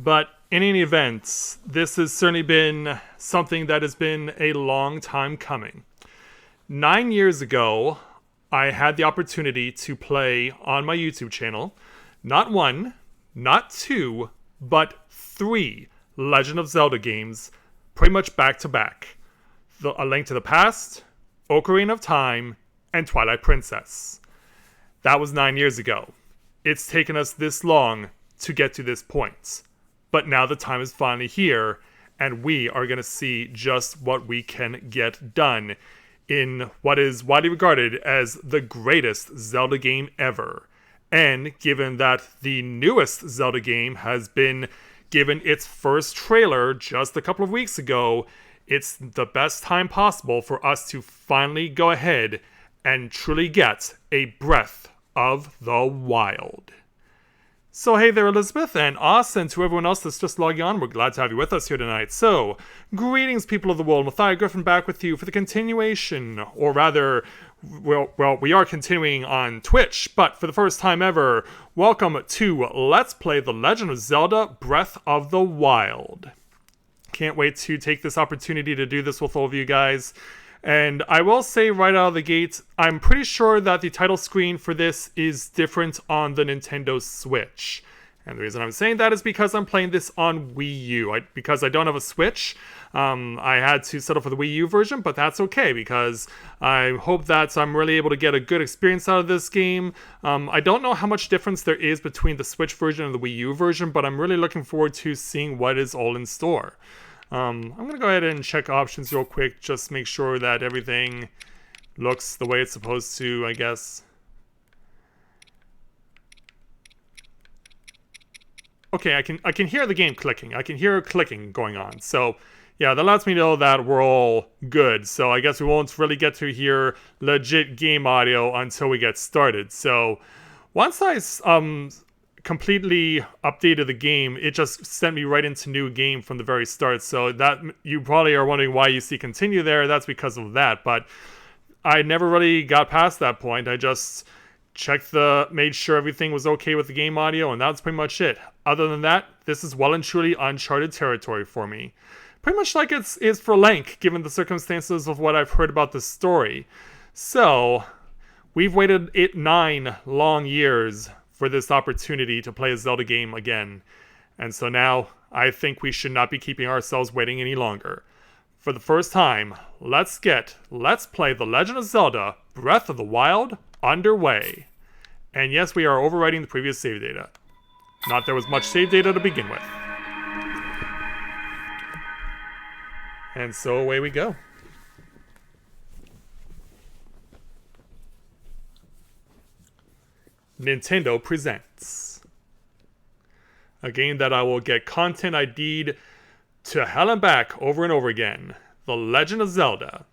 But in any event, this has certainly been something that has been a long time coming. 9 years ago, I had the opportunity to play on my YouTube channel, not one, not two, but three Legend of Zelda games, pretty much back to back. A Link to the Past, Ocarina of Time, and Twilight Princess. That was 9 years ago. It's taken us this long to get to this point. But now the time is finally here, and we are going to see just what we can get done in what is widely regarded as the greatest Zelda game ever. And given that the newest Zelda game has been given its first trailer just a couple of weeks ago, it's the best time possible for us to finally go ahead and truly get a Breath of the Wild. So hey there, Elizabeth and Us, and to everyone else that's just logging on, we're glad to have you with us here tonight. So, greetings people of the world, Matthias Griffin back with you for the continuation, or rather, well, we are continuing on Twitch, but for the first time ever, welcome to Let's Play The Legend of Zelda Breath of the Wild. Can't wait to take this opportunity to do this with all of you guys. And I will say right out of the gate, I'm pretty sure that the title screen for this is different on the Nintendo Switch. And the reason I'm saying that is because I'm playing this on Wii U. Because I don't have a Switch, I had to settle for the Wii U version, but that's okay because I hope that I'm really able to get a good experience out of this game. I don't know how much difference there is between the Switch version and the Wii U version, but I'm really looking forward to seeing what is all in store. I'm going to go ahead and check options real quick, just make sure that everything looks the way it's supposed to, I guess. Okay, I can hear the game clicking. I can hear clicking going on. So, yeah, that lets me know that we're all good. So I guess we won't really get to hear legit game audio until we get started. So, once I completely updated the game, it just sent me right into new game from the very start. So that you probably are wondering why you see continue there. That's because of that. But I never really got past that point. I just made sure everything was okay with the game audio, and that's pretty much it. Other than that, this is well and truly uncharted territory for me. Pretty much like it is for Link, given the circumstances of what I've heard about this story. So, we've waited 9 long years for this opportunity to play a Zelda game again. And so now, I think we should not be keeping ourselves waiting any longer. For the first time, let's play The Legend of Zelda Breath of the Wild underway. And yes, we are overwriting the previous save data. Not there was much save data to begin with. And so away we go. Nintendo presents a game that I will get content ID'd to hell and back over and over again. The Legend of Zelda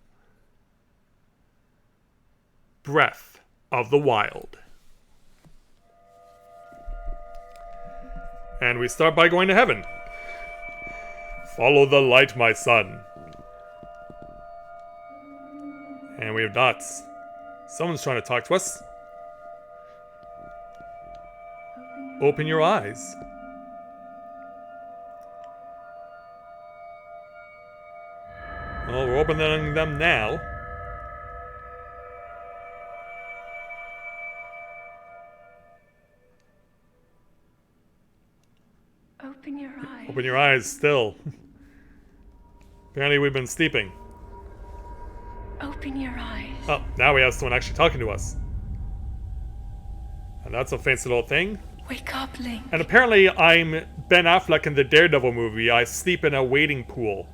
Breath of the Wild. And we start by going to heaven. Follow the light, my son. And we have dots. Someone's trying to talk to us. Open your eyes. Well, we're opening them now. Open your eyes. Open your eyes still. Apparently we've been sleeping. Open your eyes. Oh, now we have someone actually talking to us. And that's a fancy little thing. Wake up, Link. And apparently I'm Ben Affleck in the Daredevil movie. I sleep in a wading pool.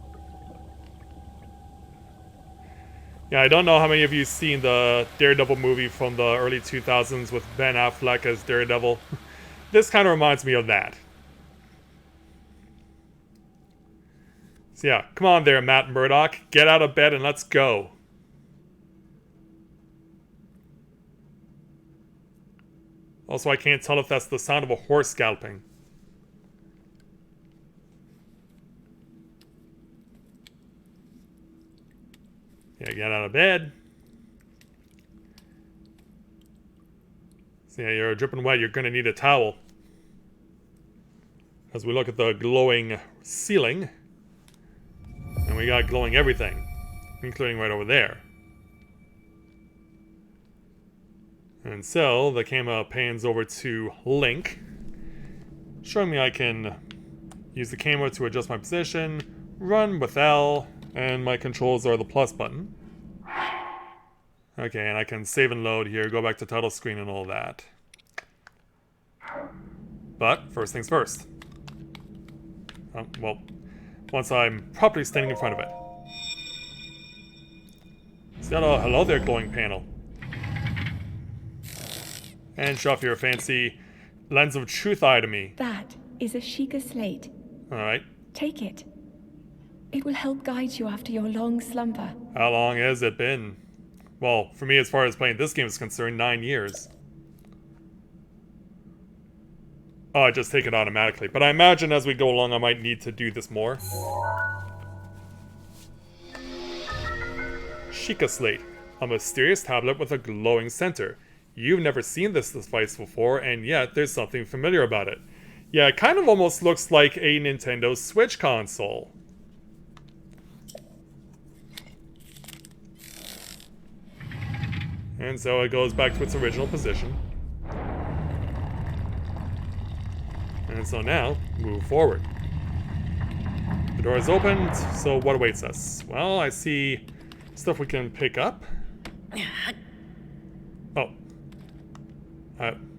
Yeah, I don't know how many of you seen the Daredevil movie from the early 2000s with Ben Affleck as Daredevil. This kind of reminds me of that. So yeah, come on there, Matt Murdock. Get out of bed and let's go. Also, I can't tell if that's the sound of a horse galloping. Yeah, get out of bed. So yeah, you're dripping wet. You're gonna need a towel. As we look at the glowing ceiling. And we got glowing everything. Including right over there. And so, the camera pans over to Link. Showing me I can use the camera to adjust my position, run with L, and my controls are the plus button. Okay, and I can save and load here, go back to title screen and all that. But, first things first. Well, once I'm properly standing in front of it. Zelda, hello there, glowing panel. And show off your fancy Lens of Truth eye to me. That is a Sheikah slate. Alright. Take it. It will help guide you after your long slumber. How long has it been? Well, for me, as far as playing this game is concerned, 9 years. Oh, I just take it automatically. But I imagine as we go along, I might need to do this more. Sheikah Slate. A mysterious tablet with a glowing center. You've never seen this device before, and yet there's something familiar about it. Yeah, it kind of almost looks like a Nintendo Switch console. And so it goes back to its original position. And so now, move forward. The door is opened, so what awaits us? Well, I see stuff we can pick up. Oh.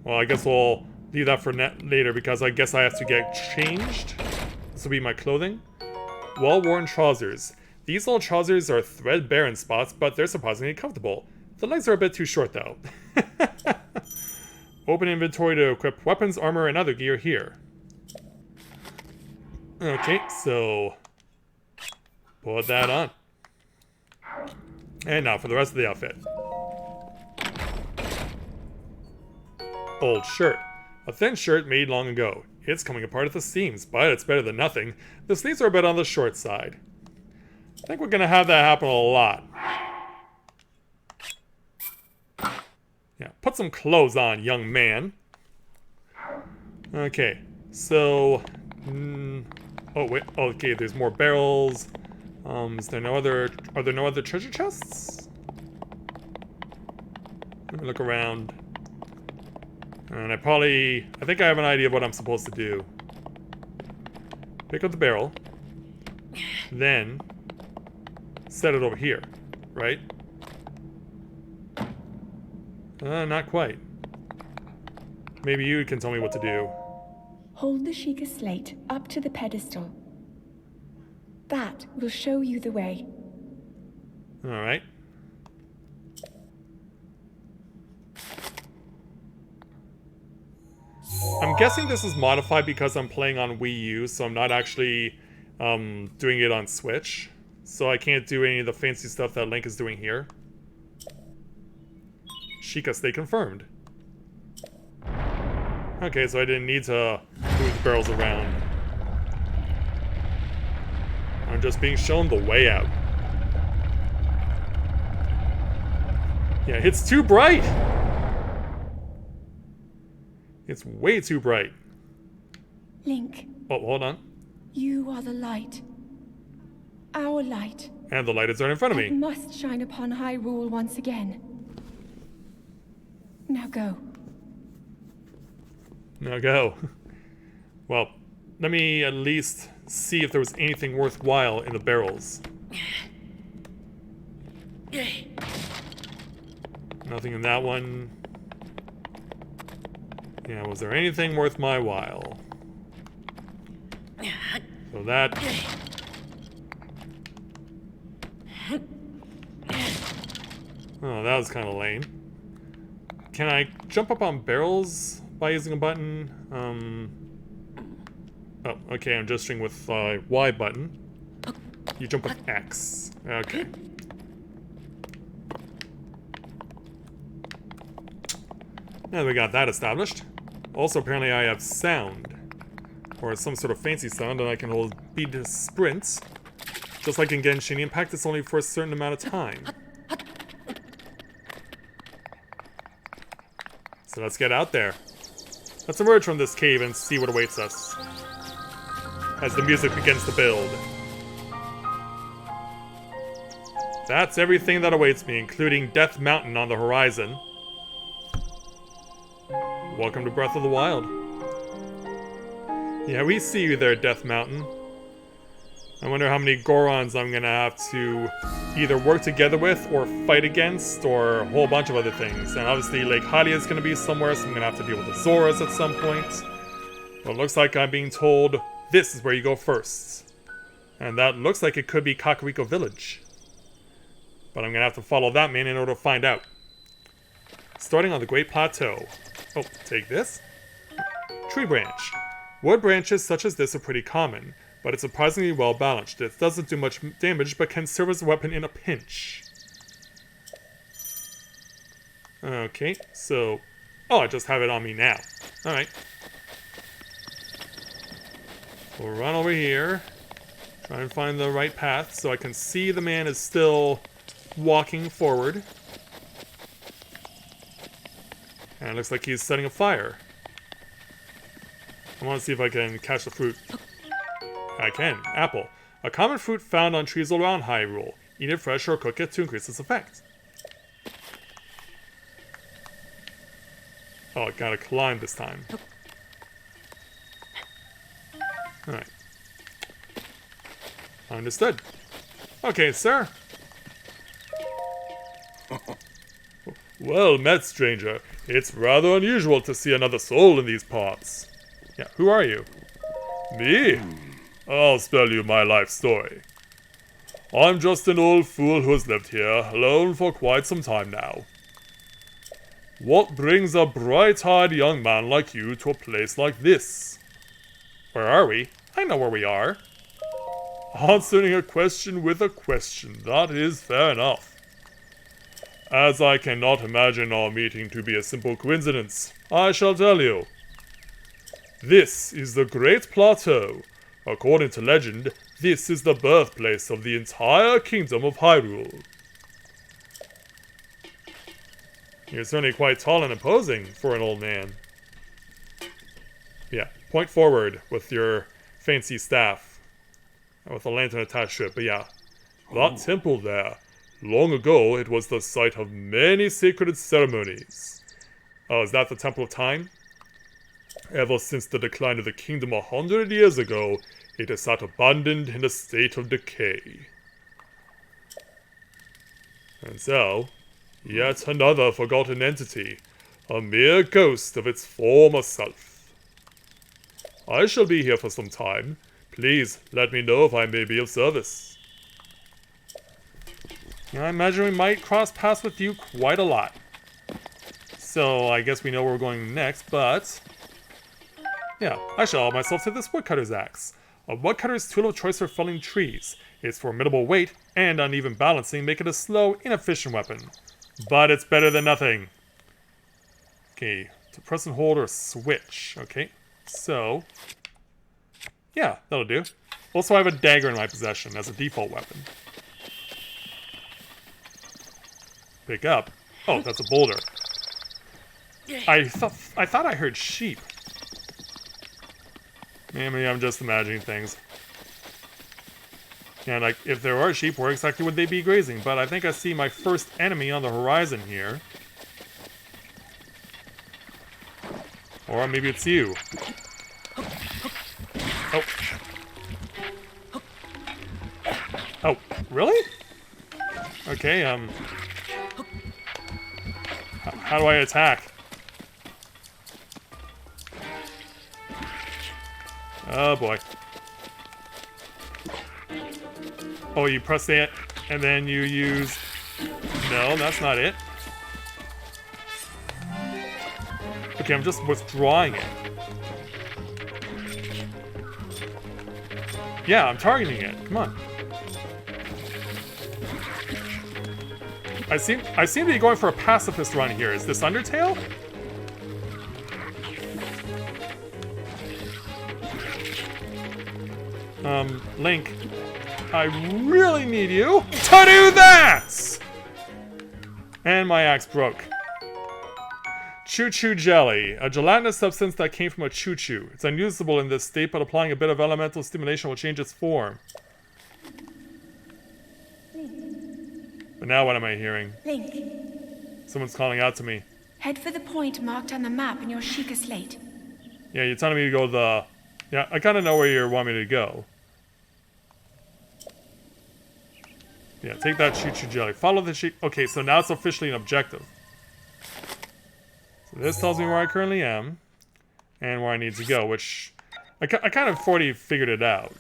Well, I guess we'll leave that for later because I guess I have to get changed. This will be my clothing. Well-worn trousers. These old trousers are threadbare in spots, but they're surprisingly comfortable. The legs are a bit too short, though. Open inventory to equip weapons, armor, and other gear here. Okay, so put that on. And now for the rest of the outfit. Old shirt. A thin shirt made long ago. It's coming apart at the seams, but it's better than nothing. The sleeves are a bit on the short side. I think we're gonna have that happen a lot. Yeah, put some clothes on, young man. Okay, so... oh, wait. Okay, there's more barrels. Is there no other... Are there no other treasure chests? Let me look around. And I think I have an idea of what I'm supposed to do. Pick up the barrel. Then... set it over here. Right? Not quite. Maybe you can tell me what to do. Hold the Sheikah slate up to the pedestal. That will show you the way. Alright. I'm guessing this is modified because I'm playing on Wii U, so I'm not actually doing it on Switch. So I can't do any of the fancy stuff that Link is doing here. Sheikah stay confirmed. Okay, so I didn't need to move the barrels around. I'm just being shown the way out. Yeah, it's too bright! It's way too bright. Link. Oh, hold on. You are the light. Our light. And the light is right in front of me. It must shine upon Hyrule once again. Now go. Now go. Well, let me at least see if there was anything worthwhile in the barrels. Nothing in that one. Yeah, was there anything worth my while? So that... Oh, that was kind of lame. Can I jump up on barrels by using a button? Oh, okay, I'm gesturing with Y button. You jump with X. Okay. Now we got that established. Also, apparently I have sound. Or some sort of fancy sound, and I can hold B to sprint. Just like in Genshin Impact, it's only for a certain amount of time. So let's get out there. Let's emerge from this cave and see what awaits us. as the music begins to build. That's everything that awaits me, including Death Mountain on the horizon. Welcome to Breath of the Wild. Yeah, we see you there, Death Mountain. I wonder how many Gorons I'm gonna have to either work together with or fight against, or a whole bunch of other things. And obviously Lake Hylia is gonna be somewhere, so I'm gonna have to deal with the Zoras at some point. But it looks like I'm being told this is where you go first. And that looks like it could be Kakariko Village. But I'm gonna have to follow that man in order to find out. Starting on the Great Plateau. Oh, take this. Tree branch. Wood branches such as this are pretty common, but it's surprisingly well balanced. It doesn't do much damage, but can serve as a weapon in a pinch. Okay, so... Oh, I just have it on me now. Alright. We'll run over here. Try and find the right path so I can see the man is still walking forward. And it looks like he's setting a fire. I want to see if I can catch the fruit. I can. Apple. A common fruit found on trees around Hyrule. Eat it fresh or cook it to increase its effect. Oh, I gotta climb this time. Alright. Understood. Okay, sir. Well met, stranger. It's rather unusual to see another soul in these parts. Yeah, who are you? Me? I'll spell you my life story. I'm just an old fool who's lived here, alone for quite some time now. What brings a bright-eyed young man like you to a place like this? Where are we? I know where we are. Answering a question with a question, that is fair enough. As I cannot imagine our meeting to be a simple coincidence, I shall tell you. This is the Great Plateau. According to legend, this is the birthplace of the entire kingdom of Hyrule. You're certainly quite tall and imposing for an old man. Yeah, point forward with your fancy staff. With a lantern attached to it, but yeah. That temple there. Long ago, it was the site of many sacred ceremonies. Oh, is that the Temple of Time? Ever since the decline of the kingdom 100 years ago, it has sat abandoned in a state of decay. And so, yet another forgotten entity, a mere ghost of its former self. I shall be here for some time. Please, let me know if I may be of service. Yeah, I imagine we might cross paths with you quite a lot. So, I guess we know where we're going next, but... yeah, I shall help myself to this woodcutter's axe. A woodcutter's tool of choice for felling trees. Its formidable weight and uneven balancing make it a slow, inefficient weapon. But it's better than nothing. Okay, to press and hold or switch. Okay, so... yeah, that'll do. Also, I have a dagger in my possession as a default weapon. Pick up. Oh, that's a boulder. I thought I heard sheep. Maybe I'm just imagining things. And like, if there are sheep, where exactly would they be grazing? But I think I see my first enemy on the horizon here. Or maybe it's you. Oh. Oh, really? Okay, how do I attack? Oh boy. Oh, you press it, and then you use... no, that's not it. Okay, I'm just withdrawing it. Yeah, I'm targeting it. Come on. I seem to be going for a pacifist run here. Is this Undertale? Link, I really need you to do that! And my axe broke. Choo-choo jelly, a gelatinous substance that came from a choo-choo. It's unusable in this state, but applying a bit of elemental stimulation will change its form. But now what am I hearing? Link, Someone's calling out to me. head for the point marked on the map in your Sheikah slate. Yeah, you're telling me to go the... Yeah, I kind of know where you want me to go. Yeah, take that choo-choo jelly. Follow the sheep. Okay, so now it's officially an objective. So this tells me where I currently am. And where I need to go, which... I kind of already figured it out.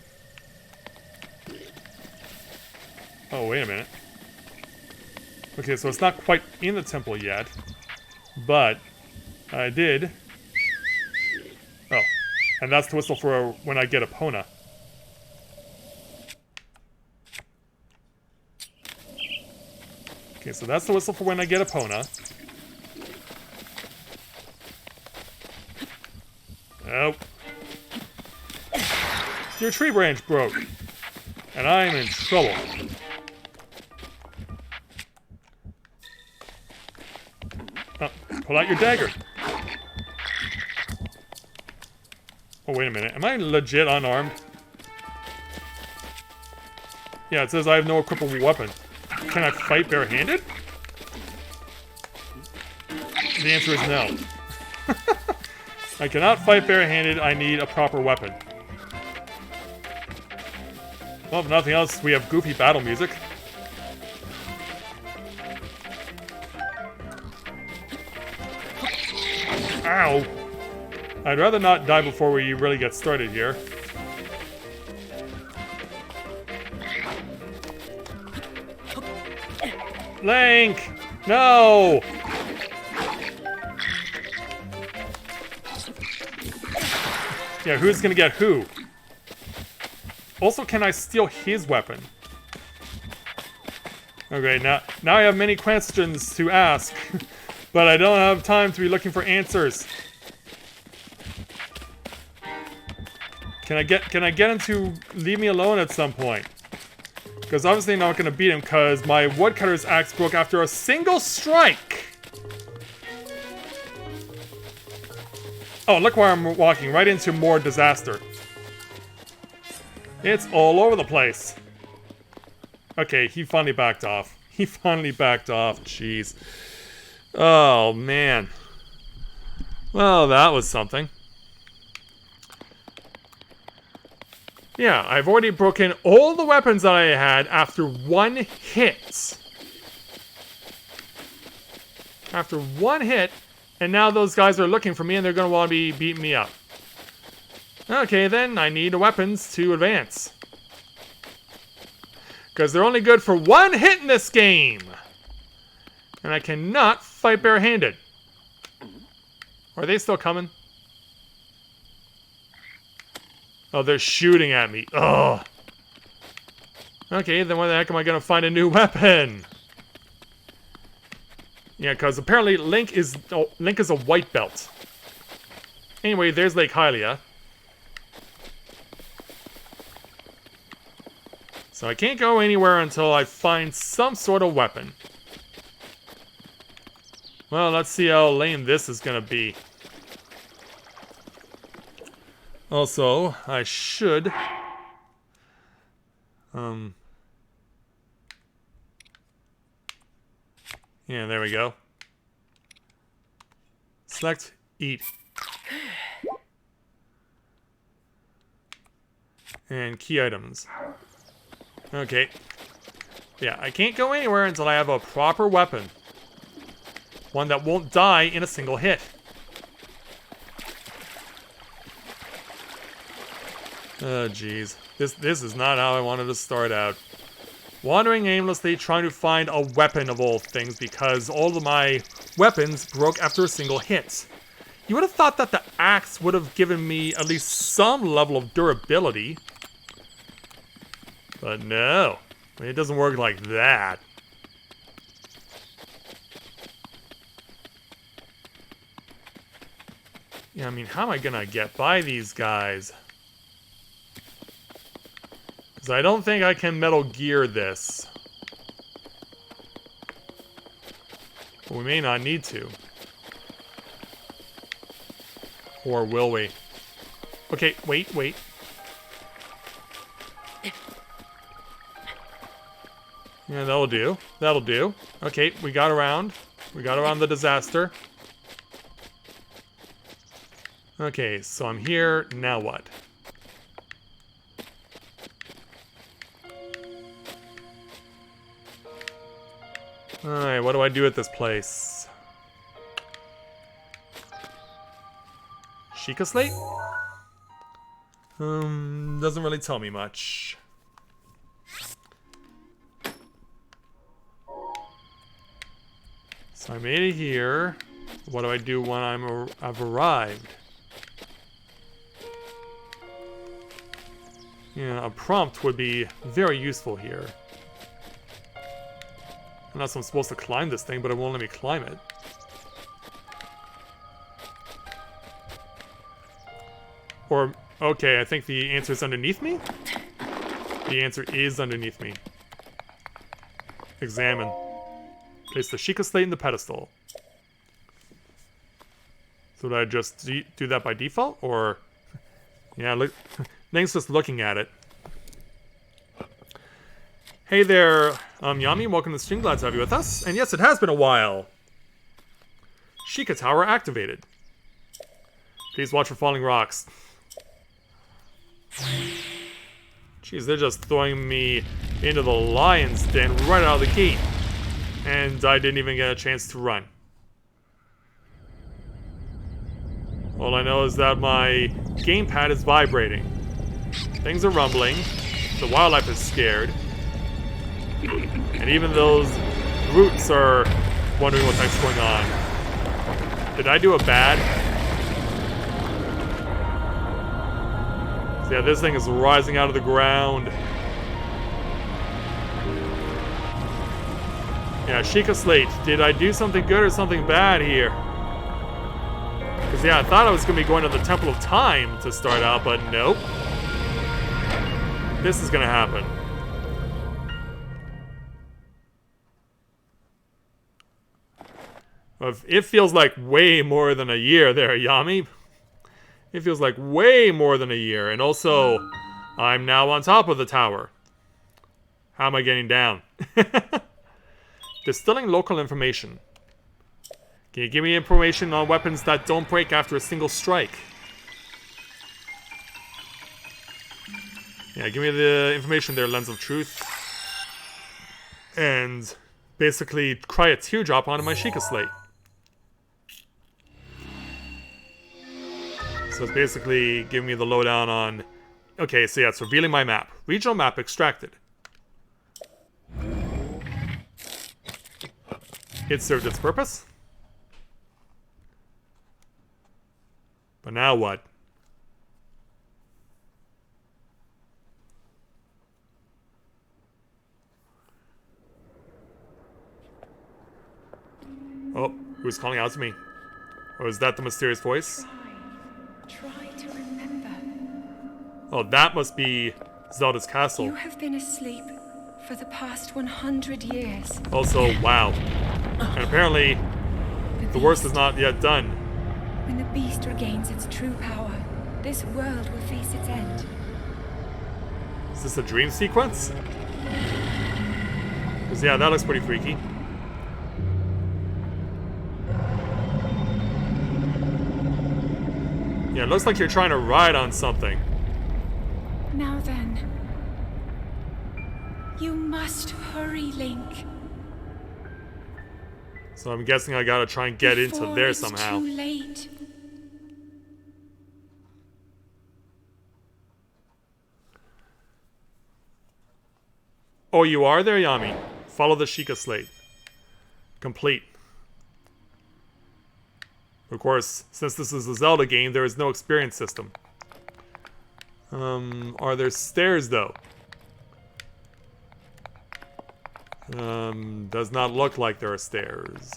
Oh, wait a minute. Okay, so it's not quite in the temple yet. But... I did... Oh. And that's the whistle for when I get Epona. Okay, so that's the whistle for when I get Epona. Oh. Your tree branch broke. And I'm in trouble. Oh, pull out your dagger. Oh, wait a minute. Am I legit unarmed? Yeah, it says I have no equipable weapon. Can I fight barehanded? The answer is no. I cannot fight barehanded. I need a proper weapon. Well, if nothing else, we have goofy battle music. Ow! I'd rather not die before we really get started here. Link! No! Yeah, who's gonna get who? Also, can I steal his weapon? Okay, now I have many questions to ask, but I don't have time to be looking for answers. Can I get him to leave me alone at some point? Because obviously I'm not going to beat him because my woodcutter's axe broke after a single strike. Oh, look where I'm walking. Right into more disaster. It's all over the place. Okay, he finally backed off. He finally backed off. Jeez. Oh, man. Well, that was something. Yeah, I've already broken all the weapons that I had after one hit. After one hit, and now those guys are looking for me and they're going to want to be beating me up. Okay, then I need weapons to advance. Because they're only good for one hit in this game. And I cannot fight barehanded. Are they still coming? Oh, they're shooting at me. Ugh. Okay, then where the heck am I going to find a new weapon? Yeah, because apparently Link is a white belt. Anyway, there's Lake Hylia. So I can't go anywhere until I find some sort of weapon. Well, let's see how lame this is going to be. Also, I should... Yeah, there we go. Select, eat. And key items. Okay. Yeah, I can't go anywhere until I have a proper weapon. One that won't die in a single hit. Oh, jeez. This is not how I wanted to start out. Wandering aimlessly, trying to find a weapon of all things because all of my weapons broke after a single hit. You would have thought that the axe would have given me at least some level of durability. But no. It doesn't work like that. Yeah, I mean, how am I gonna get by these guys? Because I don't think I can Metal Gear this. But we may not need to. Or will we? Okay, wait. Yeah, that'll do. That'll do. Okay, we got around. We got around the disaster. Okay, so I'm here. Now what? Alright, what do I do at this place? Sheikah Slate? Doesn't really tell me much. So I made it here. What do I do when I've arrived? Yeah, a prompt would be very useful here. Unless I'm supposed to climb this thing, but it won't let me climb it. Or, okay, I think the answer is underneath me? The answer is underneath me. Examine. Place the Sheikah Slate in the pedestal. So did I just do that by default? Or... yeah, look... Nank's just looking at it. Hey there, Yami, welcome to the stream, glad to have you with us. And yes, it has been a while. Sheikah Tower activated. Please watch for falling rocks. Jeez, they're just throwing me into the lion's den right out of the gate. And I didn't even get a chance to run. All I know is that my gamepad is vibrating. Things are rumbling. The wildlife is scared. And even those roots are wondering what the heck's going on. Did I do a bad? So yeah, this thing is rising out of the ground. Yeah, Sheikah Slate. Did I do something good or something bad here? Because yeah, I thought I was going to be going to the Temple of Time to start out, but nope. This is going to happen. It feels like way more than a year there, Yami. It feels like way more than a year. And also, I'm now on top of the tower. How am I getting down? Distilling local information. Can you give me information on weapons that don't break after a single strike? Yeah, give me the information there, Lens of Truth. And basically cry a teardrop onto my Sheikah Slate. So it's basically giving me the lowdown on... okay, so yeah, it's revealing my map. Regional map extracted. It served its purpose. But now what? Oh, who's calling out to me? Or is that the mysterious voice? Try to remember. Oh, that must be Zelda's castle. You have been asleep for the past 100 years. Also, wow. And apparently, the worst is not yet done. When the beast regains its true power, this world will face its end. Is this a dream sequence? Because yeah, that looks pretty freaky. Yeah, it looks like you're trying to ride on something. Now then. You must hurry, Link. So I'm guessing I gotta try and get into there somehow. Too late. Oh, you are there, Yami? Follow the Sheikah Slate. Complete. Of course, since this is a Zelda game, there is no experience system. Are there stairs, though? Does not look like there are stairs.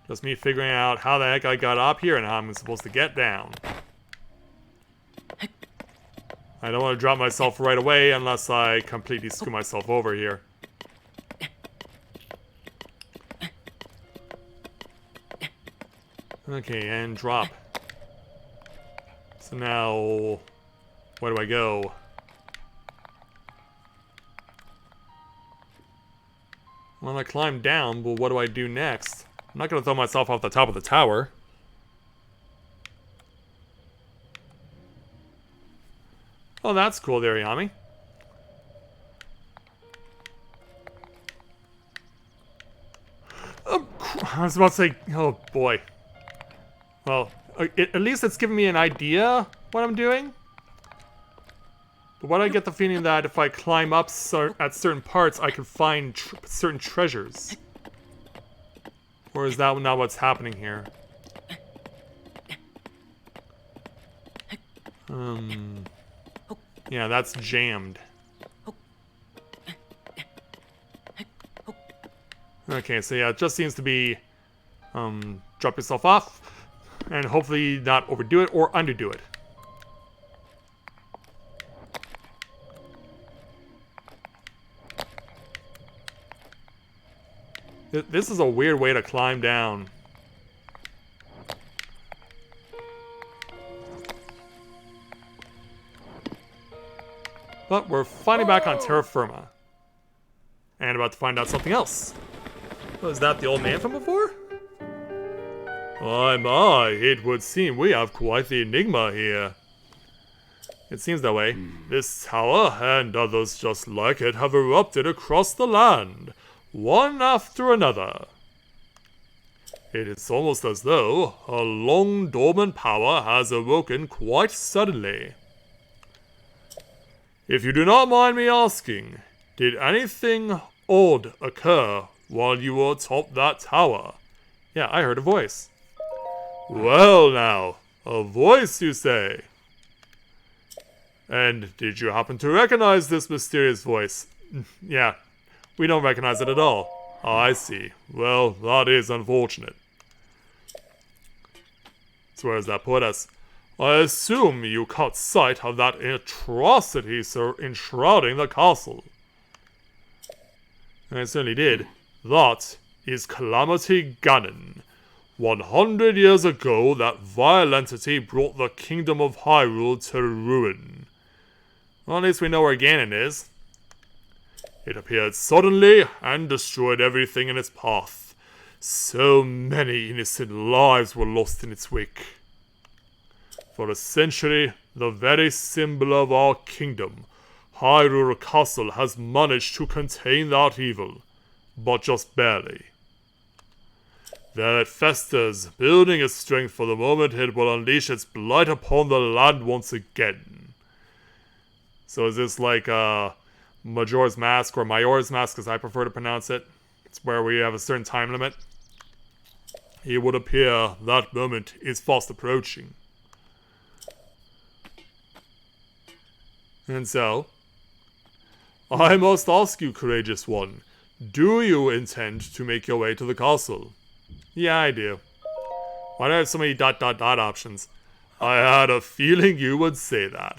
Just me figuring out how the heck I got up here and how I'm supposed to get down. I don't want to drop myself right away unless I completely screw myself over here. Okay, and drop. So now, where do I go? Well, I climb down, but what do I do next? I'm not going to throw myself off the top of the tower. Oh, that's cool there, Yami. Oh, I was about to say, oh boy. Well, at least it's giving me an idea what I'm doing. But why do I get the feeling that if I climb up at certain parts, I can find certain treasures? Or is that not what's happening here? Yeah, that's jammed. Okay, so yeah, it just seems to be drop yourself off and hopefully not overdo it or underdo it. This is a weird way to climb down. But we're finally back on terra firma. And about to find out something else. Was that the old man from before? My, it would seem we have quite the enigma here. It seems that way. This tower and others just like it have erupted across the land, one after another. It is almost as though a long dormant power has awoken quite suddenly. If you do not mind me asking, did anything odd occur while you were atop that tower? Yeah, I heard a voice. Well now, a voice you say? And did you happen to recognize this mysterious voice? Yeah, we don't recognize it at all. I see. Well, that is unfortunate. So where does that put us? I assume you caught sight of that atrocity, sir, enshrouding the castle. I certainly did. That is Calamity Ganon. 100 years ago, that vile entity brought the kingdom of Hyrule to ruin. Well, at least we know where Ganon is. It appeared suddenly and destroyed everything in its path. So many innocent lives were lost in its wake. For a century, the very symbol of our kingdom, Hyrule Castle, has managed to contain that evil, but just barely. There it festers, building its strength for the moment it will unleash its blight upon the land once again. So is this like Majora's Mask, or Majora's Mask as I prefer to pronounce it? It's where we have a certain time limit. It would appear that moment is fast approaching. And so, I must ask you, courageous one, do you intend to make your way to the castle? Yeah, I do. Why do I have so many ... options? I had a feeling you would say that.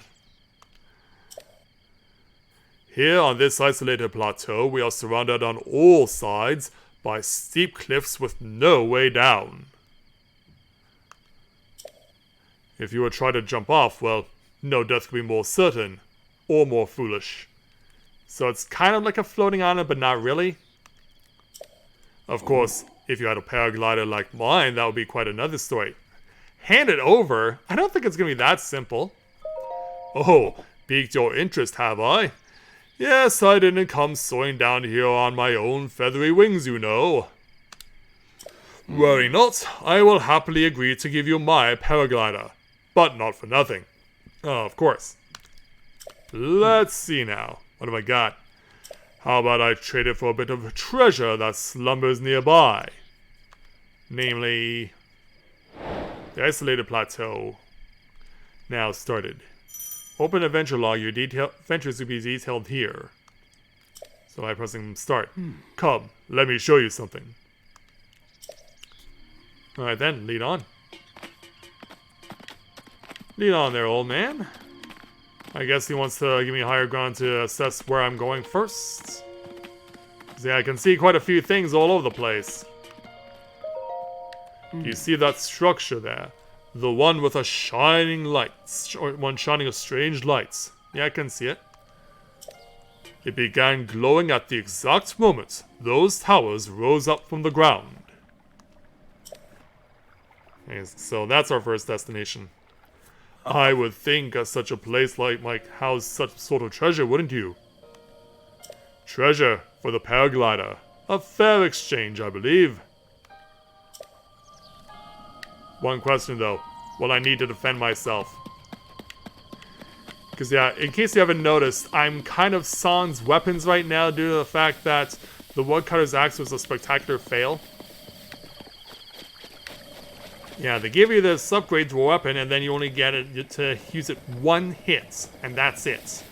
Here on this isolated plateau, we are surrounded on all sides by steep cliffs with no way down. If you were trying to jump off, well, no death could be more certain, or more foolish. So it's kind of like a floating island, but not really. Of course, if you had a paraglider like mine, that would be quite another story. Hand it over? I don't think it's going to be that simple. Oh, piqued your interest, have I? Yes, I didn't come soaring down here on my own feathery wings, you know. Worry not, I will happily agree to give you my paraglider. But not for nothing. Oh, of course. Let's see now. What have I got? How about I trade it for a bit of treasure that slumbers nearby? Namely, the isolated plateau. Now started. Open adventure log. Your adventures will be detailed here. So by pressing start. Come, let me show you something. Alright then, lead on. Lead on there, old man. I guess he wants to give me higher ground to assess where I'm going first. See, I can see quite a few things all over the place. You see that structure there? The one with a shining lights, or one shining a strange lights. Yeah, I can see it. It began glowing at the exact moment those towers rose up from the ground. Okay, so that's our first destination. I would think such a place might house such sort of treasure, wouldn't you? Treasure for the paraglider. A fair exchange, I believe. One question though. Will I need to defend myself? Because yeah, in case you haven't noticed, I'm kind of sans weapons right now due to the fact that the woodcutter's axe was a spectacular fail. Yeah, they give you this upgrade to a weapon and then you only get it to use it one hit, and that's it.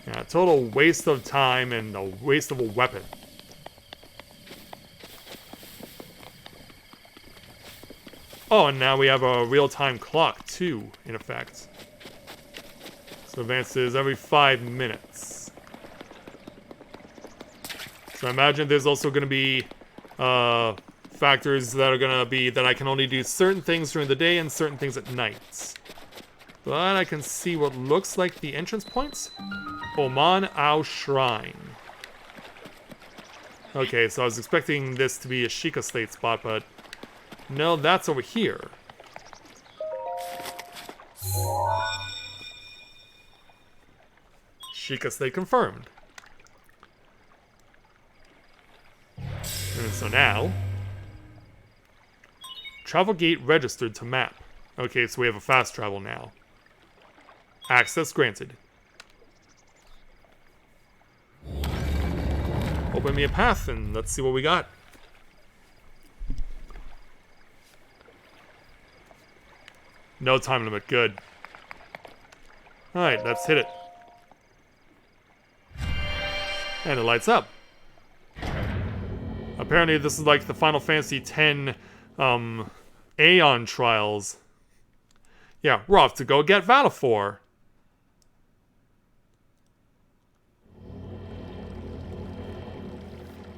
Yeah, total waste of time and a waste of a weapon. Oh, and now we have a real-time clock, too, in effect. So advances every 5 minutes. So I imagine there's also going to be factors that are going to be that I can only do certain things during the day and certain things at night. But I can see what looks like the entrance points. Oman Ao Shrine. Okay, so I was expecting this to be a Sheikah Slate spot, but no, that's over here. Sheikah Slate confirmed. And so now, travel gate registered to map. Okay, so we have a fast travel now. Access granted. Open me a path and let's see what we got. No time limit, good. Alright, let's hit it. And it lights up. Apparently this is like the Final Fantasy X Aeon Trials. Yeah, we're off to go get Valifor.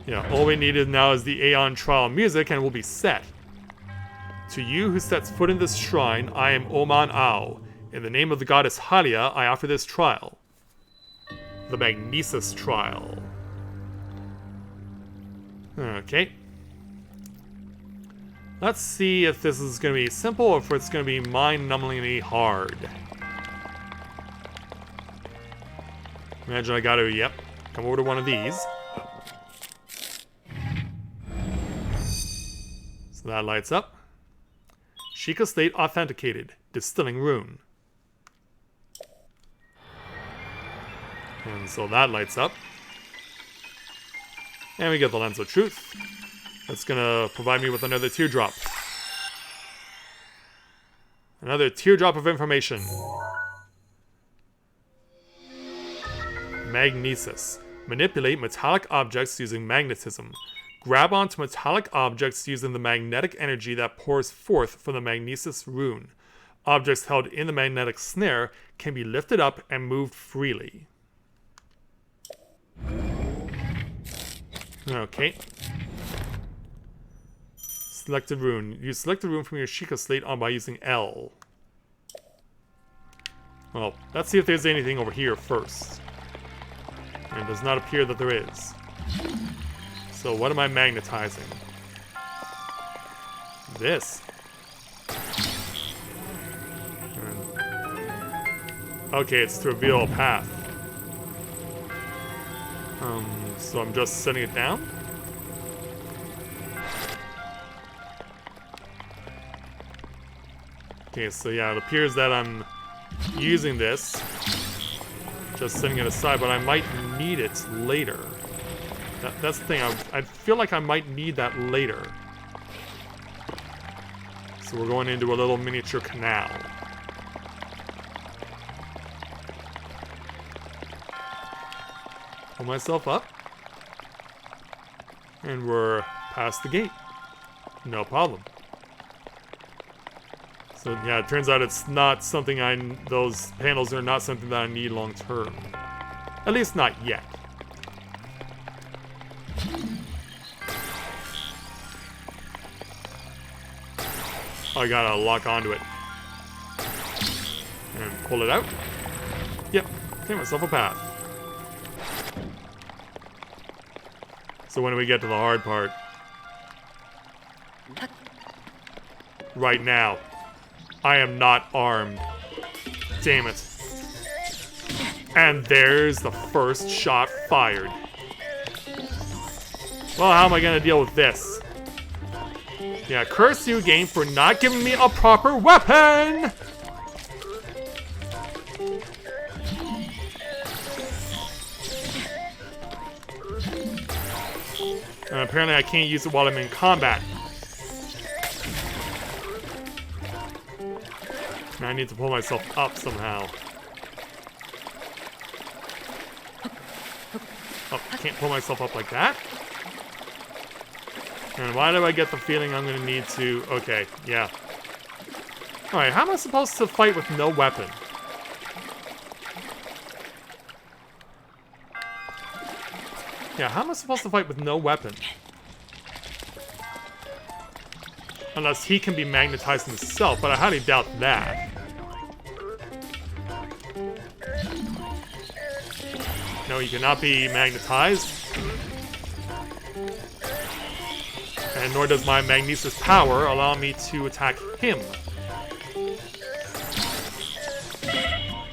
Yeah, all we needed now is the Aeon Trial music and we'll be set. To you who sets foot in this shrine, I am Oman Ao. In the name of the goddess Halia, I offer this trial. The Magnesis Trial. Okay. Let's see if this is going to be simple or if it's going to be mind-numbingly hard. Imagine I gotta, yep, come over to one of these. So that lights up. Sheikah Slate authenticated. Distilling rune. And so that lights up. And we get the Lens of Truth. That's gonna provide me with another teardrop. Another teardrop of information. Magnesis. Manipulate metallic objects using magnetism. Grab onto metallic objects using the magnetic energy that pours forth from the Magnesis rune. Objects held in the magnetic snare can be lifted up and moved freely. Okay. Selected rune. You select the rune from your Sheikah Slate on by using L. Well, let's see if there's anything over here first. And it does not appear that there is. So what am I magnetizing? This. Okay, it's to reveal a path. So I'm just setting it down? Okay, so yeah, it appears that I'm using this. Just setting it aside, but I might need it later. That's the thing, I feel like I might need that later. So we're going into a little miniature canal. Pull myself up. And we're past the gate. No problem. So yeah, it turns out it's not something those panels are not something that I need long term. At least not yet. I gotta lock onto it. And pull it out. Yep, take myself a path. So when do we get to the hard part? Right now. I am not armed. Damn it. And there's the first shot fired. Well, how am I gonna deal with this? Yeah, curse you, game, for not giving me a proper weapon! And apparently I can't use it while I'm in combat. Now I need to pull myself up somehow. Oh, I can't pull myself up like that? And why do I get the feeling I'm gonna need to... Okay, yeah. Alright, how am I supposed to fight with no weapon? Yeah, how am I supposed to fight with no weapon? Unless he can be magnetized himself, but I highly doubt that. No, he cannot be magnetized. And nor does my magnesis power allow me to attack him.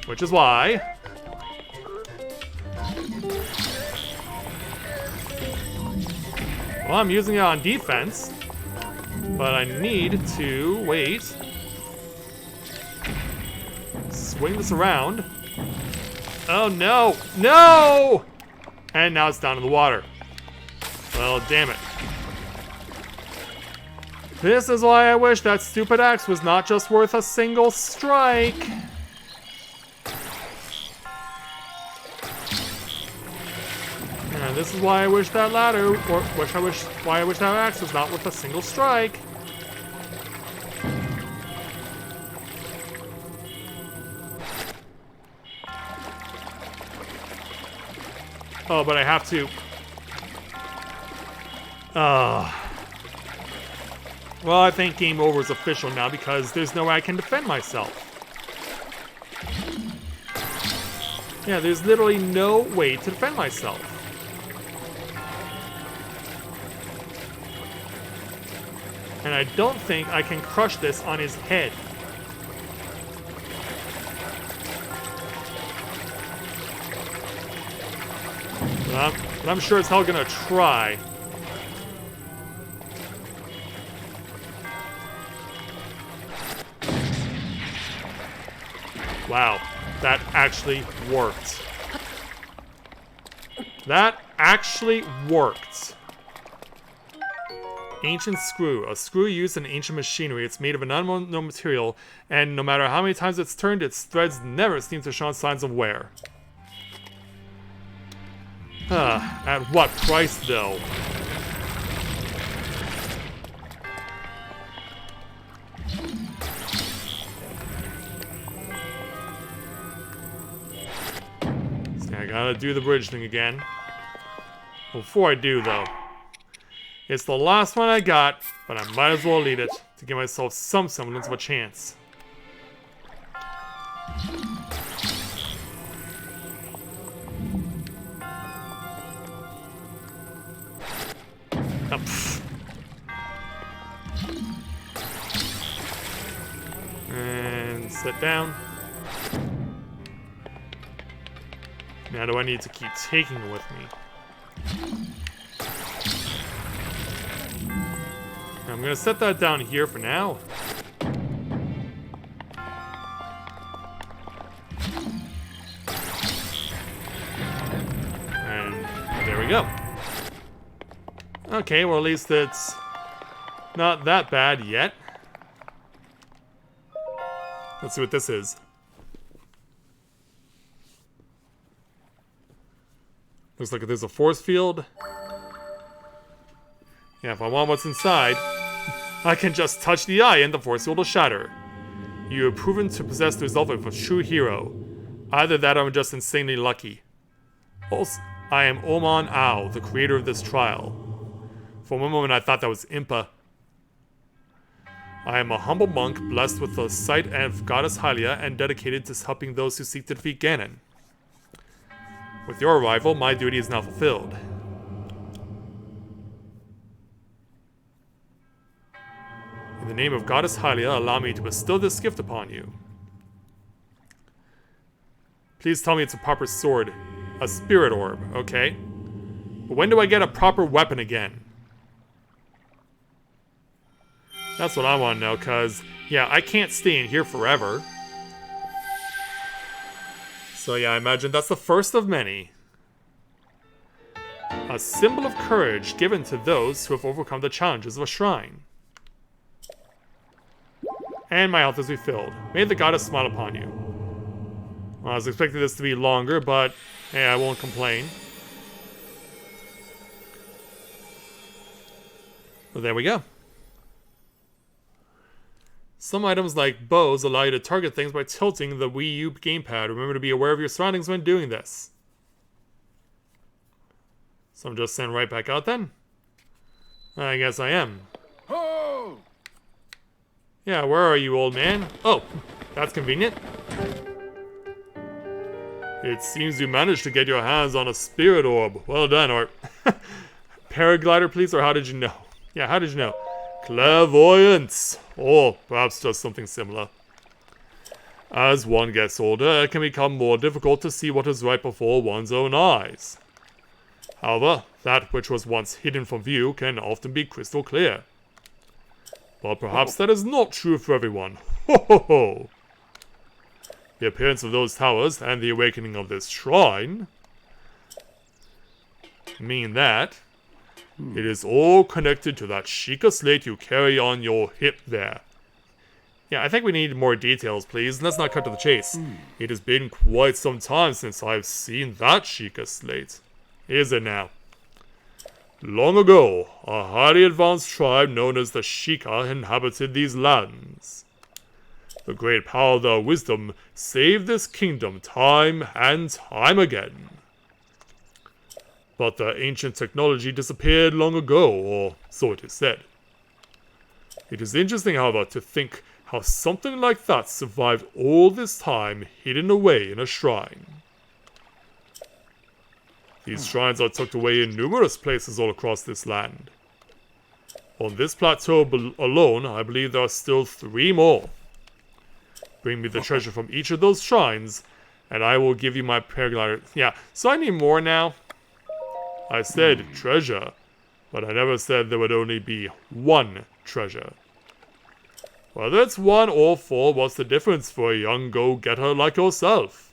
Which is why... Well, I'm using it on defense. But I need to wait. Swing this around. Oh no! No! And now it's down in the water. Well, damn it. This is why I wish that stupid axe was not just worth a single strike. And this is why I wish that ladder, or why I wish that axe was not worth a single strike. Oh, but I have to. Well, I think game over is official now because there's no way I can defend myself. Yeah, there's literally no way to defend myself. And I don't think I can crush this on his head. But I'm sure as hell gonna try. Wow, that actually worked. That actually worked. Ancient screw. A screw used in ancient machinery. It's made of an unknown material, and no matter how many times it's turned, its threads never seem to show signs of wear. At what price, though? See, I gotta do the bridge thing again. Before I do, though, it's the last one I got, but I might as well lead it to give myself some semblance of a chance. And sit down. Now do I need to keep taking it with me? I'm gonna set that down here for now. And there we go. Okay, well at least it's not that bad yet. Let's see what this is. Looks like there's a force field. Yeah, if I want what's inside, I can just touch the eye and the force field will shatter. You have proven to possess the resolve of a true hero. Either that or I'm just insanely lucky. Also, I am Oman Ao, the creator of this trial. For one moment I thought that was Impa. I am a humble monk blessed with the sight of Goddess Hylia and dedicated to helping those who seek to defeat Ganon. With your arrival, my duty is now fulfilled. In the name of Goddess Hylia, allow me to bestow this gift upon you. Please tell me it's a proper sword. A spirit orb, okay. But when do I get a proper weapon again? That's what I want to know, because, yeah, I can't stay in here forever. So yeah, I imagine that's the first of many. A symbol of courage given to those who have overcome the challenges of a shrine. And my health is refilled. May the goddess smile upon you. Well, I was expecting this to be longer, but hey, I won't complain. Well, there we go. Some items like bows allow you to target things by tilting the Wii U gamepad. Remember to be aware of your surroundings when doing this. So I'm just sent right back out then? I guess I am. Oh! Yeah, where are you, old man? Oh, that's convenient. It seems you managed to get your hands on a spirit orb. Well done, or... Paraglider, please, or how did you know? Yeah, how did you know? Clairvoyance! Or perhaps just something similar. As one gets older, it can become more difficult to see what is right before one's own eyes. However, that which was once hidden from view can often be crystal clear. But perhaps that is not true for everyone. Ho ho ho! The appearance of those towers and the awakening of this shrine mean that it is all connected to that Sheikah slate you carry on your hip there. Yeah, I think we need more details, please. Let's not cut to the chase. It has been quite some time since I've seen that Sheikah slate. Is it now? Long ago, a highly advanced tribe known as the Sheikah inhabited these lands. The great power of their wisdom saved this kingdom time and time again. But the ancient technology disappeared long ago, or so it is said. It is interesting, however, to think how something like that survived all this time hidden away in a shrine. These shrines are tucked away in numerous places all across this land. On this plateau alone, I believe there are still 3 more. Bring me the treasure from each of those shrines, and I will give you my paraglider. Yeah, so I need more now. I said treasure, but I never said there would only be 1 treasure. Whether it's 1 or 4, what's the difference for a young go-getter like yourself?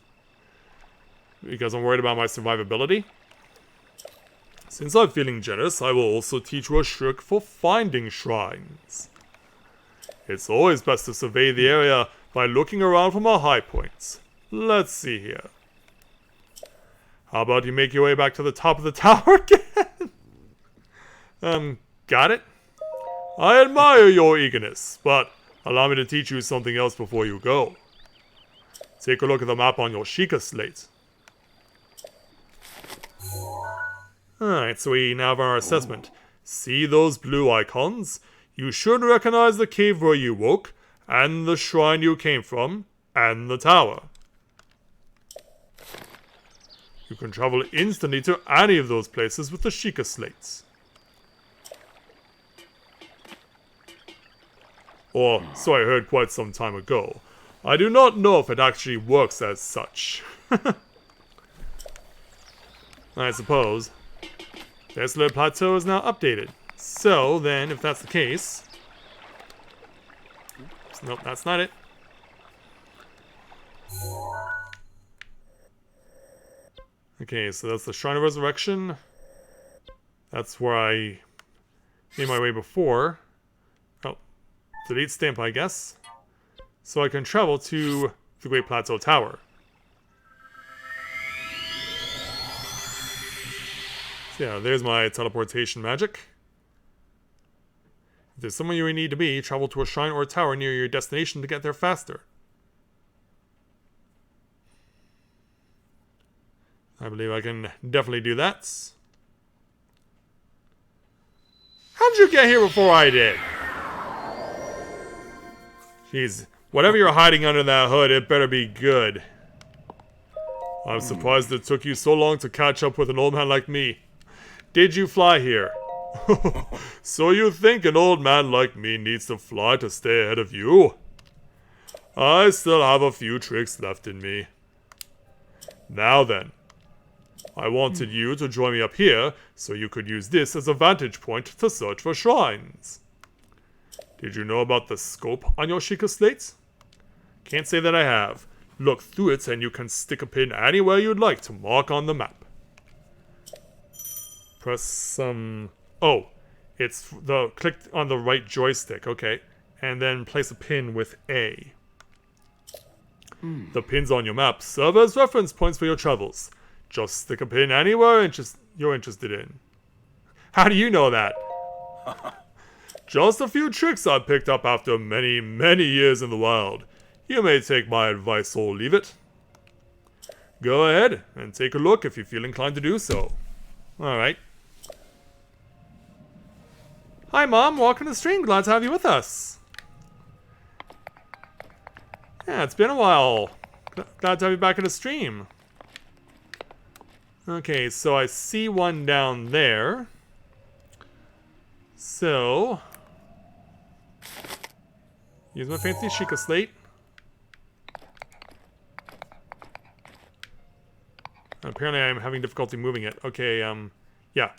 Because I'm worried about my survivability? Since I'm feeling generous, I will also teach you a trick for finding shrines. It's always best to survey the area by looking around from a high point. Let's see here. How about you make your way back to the top of the tower again? Got it? I admire your eagerness, but allow me to teach you something else before you go. Take a look at the map on your Sheikah slate. Alright, so we now have our assessment. See those blue icons? You should recognize the cave where you woke, and the shrine you came from, and the tower. You can travel instantly to any of those places with the Sheikah slates. Or, so I heard quite some time ago. I do not know if it actually works as such. I suppose. Great Plateau is now updated. So, then, if that's the case... Nope, that's not it. Okay, so that's the Shrine of Resurrection. That's where I made my way before. Oh, delete stamp, I guess. So I can travel to the Great Plateau Tower. So yeah, there's my teleportation magic. If there's somewhere you need to be, travel to a shrine or a tower near your destination to get there faster. I believe I can definitely do that. How'd you get here before I did? Jeez, whatever you're hiding under that hood, it better be good. I'm surprised it took you so long to catch up with an old man like me. Did you fly here? So you think an old man like me needs to fly to stay ahead of you? I still have a few tricks left in me. Now then, I wanted you to join me up here so you could use this as a vantage point to search for shrines. Did you know about the scope on your Sheikah slate? Can't say that I have. Look through it and you can stick a pin anywhere you'd like to mark on the map. Press some... Oh, it's the click on the right joystick, okay. And then place a pin with A. The pins on your map serve as reference points for your travels. Just stick a pin anywhere you're interested in. How do you know that? Just a few tricks I picked up after many, many years in the wild. You may take my advice or leave it. Go ahead and take a look if you feel inclined to do so. Alright. Hi Mom, welcome to the stream. Glad to have you with us. Yeah, it's been a while. Glad to have you back in the stream. Okay, so I see one down there. So... use my fancy Sheikah slate. Apparently I'm having difficulty moving it. Okay, yeah.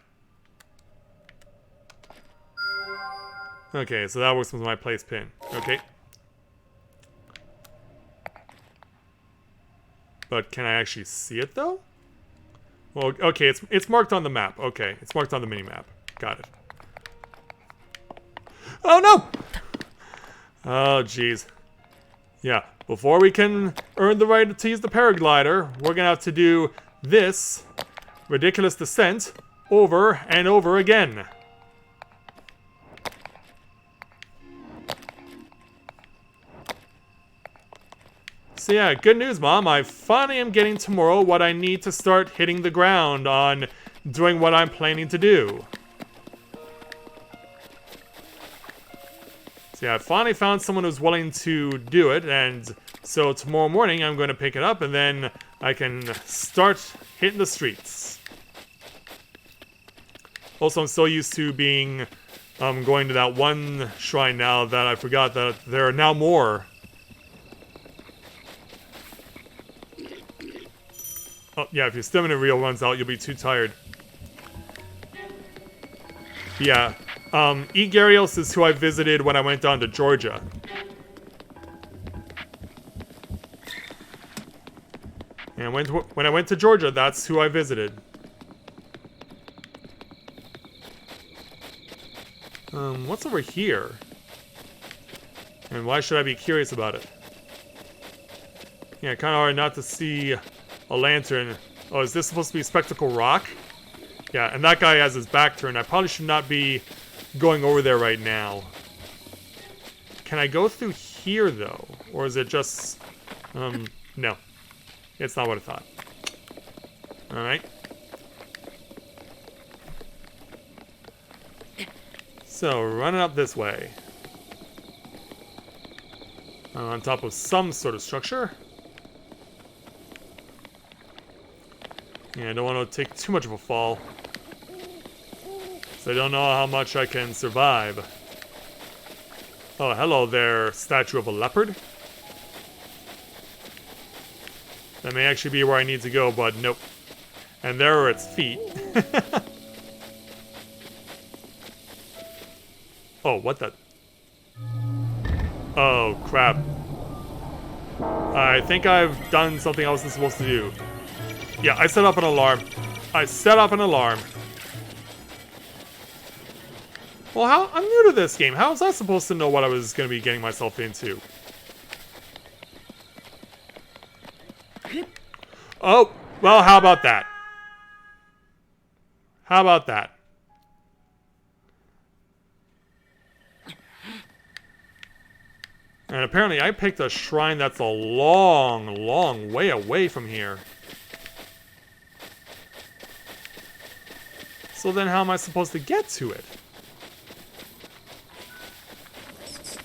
Okay, so that works with my place pin. Okay. But can I actually see it, though? Well, okay, it's marked on the map. Okay, it's marked on the mini-map. Got it. Oh, no! Oh, jeez. Yeah, before we can earn the right to use the paraglider, we're gonna have to do this ridiculous descent over and over again. So yeah, good news, Mom. I finally am getting tomorrow what I need to start hitting the ground on doing what I'm planning to do. So yeah, I finally found someone who's willing to do it, and so tomorrow morning I'm going to pick it up, and then I can start hitting the streets. Also, I'm so used to being going to that one shrine now that I forgot that there are now more. Oh, yeah, if your stamina reel runs out, you'll be too tired. Yeah, E. Gyarios is who I visited when I went down to Georgia. And when I went to Georgia, that's who I visited. What's over here? And why should I be curious about it? Yeah, kind of hard not to see a lantern. Oh, is this supposed to be Spectacle Rock? Yeah, and that guy has his back turned. I probably should not be going over there right now. Can I go through here, though? Or is it just... no. It's not what I thought. Alright. So, running up this way. On top of some sort of structure. Yeah, I don't want to take too much of a fall. So I don't know how much I can survive. Oh, hello there, statue of a leopard. That may actually be where I need to go, but nope. And there are its feet. Oh, what the... Oh, crap. I think I've done something I wasn't supposed to do. Yeah, I set up an alarm. I set up an alarm. Well, I'm new to this game. How was I supposed to know what I was going to be getting myself into? Oh, well, how about that? How about that? And apparently I picked a shrine that's a long, long way away from here. So then how am I supposed to get to it?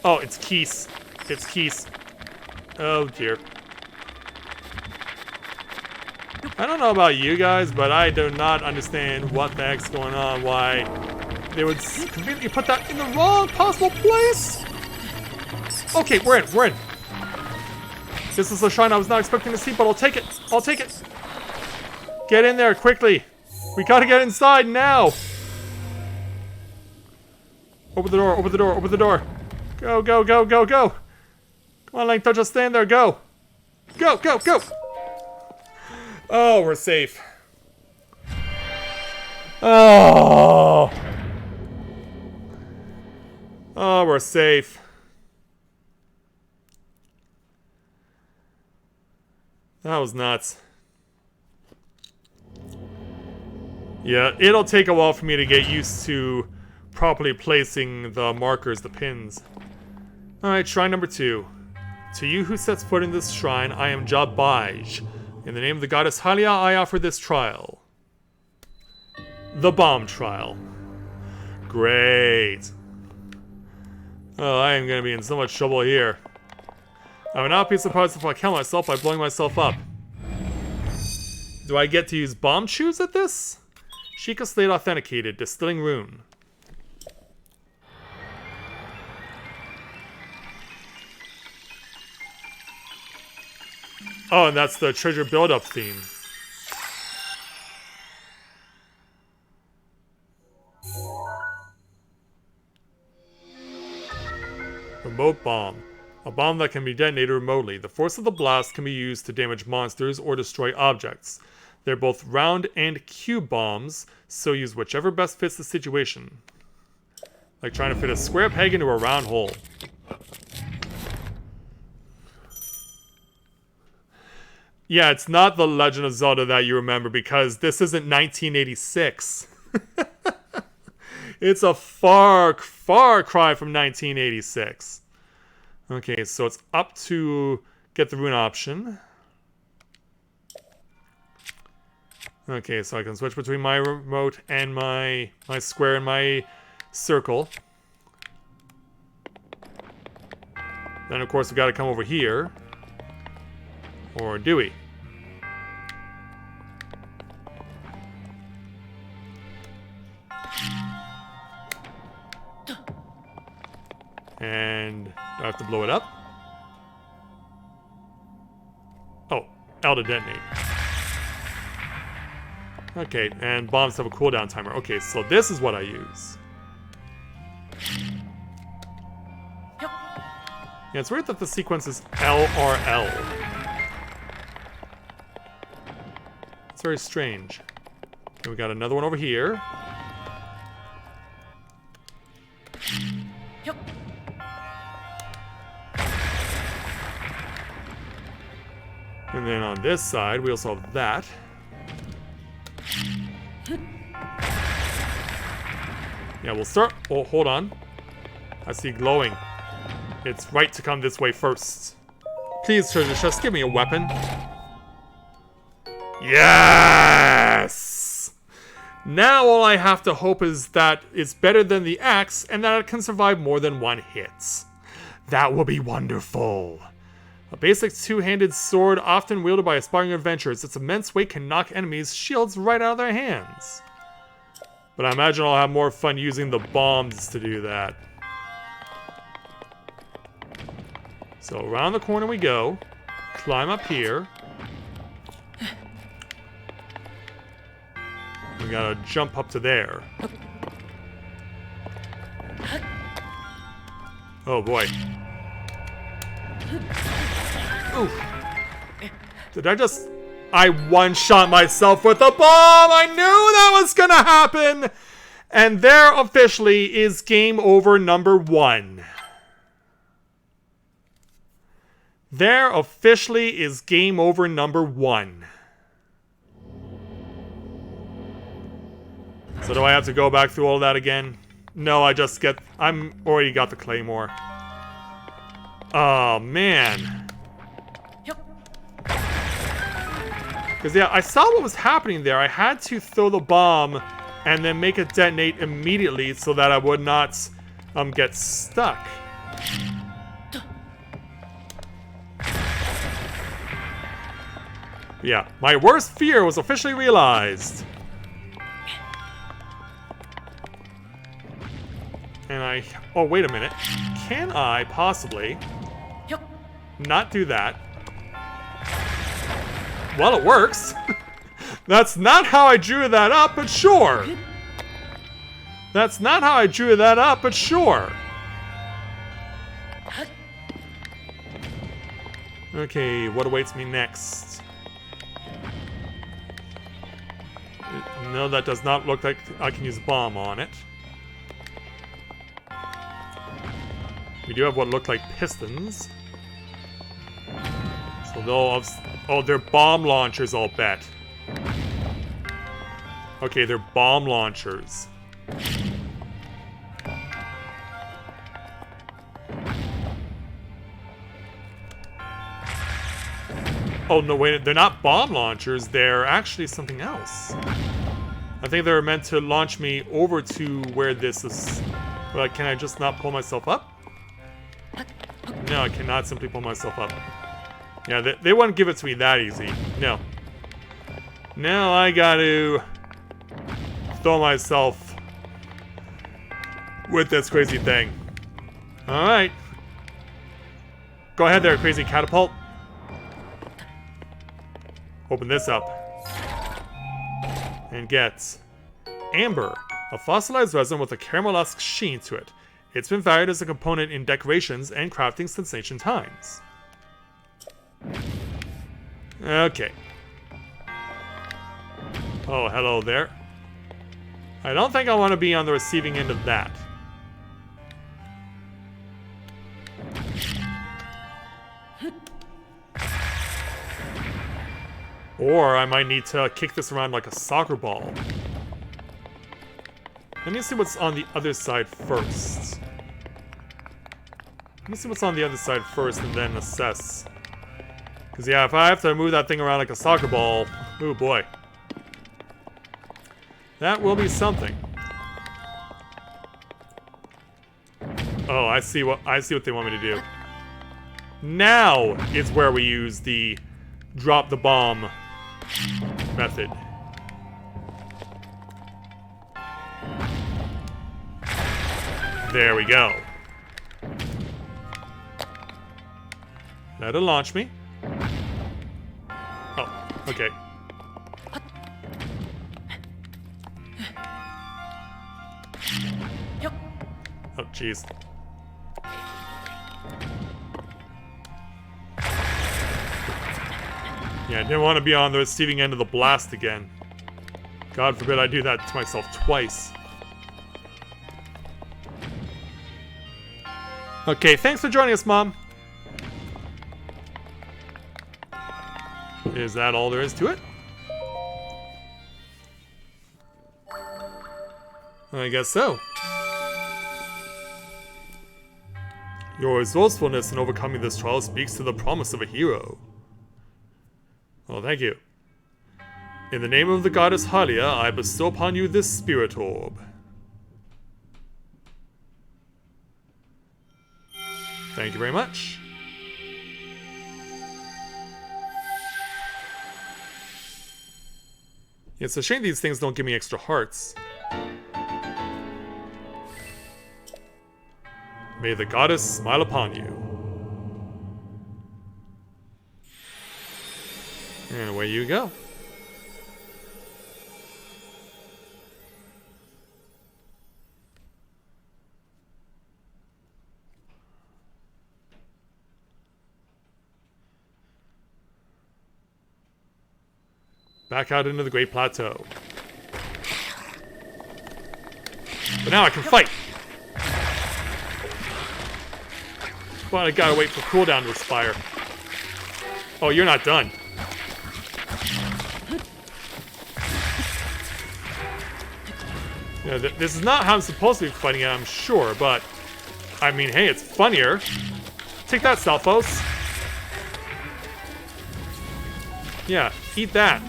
Oh, it's Keese. It's keys. Oh dear. I don't know about you guys, but I do not understand what the heck's going on. Why they would conveniently put that in the wrong possible place. Okay, we're in. We're in. This is a shrine I was not expecting to see, but I'll take it. I'll take it. Get in there quickly. We gotta get inside now. Open the door. Open the door. Open the door. Go, go, go, go, go. Come on, Link. Don't just stand there. Go. Go, go, go. Oh, we're safe. Oh. Oh, we're safe. That was nuts. Yeah, it'll take a while for me to get used to properly placing the markers, the pins. Alright, shrine number 2. To you who sets foot in this shrine, I am Jabaj. In the name of the goddess Hylia, I offer this trial. The bomb trial. Great. Oh, I am going to be in so much trouble here. I would not be surprised if I kill myself by blowing myself up. Do I get to use bomb shoes at this? Sheikah Slate authenticated. Distilling rune. Oh, and that's the treasure build-up theme. Remote bomb. A bomb that can be detonated remotely. The force of the blast can be used to damage monsters or destroy objects. They're both round and cube bombs, so use whichever best fits the situation. Like trying to fit a square peg into a round hole. Yeah, it's not the Legend of Zelda that you remember because this isn't 1986. It's a far cry from 1986. Okay, so it's up to get the rune option. Okay, so I can switch between my remote and my square and my circle. Then of course we gotta come over here. Or do we? And do I have to blow it up? Oh, L to detonate. Okay, and bombs have a cooldown timer. Okay, so this is what I use. Yeah, it's weird that the sequence is LRL. It's very strange. Okay, we got another one over here. And then on this side, we also have that. Yeah, we'll start. Oh, hold on. I see glowing. It's right to come this way first. Please, treasure chest, give me a weapon. Yes! Now all I have to hope is that it's better than the axe and that it can survive more than one hit. That will be wonderful. A basic two-handed sword often wielded by aspiring adventurers. Its immense weight can knock enemies' shields right out of their hands. But I imagine I'll have more fun using the bombs to do that. So around the corner we go. Climb up here. We gotta jump up to there. Oh boy. Oof. Did I just... I one-shot myself with a bomb! I knew that was gonna happen! And there officially is game over number 1. There officially is game over number 1. So do I have to go back through all that again? No, I just get... I'm already got the claymore. Oh, man. Because, yeah, I saw what was happening there. I had to throw the bomb and then make it detonate immediately so that I would not get stuck. Yeah, my worst fear was officially realized. And I... Oh, wait a minute. Can I possibly not do that? Well, it works. That's not how I drew that up, but sure. That's not how I drew that up, but sure. Okay, what awaits me next? No, that does not look like I can use a bomb on it. We do have what look like pistons. So they'll have... Oh, they're bomb launchers, I'll bet. Okay, they're bomb launchers. Oh, no, wait, they're not bomb launchers, they're actually something else. I think they're meant to launch me over to where this is. But can I just not pull myself up? No, I cannot simply pull myself up. Yeah, they wouldn't give it to me that easy. No. Now I gotta throw myself with this crazy thing. Alright. Go ahead there, crazy catapult. Open this up. And get amber, a fossilized resin with a caramelesque sheen to it. It's been valued as a component in decorations and crafting since ancient times. Okay. Oh, hello there. I don't think I want to be on the receiving end of that. Or I might need to kick this around like a soccer ball. Let me see what's on the other side first. Let me see what's on the other side first and then assess. Because yeah, if I have to move that thing around like a soccer ball, oh boy. That will be something. Oh, I see what they want me to do. Now is where we use the drop the bomb method. There we go. That'll launch me. Oh, okay. Oh, jeez. Yeah, I didn't want to be on the receiving end of the blast again. God forbid I do that to myself twice. Okay, thanks for joining us, Mom. Is that all there is to it? I guess so. Your resourcefulness in overcoming this trial speaks to the promise of a hero. Well, thank you. In the name of the goddess Hylia, I bestow upon you this spirit orb. Thank you very much. It's a shame these things don't give me extra hearts. May the goddess smile upon you. And away you go. Back out into the Great Plateau. But now I can fight! But I gotta wait for cooldown to expire. Oh, you're not done. You know, this is not how I'm supposed to be fighting it, I'm sure, but... I mean, hey, it's funnier. Take that, Stalfos. Yeah, eat that.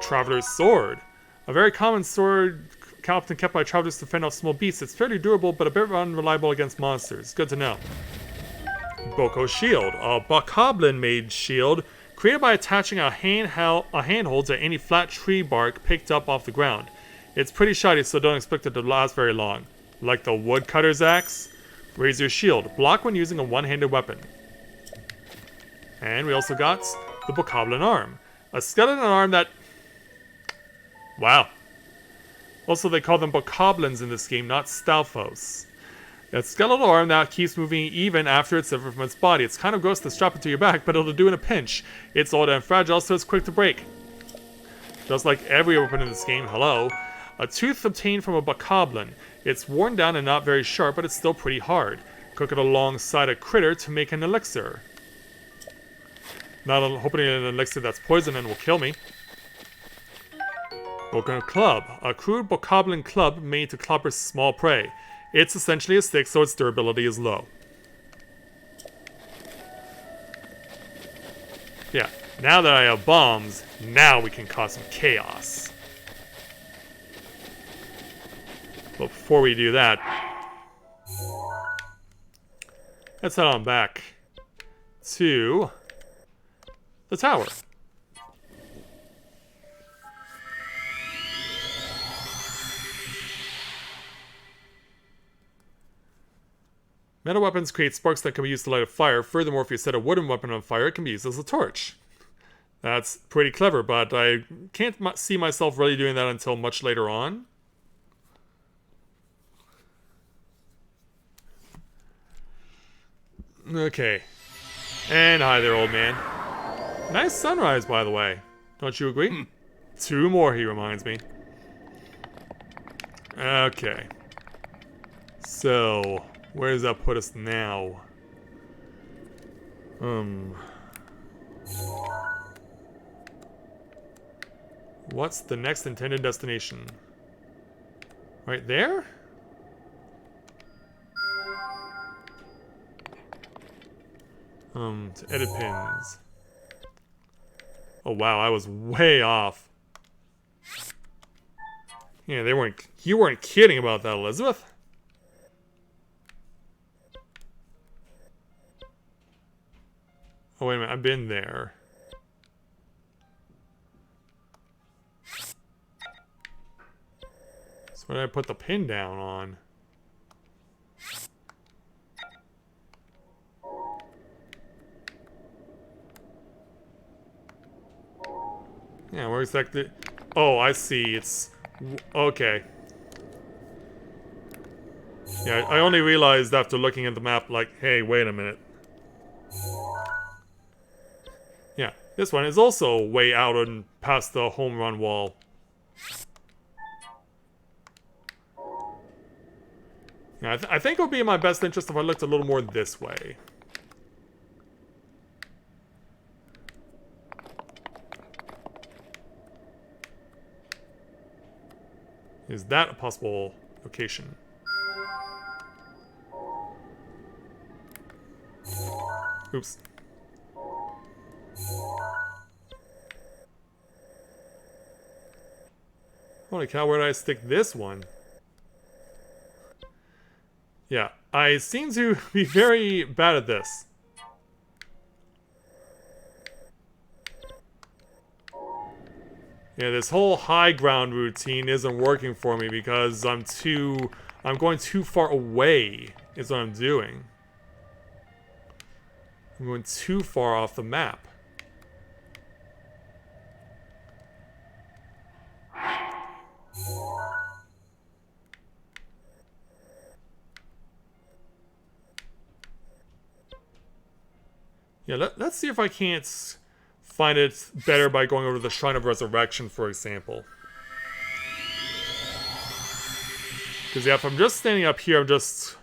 Traveler's Sword. A very common sword often kept by travelers to fend off small beasts. It's fairly durable, but a bit unreliable against monsters. Good to know. Boko Shield. A bokoblin-made shield Created by attaching a handhold to any flat tree bark picked up off the ground. It's pretty shiny, so don't expect it to last very long. Like the woodcutter's axe, raise your shield. Block when using a one-handed weapon. And we also got the Bokoblin arm. A skeleton arm that... Wow. Also, they call them Bokoblins in this game, not Stalfos. A skeletal arm that keeps moving even after it's severed from its body. It's kind of gross to strap it to your back, but it'll do in a pinch. It's old and fragile, so it's quick to break. Just like every weapon in this game, hello. A tooth obtained from a Bokoblin. It's worn down and not very sharp, but it's still pretty hard. Cook it alongside a critter to make an elixir. Not hoping an elixir that's poison and will kill me. Boko Club. A crude Bokoblin club made to clobber small prey. It's essentially a stick, so its durability is low. Yeah, now that I have bombs, now we can cause some chaos. But before we do that, let's head on back to the tower. Metal weapons create sparks that can be used to light a fire. Furthermore, if you set a wooden weapon on fire, it can be used as a torch. That's pretty clever, but I can't see myself really doing that until much later on. Okay. And hi there, old man. Nice sunrise, by the way. Don't you agree? 2 more, he reminds me. Okay. So... where does that put us now? What's the next intended destination? Right there? To edit pins. Oh wow, I was way off. Yeah, you weren't kidding about that, Elizabeth. Oh, wait a minute, I've been there. So what did I put the pin down on? Yeah, where exactly? Oh, I see, it's... okay. Yeah, I only realized after looking at the map, like, hey, wait a minute. Yeah, this one is also way out and past the home run wall. Yeah, I think it would be in my best interest if I looked a little more this way. Is that a possible location? Oops. Holy cow, where did I stick this one? Yeah, I seem to be very bad at this. Yeah, this whole high ground routine isn't working for me because I'm going too far away is what I'm doing. I'm going too far off the map. Yeah, let's see if I can't find it better by going over to the Shrine of Resurrection, for example. Because yeah, if I'm just standing up here, I'm just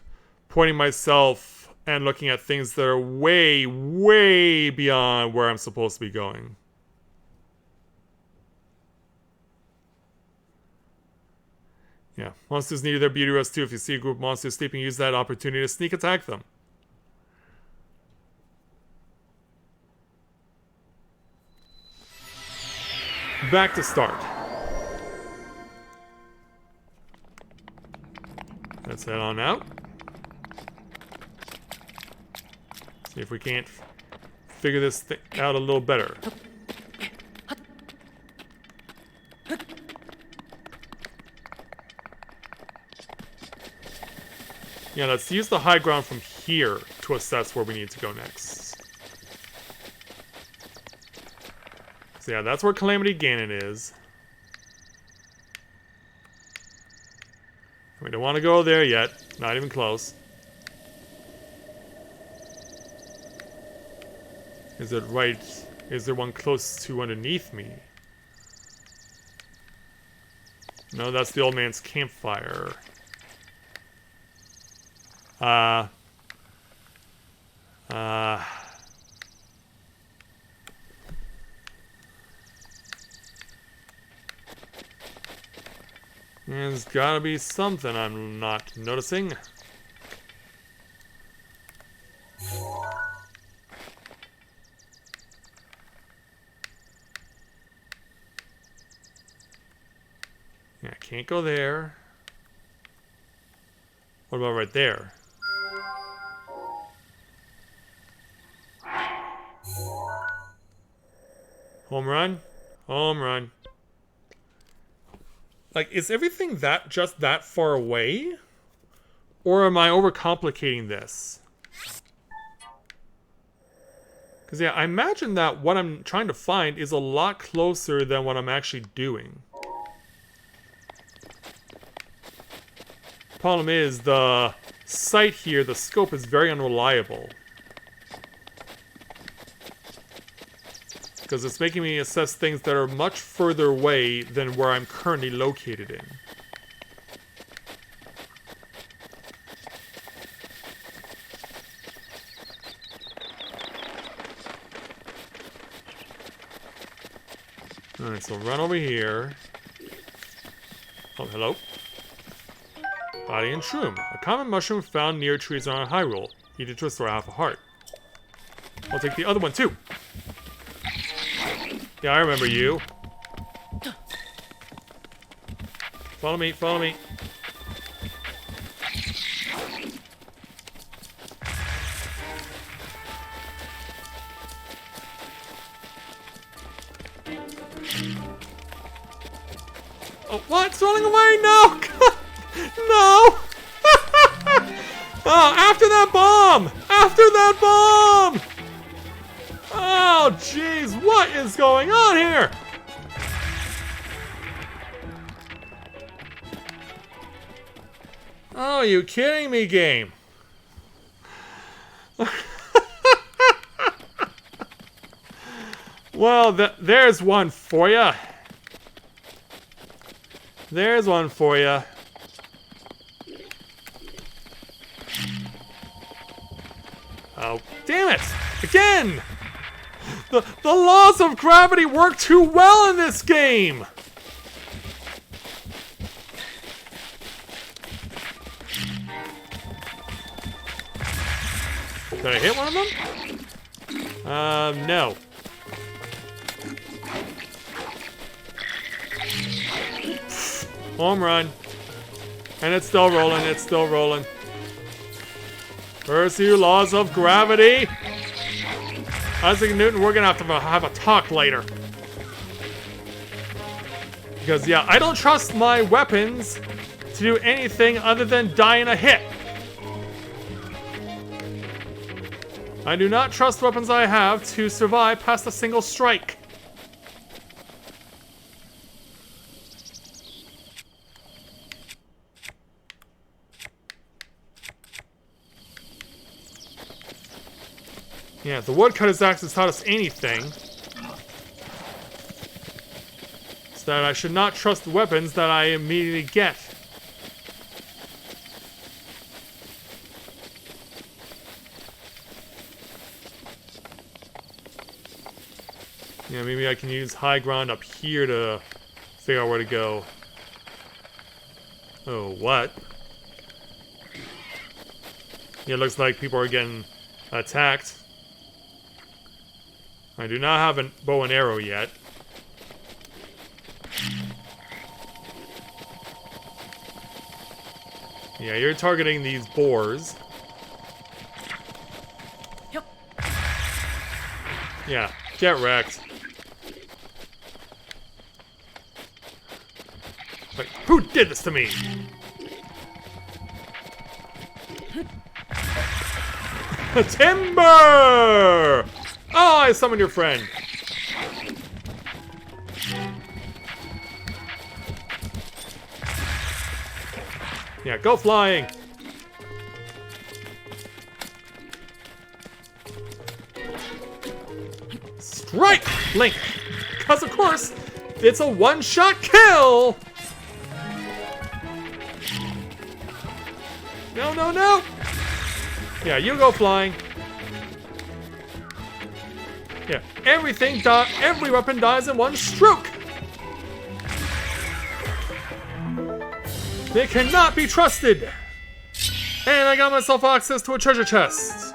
pointing myself and looking at things that are way, way beyond where I'm supposed to be going. Yeah, monsters need their beauty rest too. If you see a group of monsters sleeping, use that opportunity to sneak attack them. Back to start. Let's head on out. See if we can't figure this thing out a little better. Yeah, let's use the high ground from here to assess where we need to go next. So yeah, that's where Calamity Ganon is. We don't want to go there yet. Not even close. Is it right? Is there one close to underneath me? No, that's the old man's campfire. There's gotta be something I'm not noticing. Yeah, can't go there. What about right there? Home run? Home run. Like, is everything just that far away? Or am I overcomplicating this? Because, yeah, I imagine that what I'm trying to find is a lot closer than what I'm actually doing. Problem is, the sight here, the scope is very unreliable. Because it's making me assess things that are much further away than where I'm currently located in. Alright, so run over here. Oh, hello. Body and shroom. A common mushroom found near trees around Hyrule. Eat it to restore half a heart. I'll take the other one too. Yeah, I remember you. Follow me, follow me. Oh, what? It's rolling away? No! No! Oh, after that bomb! After that bomb! Oh, jeez, what is going on here? Oh, are you kidding me, game? Well, there's one for ya. There's one for ya. Oh, damn it! Again! The laws of gravity work too well in this game! Did I hit one of them? No. Home run. And it's still rolling, it's still rolling. Curse you, laws of gravity! Isaac Newton, we're gonna have a talk later. Because, yeah, I don't trust my weapons to do anything other than die in a hit. I do not trust weapons I have to survive past a single strike. Yeah, if the woodcutter's axe has taught us anything, it's that I should not trust the weapons that I immediately get. Yeah, maybe I can use high ground up here to figure out where to go. Oh, what? Yeah, it looks like people are getting attacked. I do not have a bow and arrow yet. Yeah, you're targeting these boars. Yeah, get wrecked. Wait, who did this to me? Timber! Oh, I summoned your friend. Yeah, go flying. Strike, Link. Because of course, it's a one-shot kill. No, no, no. Yeah, you go flying. Yeah, every weapon dies in one stroke. They cannot be trusted. And I got myself access to a treasure chest.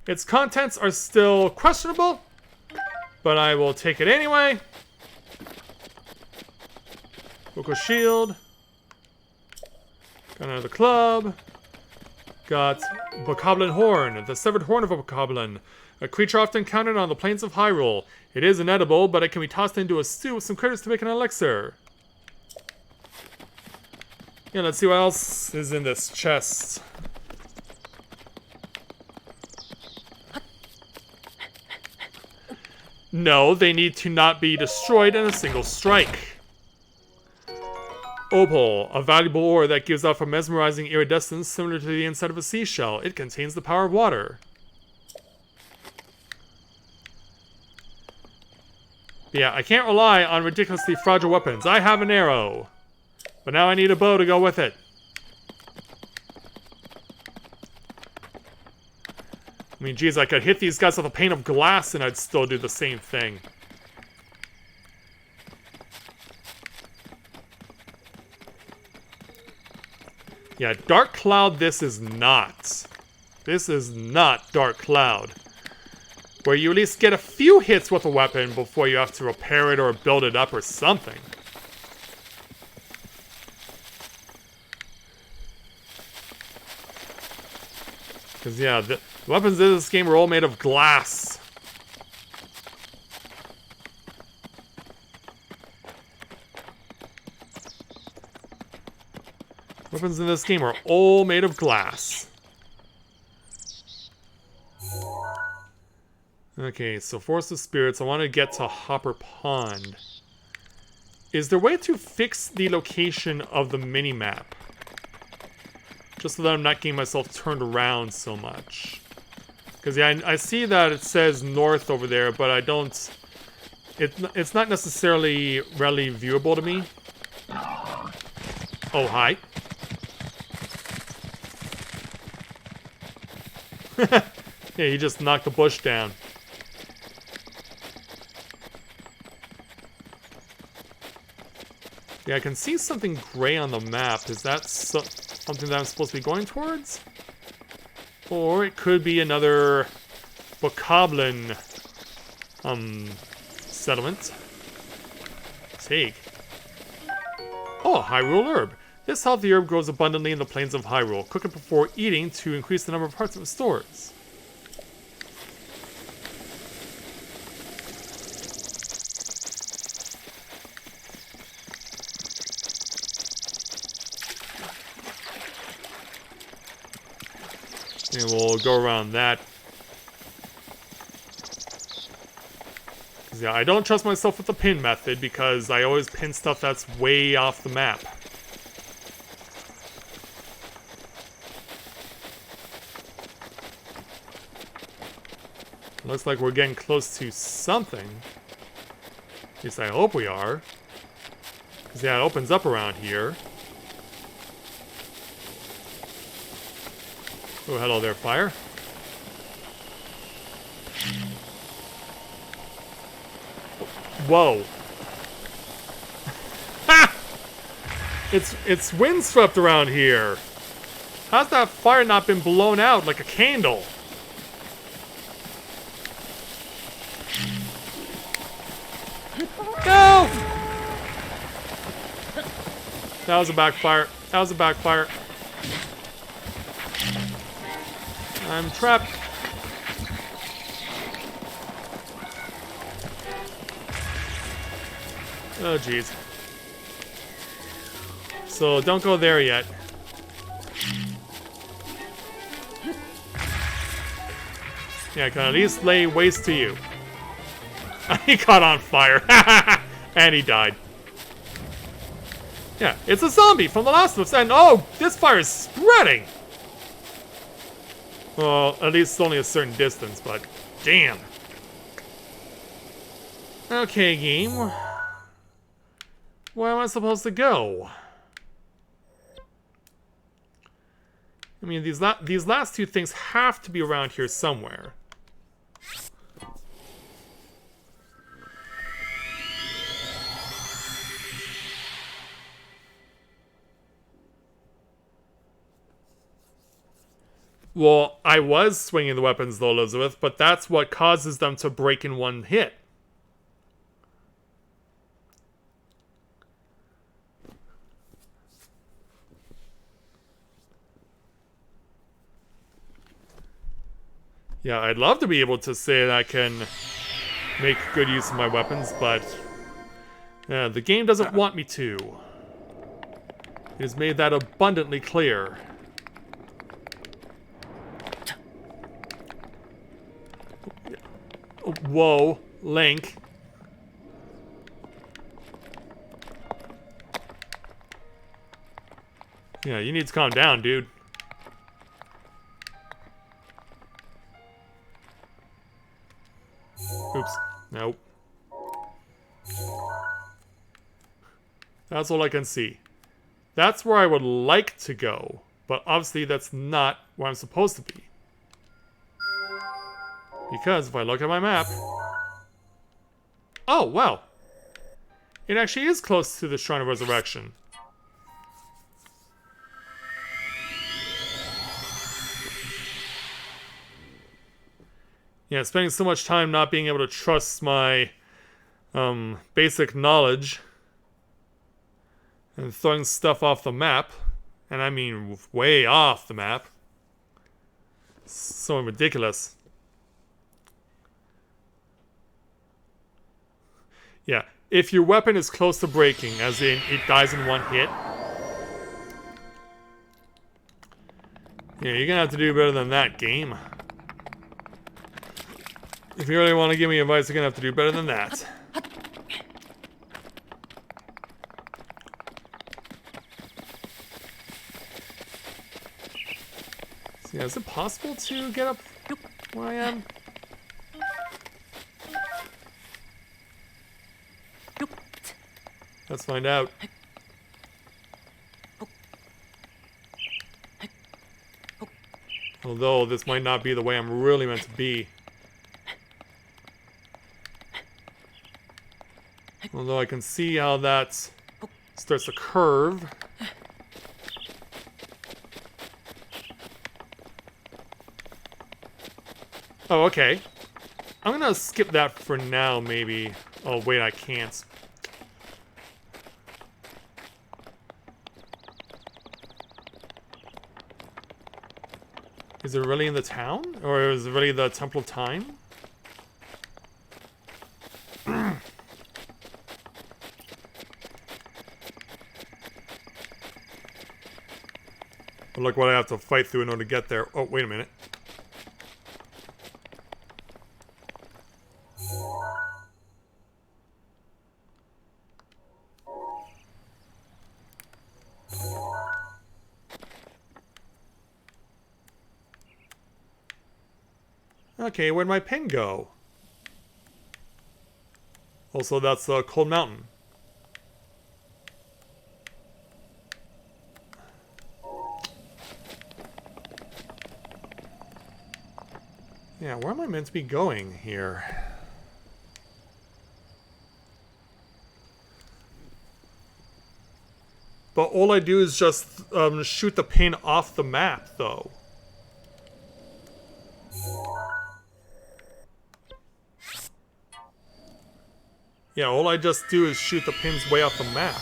Its contents are still questionable, but I will take it anyway. Boko Shield. Got another club. Got Bokoblin Horn, the severed horn of a Bokoblin. A creature often encountered on the plains of Hyrule. It is inedible, but it can be tossed into a stew with some critters to make an elixir. Yeah, let's see what else is in this chest. No, they need to not be destroyed in a single strike. Opal, a valuable ore that gives off a mesmerizing iridescence similar to the inside of a seashell. It contains the power of water. Yeah, I can't rely on ridiculously fragile weapons. I have an arrow, but now I need a bow to go with it. I mean, geez, I could hit these guys with a pane of glass and I'd still do the same thing. Yeah, Dark Cloud, this is not. This is not Dark Cloud. Where you at least get a few hits with a weapon before you have to repair it or build it up or something. Because, yeah, the weapons in this game are all made of glass. Weapons in this game are all made of glass. Okay, so Forest of Spirits. I want to get to Hopper Pond. Is there a way to fix the location of the mini-map? Just so that I'm not getting myself turned around so much. Because, yeah, I see that it says north over there, but I don't... It's not necessarily readily viewable to me. Oh, hi. Yeah, he just knocked the bush down. Yeah, I can see something gray on the map. Is that something that I'm supposed to be going towards? Or it could be another Bokoblin settlement. Take. Oh, Hyrule Herb. This healthy herb grows abundantly in the plains of Hyrule. Cook it before eating to increase the number of hearts it restores. And we'll go around that. Yeah, I don't trust myself with the pin method because I always pin stuff that's way off the map. Looks like we're getting close to something. At least I hope we are. Because, yeah, it opens up around here. Oh, hello there, fire. Whoa. Ha! It's windswept around here. How's that fire not been blown out like a candle? No! That was a backfire. That was a backfire. I'm trapped. Oh, jeez. So, don't go there yet. Yeah, I can at least lay waste to you. He caught on fire. And he died. Yeah, it's a zombie from The Last of Us. And oh, this fire is spreading. Well, at least only a certain distance, but damn. Okay, game. Where am I supposed to go? I mean, these last two things have to be around here somewhere. Well, I was swinging the weapons though, Elizabeth, but that's what causes them to break in one hit. Yeah, I'd love to be able to say that I can make good use of my weapons, but the game doesn't want me to. It has made that abundantly clear. Whoa, Link. Yeah, you need to calm down, dude. Oops. Nope. That's all I can see. That's where I would like to go, but obviously that's not where I'm supposed to be. Because if I look at my map... Oh, wow. It actually is close to the Shrine of Resurrection. Yeah, spending so much time not being able to trust my basic knowledge and throwing stuff off the map, and I mean way off the map. So ridiculous. Yeah, if your weapon is close to breaking, as in it dies in one hit, yeah, you're gonna have to do better than that, game. If you really want to give me advice, you're gonna have to do better than that. So yeah, is it possible to get up where I am? Let's find out. Although this might not be the way I'm really meant to be. Although I can see how that starts to curve. Oh, okay. I'm gonna skip that for now, maybe. Oh, wait, I can't. Is it really in the town? Or is it really the Temple of Time? Look what I have to fight through in order to get there. Oh, wait a minute. Okay, where'd my pin go? Also, that's Cold Mountain. Yeah, where am I meant to be going here? But all I do is just shoot the pin off the map, though. Yeah, all I just do is shoot the pins way off the map.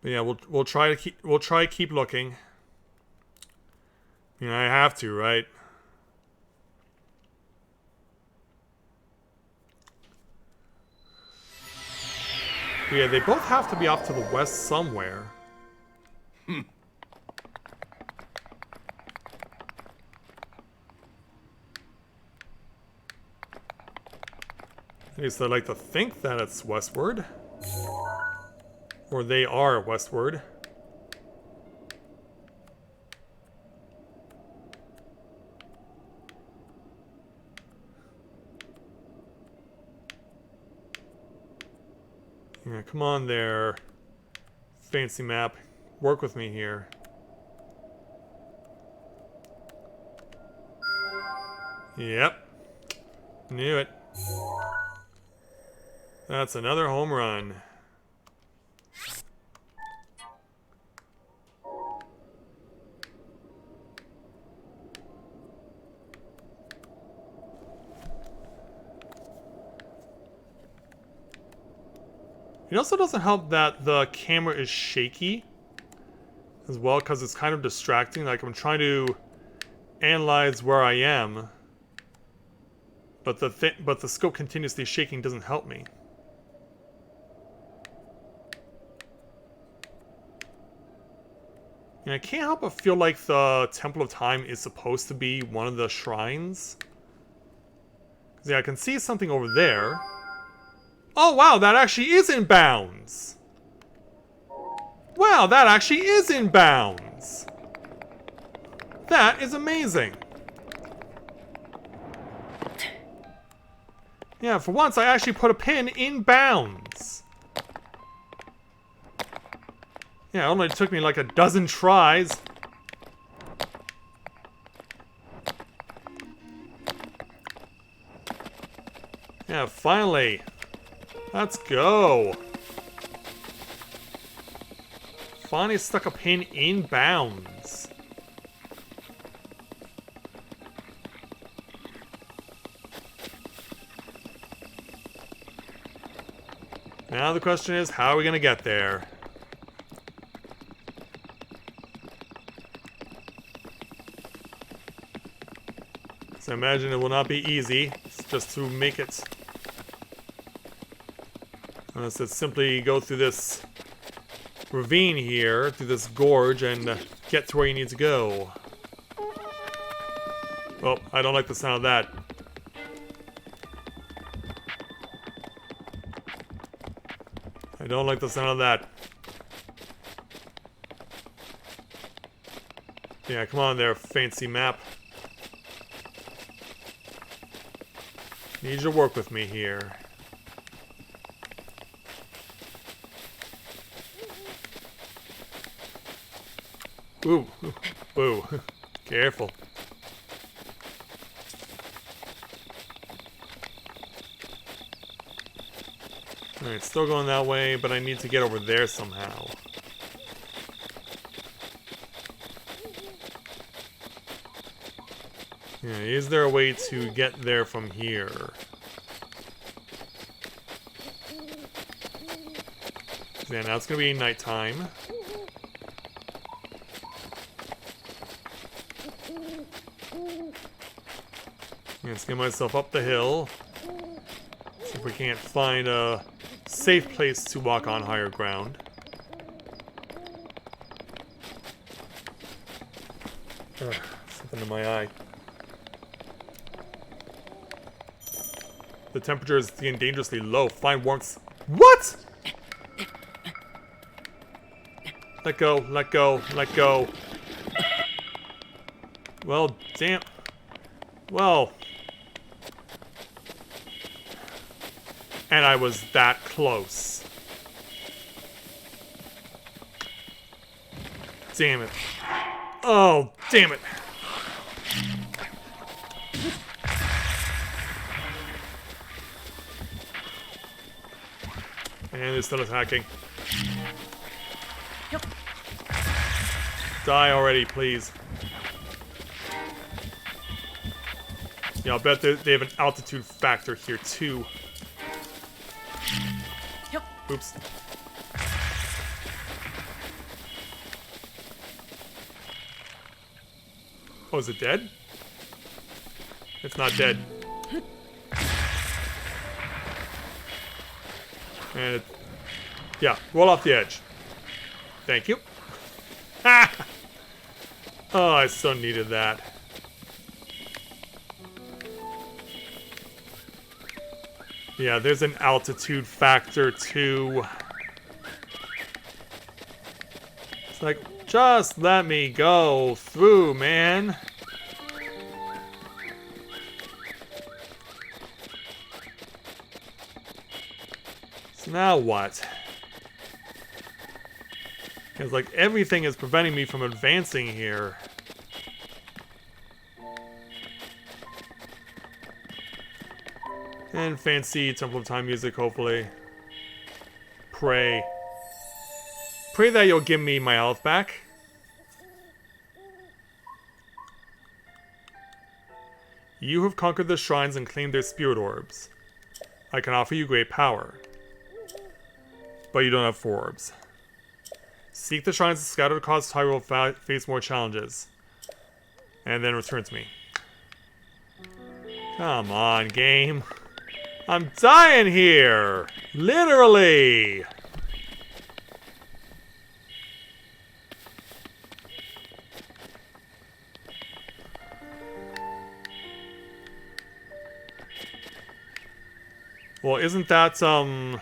But yeah, we'll try to keep looking. You know, I have to, right? But yeah, they both have to be off to the west somewhere. At least I'd like to think that it's westward. Or they are westward. Yeah, come on there. Fancy map. Work with me here. Yep. Knew it. That's another home run. It also doesn't help that the camera is shaky as well, because it's kind of distracting. Like, I'm trying to analyze where I am, but the scope continuously shaking doesn't help me. And I can't help but feel like the Temple of Time is supposed to be one of the shrines. 'Cause yeah, I can see something over there. Oh wow, that actually is in bounds! Wow, that actually is in bounds! That is amazing! Yeah, for once I actually put a pin in bounds! Yeah, it only took me like a dozen tries. Yeah, finally! Let's go! Finally stuck a pin in bounds. Now the question is, how are we gonna get there? So I imagine it will not be easy, just to make it. Unless it's simply go through this ravine here, through this gorge, and get to where you need to go. Oh, I don't like the sound of that. I don't like the sound of that. Yeah, come on there, fancy map. Need you to work with me here. Ooh, ooh, careful. Alright, still going that way, but I need to get over there somehow. Yeah, is there a way to get there from here? Yeah, now it's gonna be nighttime. Let's get myself up the hill. See if we can't find a safe place to walk on higher ground. Ugh, something in my eye. The temperature is getting dangerously low. Find warmth. What? Let go, let go, let go. Well, damn. Well. And I was that close. Damn it. Oh, damn it. And they're still attacking. Yep. Die already, please. Yeah, I'll bet they have an altitude factor here, too. Yep. Oops. Oh, is it dead? It's not dead. And it, yeah, roll off the edge. Thank you. Ha! Oh, I so needed that. Yeah, there's an altitude factor too. It's like, just let me go through, man. So now what? Because, like, everything is preventing me from advancing here. And fancy Temple of Time music, hopefully. Pray. Pray that you'll give me my health back. You have conquered the shrines and claimed their spirit orbs. I can offer you great power. But you don't have 4 orbs. Seek the shrines scattered across Hyrule, face more challenges. And then return to me. Come on, game. I'm dying here! Literally! Well, isn't that the,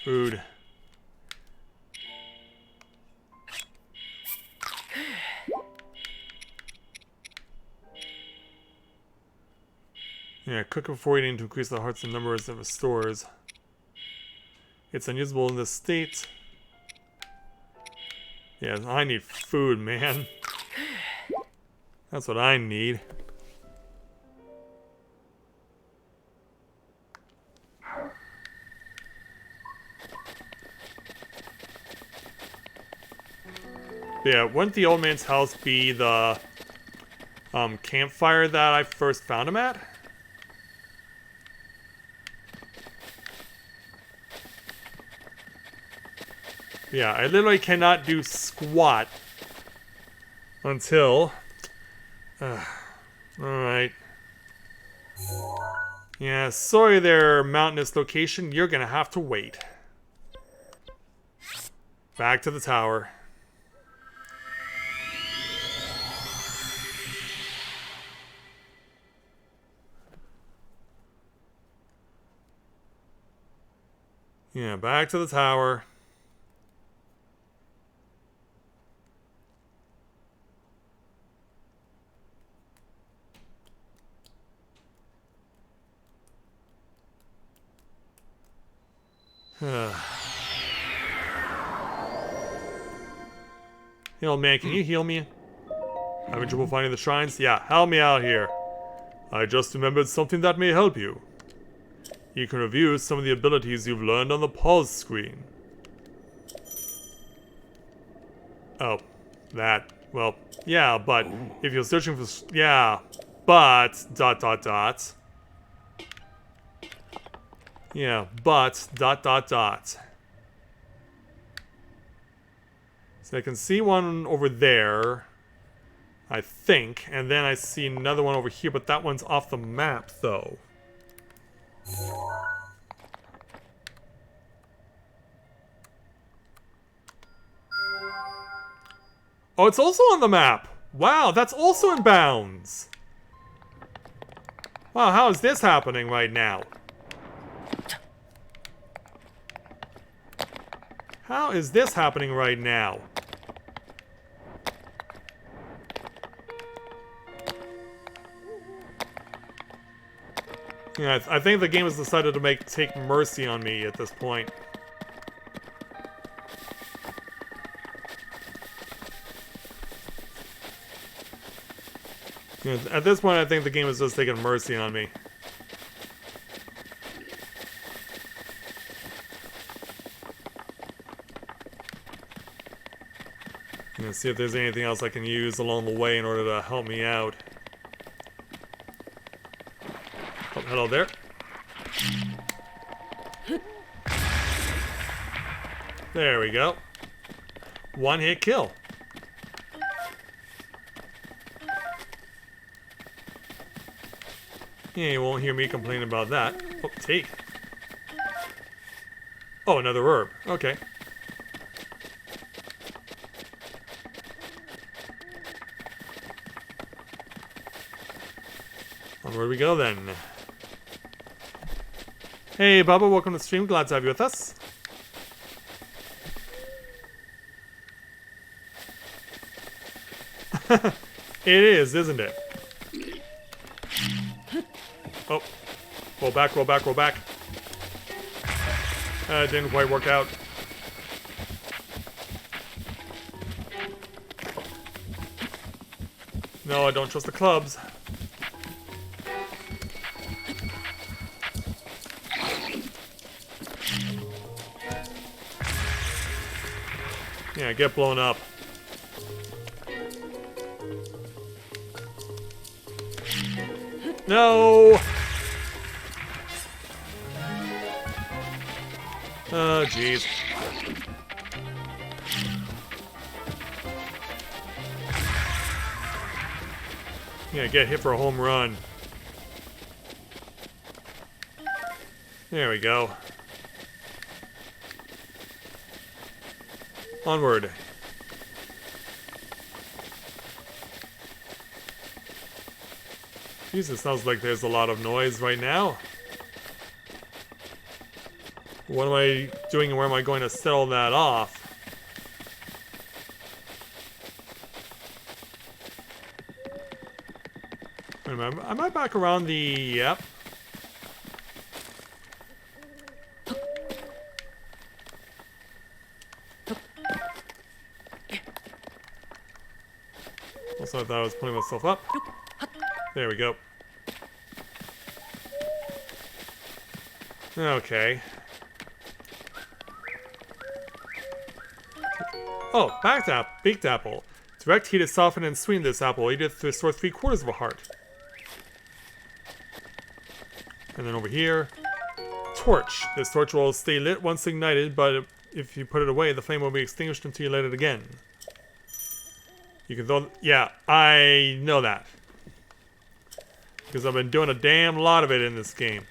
food? Yeah, cook it before eating to increase the hearts and numbers of stores. It's unusable in this state. Yeah, I need food, man. That's what I need. Yeah, wouldn't the old man's house be the campfire that I first found him at? Yeah, I literally cannot do squat until... Alright. Yeah, sorry there, mountainous location. You're gonna have to wait. Back to the tower. Yeah, back to the tower. Hey, old man, can you heal me? Having trouble finding the shrines? Yeah, help me out here. I just remembered something that may help you. You can review some of the abilities you've learned on the pause screen. Oh, that. Well, yeah, but if you're searching for... Yeah, but... ... Yeah, but... ... So I can see one over there, I think, and then I see another one over here, but that one's off the map, though. Oh, it's also on the map! Wow, that's also in bounds! Wow, how is this happening right now? How is this happening right now? Yeah, I think the game has decided to take mercy on me at this point. Yeah, at this point, I think the game is just taking mercy on me. Let's see if there's anything else I can use along the way in order to help me out. Oh, hello there. There we go. One hit kill. Yeah, you won't hear me complain about that. Oh, take. Oh, another herb. Okay. Where we go then? Hey, Bubba, welcome to the stream. Glad to have you with us. It is, isn't it? Oh. Roll back, roll back, roll back. Didn't quite work out. No, I don't trust the clubs. Yeah, get blown up. No! Oh, jeez. Yeah, get hit for a home run. There we go. Onward. Jesus, sounds like there's a lot of noise right now. What am I doing and where am I going to settle that off? Wait a minute, am I back around the... Yep. Also, I thought I was pulling myself up. There we go. Okay. Oh, baked apple. Direct heat to soften and sweeten this apple. Eat it to restore 3/4 of a heart. And then over here, torch. This torch will stay lit once ignited, but if you put it away, the flame will be extinguished until you light it again. You can throw... Yeah, I know that. Because I've been doing a damn lot of it in this game.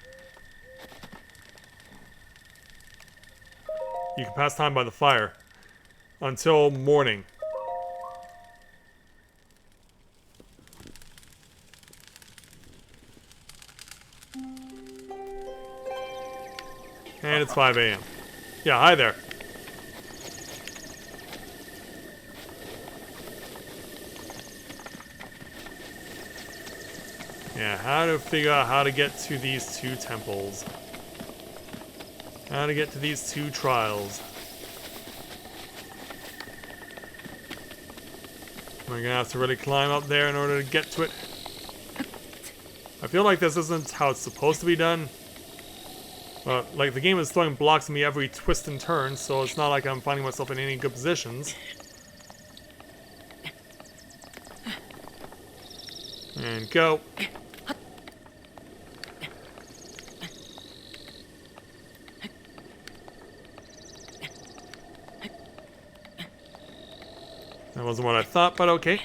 You can pass time by the fire. Until morning. And it's 5 a.m. Yeah, hi there. Yeah, how to figure out how to get to these two temples. How to get to these two trials. We're gonna have to really climb up there in order to get to it. I feel like this isn't how it's supposed to be done. Like, the game is throwing blocks at me every twist and turn, so it's not like I'm finding myself in any good positions. And go. That wasn't what I thought, but okay.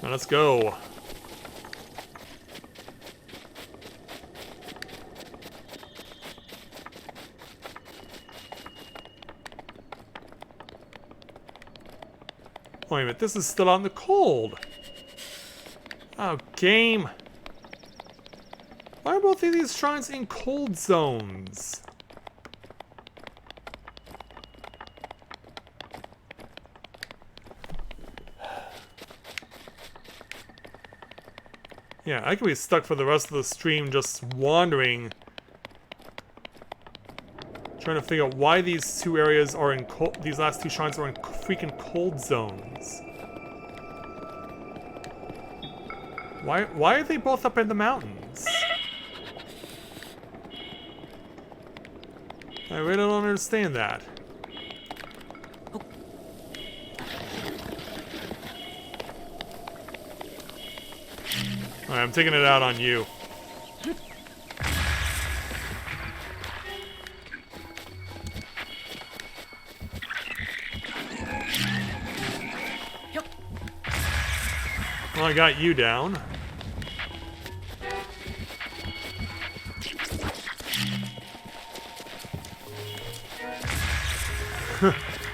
Now let's go. Wait a minute, this is still out in the cold. Oh, game. Why are both of these shrines in cold zones? Yeah, I could be stuck for the rest of the stream just wandering. Trying to figure out why these two areas are in cold, these last two shrines are in freaking cold zones. Why are they both up in the mountains? I really don't understand that. Alright, I'm taking it out on you. Well, I got you down.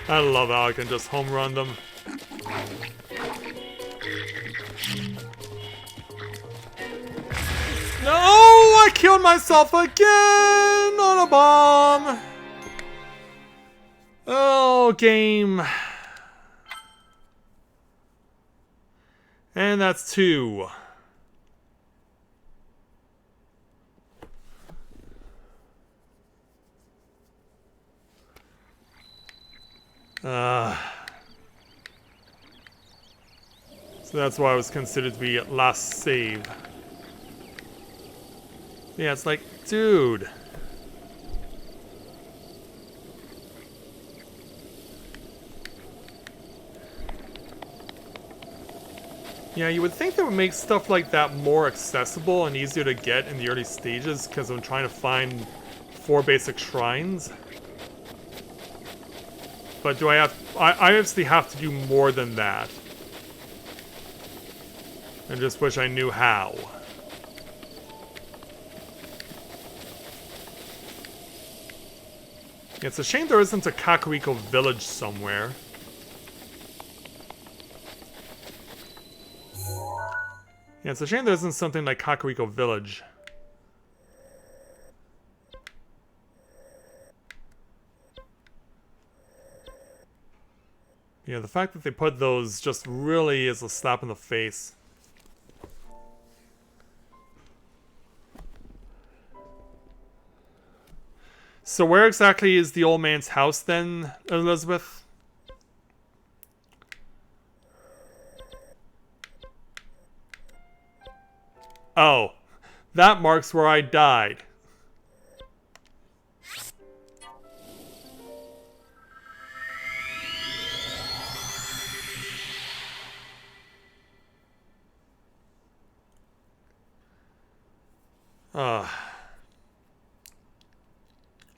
I love how I can just home run them. No, I killed myself again on a bomb. Oh, game. And that's 2. So that's why I was considered to be last save. Yeah, it's like, dude. Yeah, you would think that would make stuff like that more accessible and easier to get in the early stages, because I'm trying to find 4 basic shrines. But do I have... I obviously have to do more than that. I just wish I knew how. Yeah, it's a shame there isn't a Kakariko village somewhere. Yeah, it's a shame there isn't something like Kakariko Village. Yeah, the fact that they put those just really is a slap in the face. So where exactly is the old man's house then, Elizabeth? Oh, that marks where I died.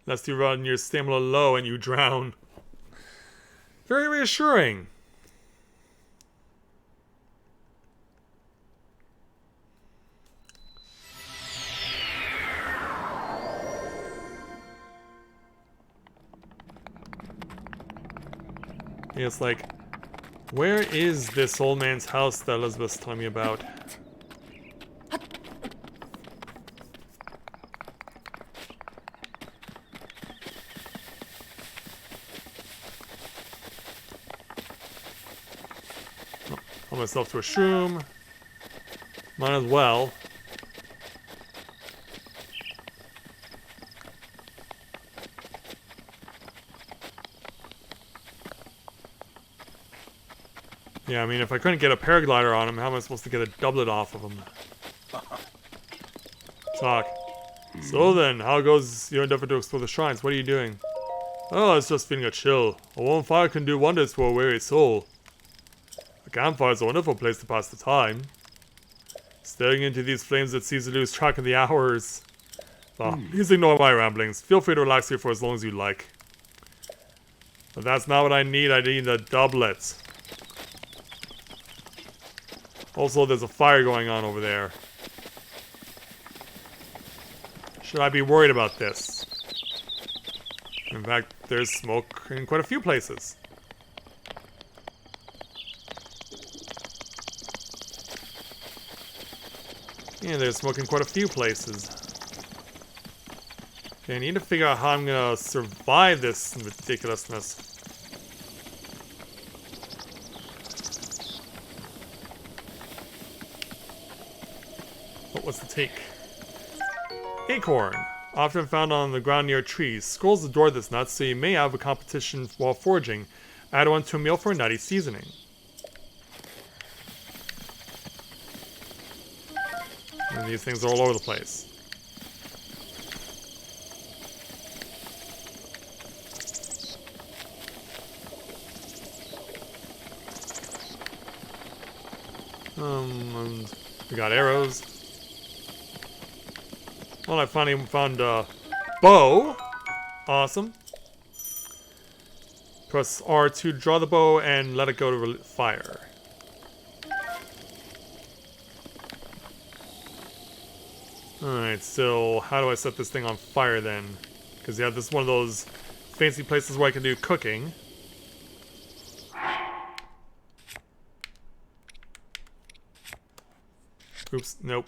Lest you run your stamina low and you drown. Very reassuring. Yeah, it's like, where is this old man's house that Elizabeth's telling me about? Put myself to a shroom. Might as well. Yeah, I mean, if I couldn't get a paraglider on him, how am I supposed to get a doublet off of him? Talk. So then, how goes your endeavor to explore the shrines? What are you doing? Oh, it's just feeling a chill. A warm fire can do wonders for a weary soul. A campfire is a wonderful place to pass the time. Staring into these flames, it seems to lose track of the hours. Oh, please ignore my ramblings. Feel free to relax here for as long as you like. But that's not what I need. I need a doublet. Also, there's a fire going on over there. Should I be worried about this? In fact, there's smoke in quite a few places. Yeah, there's smoke in quite a few places. Okay, I need to figure out how I'm gonna survive this ridiculousness. What's the take? Acorn. Often found on the ground near trees. Squirrels adore this nut, so you may have a competition while foraging. Add one to a meal for a nutty seasoning. And these things are all over the place. And we got arrows. Well, I finally found a bow. Awesome. Press R to draw the bow and let it go to fire. Alright, so how do I set this thing on fire then? Because yeah, this is one of those fancy places where I can do cooking. Oops, nope.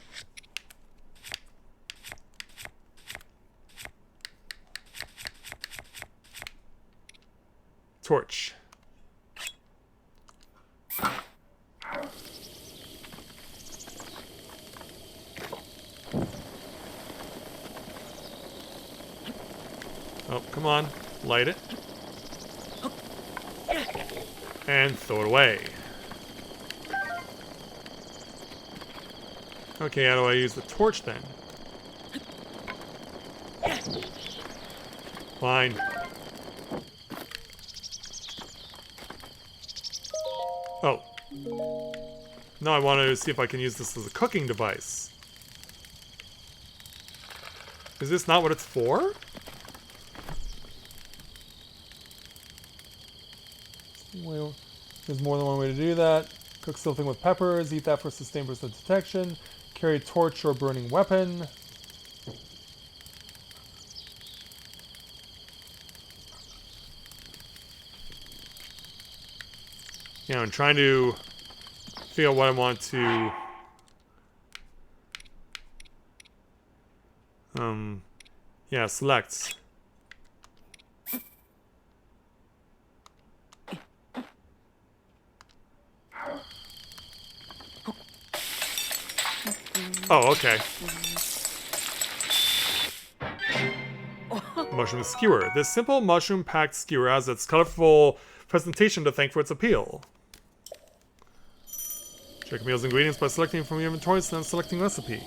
Torch. Oh, come on. Light it. And throw it away. Okay, how do I use the torch then? Fine. Oh. Now I want to see if I can use this as a cooking device. Is this not what it's for? Well, there's more than one way to do that. Cook something with peppers, eat that for sustained burst of detection, carry a torch or a burning weapon. Yeah, I'm trying to figure out what I want to yeah, select. Oh, okay. Mushroom skewer. This simple mushroom-packed skewer has its colorful presentation to thank for its appeal. Check a meal's ingredients by selecting from your inventory and then selecting recipe.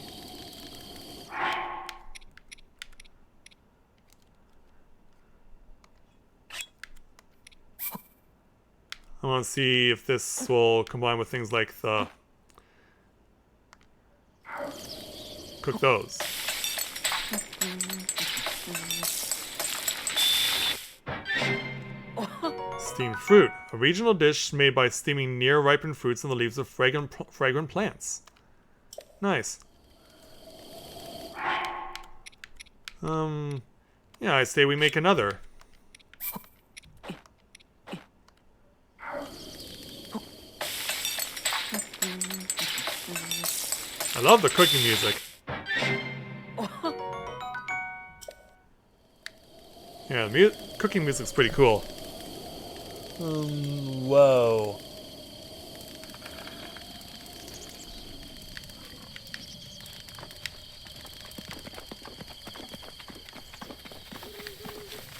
I want to see if this will combine with things like the... Cook those. Steamed fruit. A regional dish made by steaming near-ripened fruits and the leaves of fragrant plants. Nice. Yeah, I say we make another. I love the cooking music. Yeah, the cooking music's pretty cool. Whoa.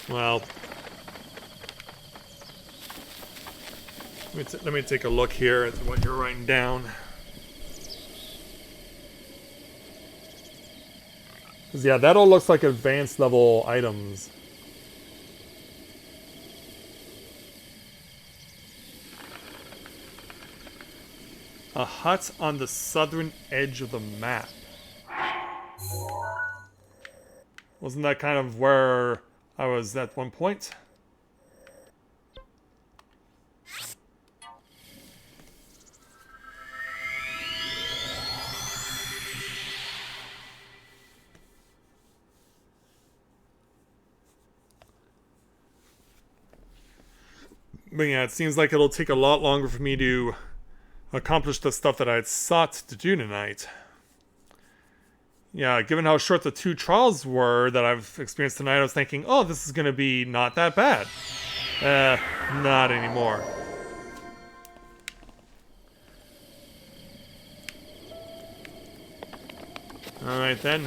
Well, let me take a look here at what you're writing down. Because yeah, that all looks like advanced level items. A hut on the southern edge of the map. Wasn't that kind of where I was at one point? But yeah, it seems like it'll take a lot longer for me to accomplish the stuff that I had sought to do tonight. Yeah, given how short the 2 trials were that I've experienced tonight, I was thinking, oh, this is going to be not that bad. Not anymore. Alright then,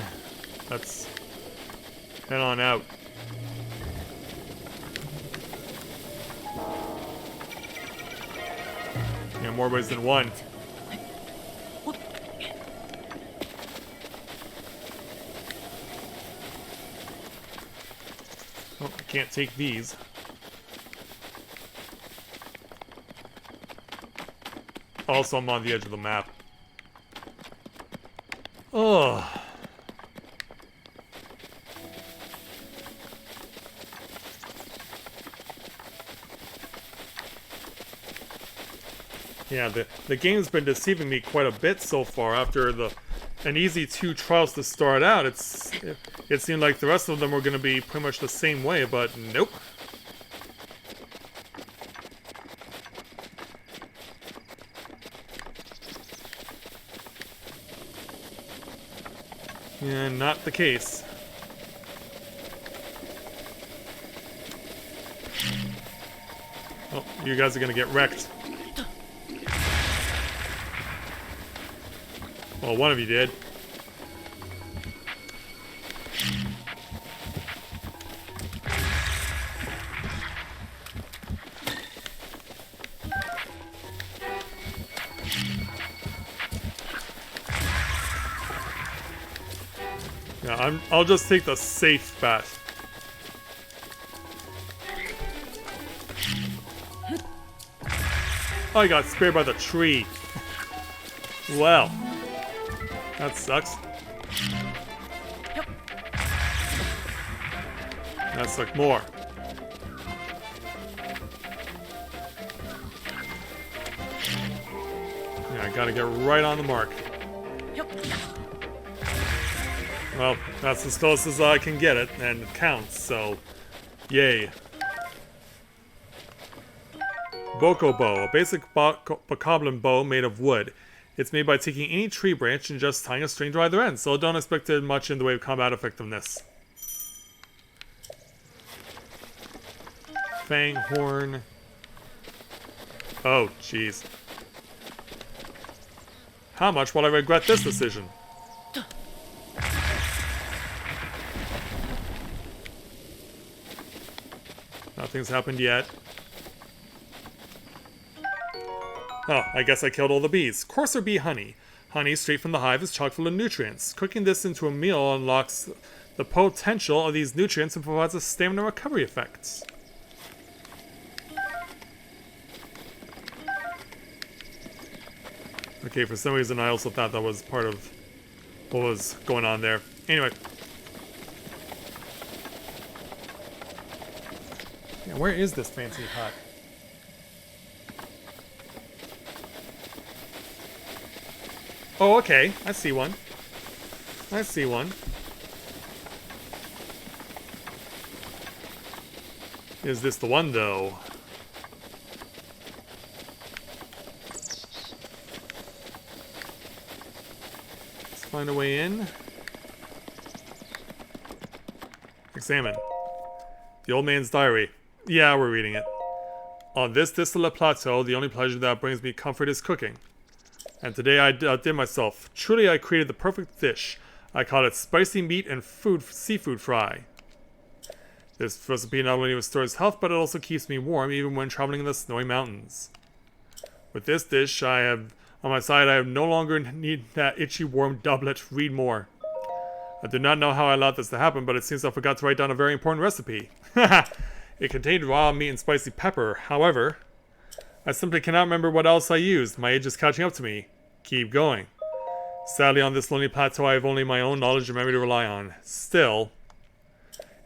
let's head on out. Yeah, more ways than one. Oh, I can't take these. Also, I'm on the edge of the map. Ugh. Yeah, the game's been deceiving me quite a bit so far after the an easy 2 trials to start out. It seemed like the rest of them were going to be pretty much the same way, but nope. Yeah, not the case. Oh, you guys are gonna get wrecked. Well, one of you did. Yeah, I'll just take the safe bet. Oh, I got sprayed by the tree. Well, that sucks. That sucked more. Yeah, I gotta get right on the mark. Well, that's as close as I can get it, and it counts, so yay. Boko bow, a basic bokoblin bow made of wood. It's made by taking any tree branch and just tying a string to either end, so don't expect it much in the way of combat effectiveness. Fang horn. Oh, jeez. How much will I regret this decision? Nothing's happened yet. Oh, I guess I killed all the bees. Coarser bee honey. Honey straight from the hive is chock full of nutrients. Cooking this into a meal unlocks the potential of these nutrients and provides a stamina recovery effect. Okay, for some reason I also thought that was part of what was going on there. Anyway. Yeah, where is this fancy hut? Oh, okay. I see one. I see one. Is this the one, though? Let's find a way in. Examine. The old man's diary. Yeah, we're reading it. On this desolate plateau, the only pleasure that brings me comfort is cooking. And today I outdid myself. Truly, I created the perfect dish. I called it spicy meat and seafood fry. This recipe not only restores health, but it also keeps me warm even when traveling in the snowy mountains. With this dish I have on my side, I no longer need that itchy warm doublet. Read more. I do not know how I allowed this to happen, but it seems I forgot to write down a very important recipe. It contained raw meat and spicy pepper. However, I simply cannot remember what else I used. My age is catching up to me. Keep going. Sadly, on this lonely plateau, I have only my own knowledge and memory to rely on. Still,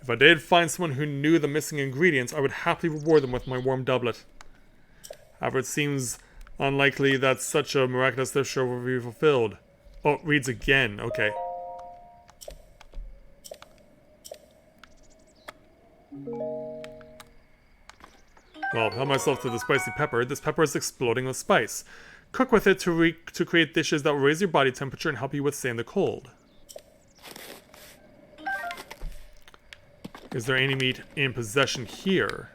if I did find someone who knew the missing ingredients, I would happily reward them with my warm doublet. However, it seems unlikely that such a miraculous dish will be fulfilled. Oh, it reads again. Okay. Well, help myself to the spicy pepper. This pepper is exploding with spice. Cook with it to create dishes that will raise your body temperature and help you withstand the cold. Is there any meat in possession here?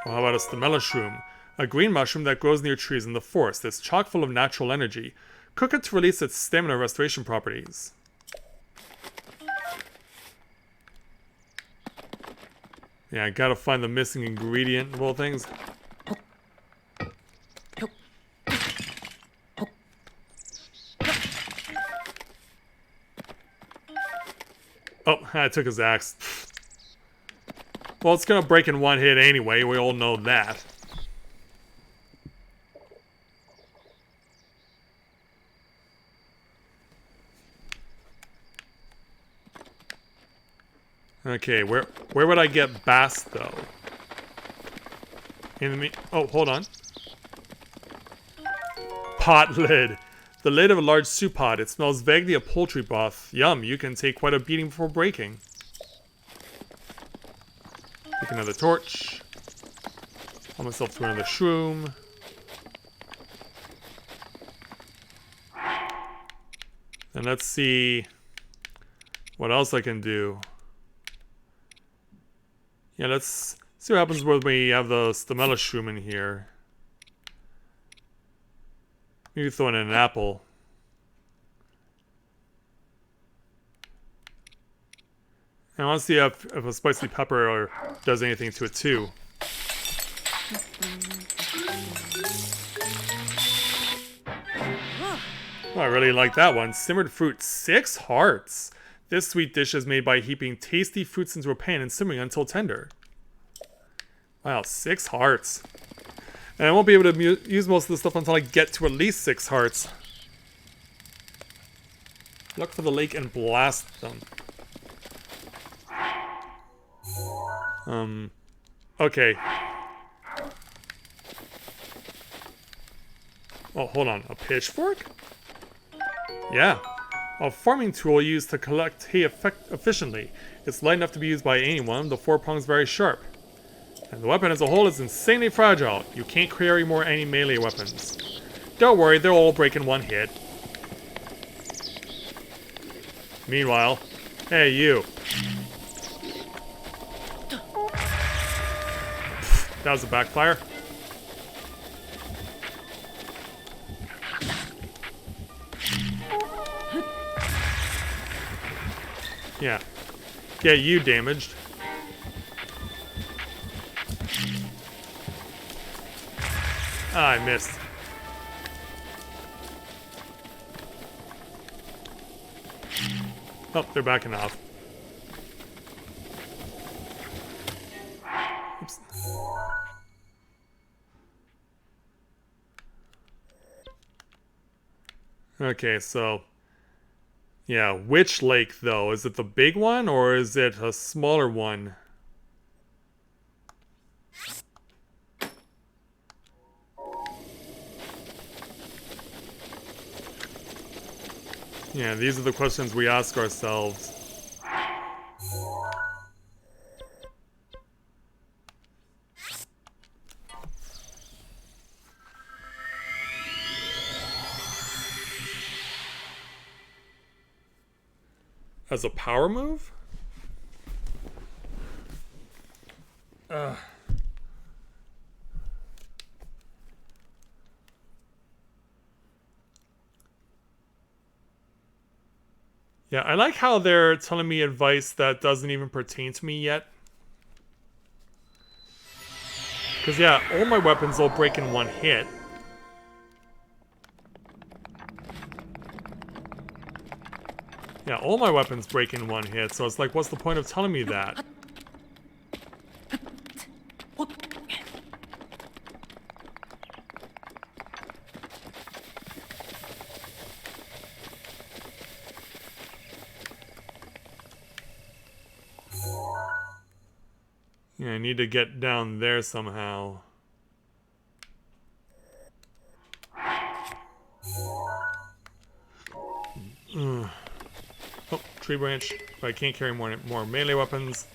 Well, how about a stamella shroom? A green mushroom that grows near trees in the forest. It's chock full of natural energy. Cook it to release its stamina restoration properties. Yeah, I gotta find the missing ingredient of all things. Oh, I took his axe. Well, it's gonna break in one hit anyway, we all know that. Okay, where would I get bast though? Oh, hold on. Pot lid. The lid of a large soup pot. It smells vaguely of poultry broth. Yum, you can take quite a beating before breaking. Take another torch. Help myself to another shroom. And let's see what else I can do. Yeah, let's see what happens when we have the Stamella shroom in here. Maybe throw in an apple. And I want to see if a spicy pepper does anything to it too. Oh, I really like that one. Simmered fruit, 6 hearts. This sweet dish is made by heaping tasty fruits into a pan and simmering until tender. Wow, 6 hearts. And I won't be able to use most of the stuff until I get to at least 6 hearts. Look for the lake and blast them. Okay. Oh, hold on. A pitchfork? Yeah. A farming tool used to collect hay efficiently. It's light enough to be used by anyone. The 4 prongs very sharp. And the weapon as a whole is insanely fragile. You can't carry more any melee weapons. Don't worry, they'll all break in one hit. Meanwhile, hey you. That was a backfire. Yeah. Get you damaged. Ah, I missed. Oh, they're backing off. Oops. Okay, so... yeah, which lake, though? Is it the big one, or is it a smaller one? Yeah, these are the questions we ask ourselves. As a power move? Yeah, I like how they're telling me advice that doesn't even pertain to me yet. Because, yeah, all my weapons will break in one hit. Yeah, all my weapons break in one hit, so it's like, what's the point of telling me that? Yeah, I need to get down there somehow. Oh, tree branch. But I can't carry more melee weapons.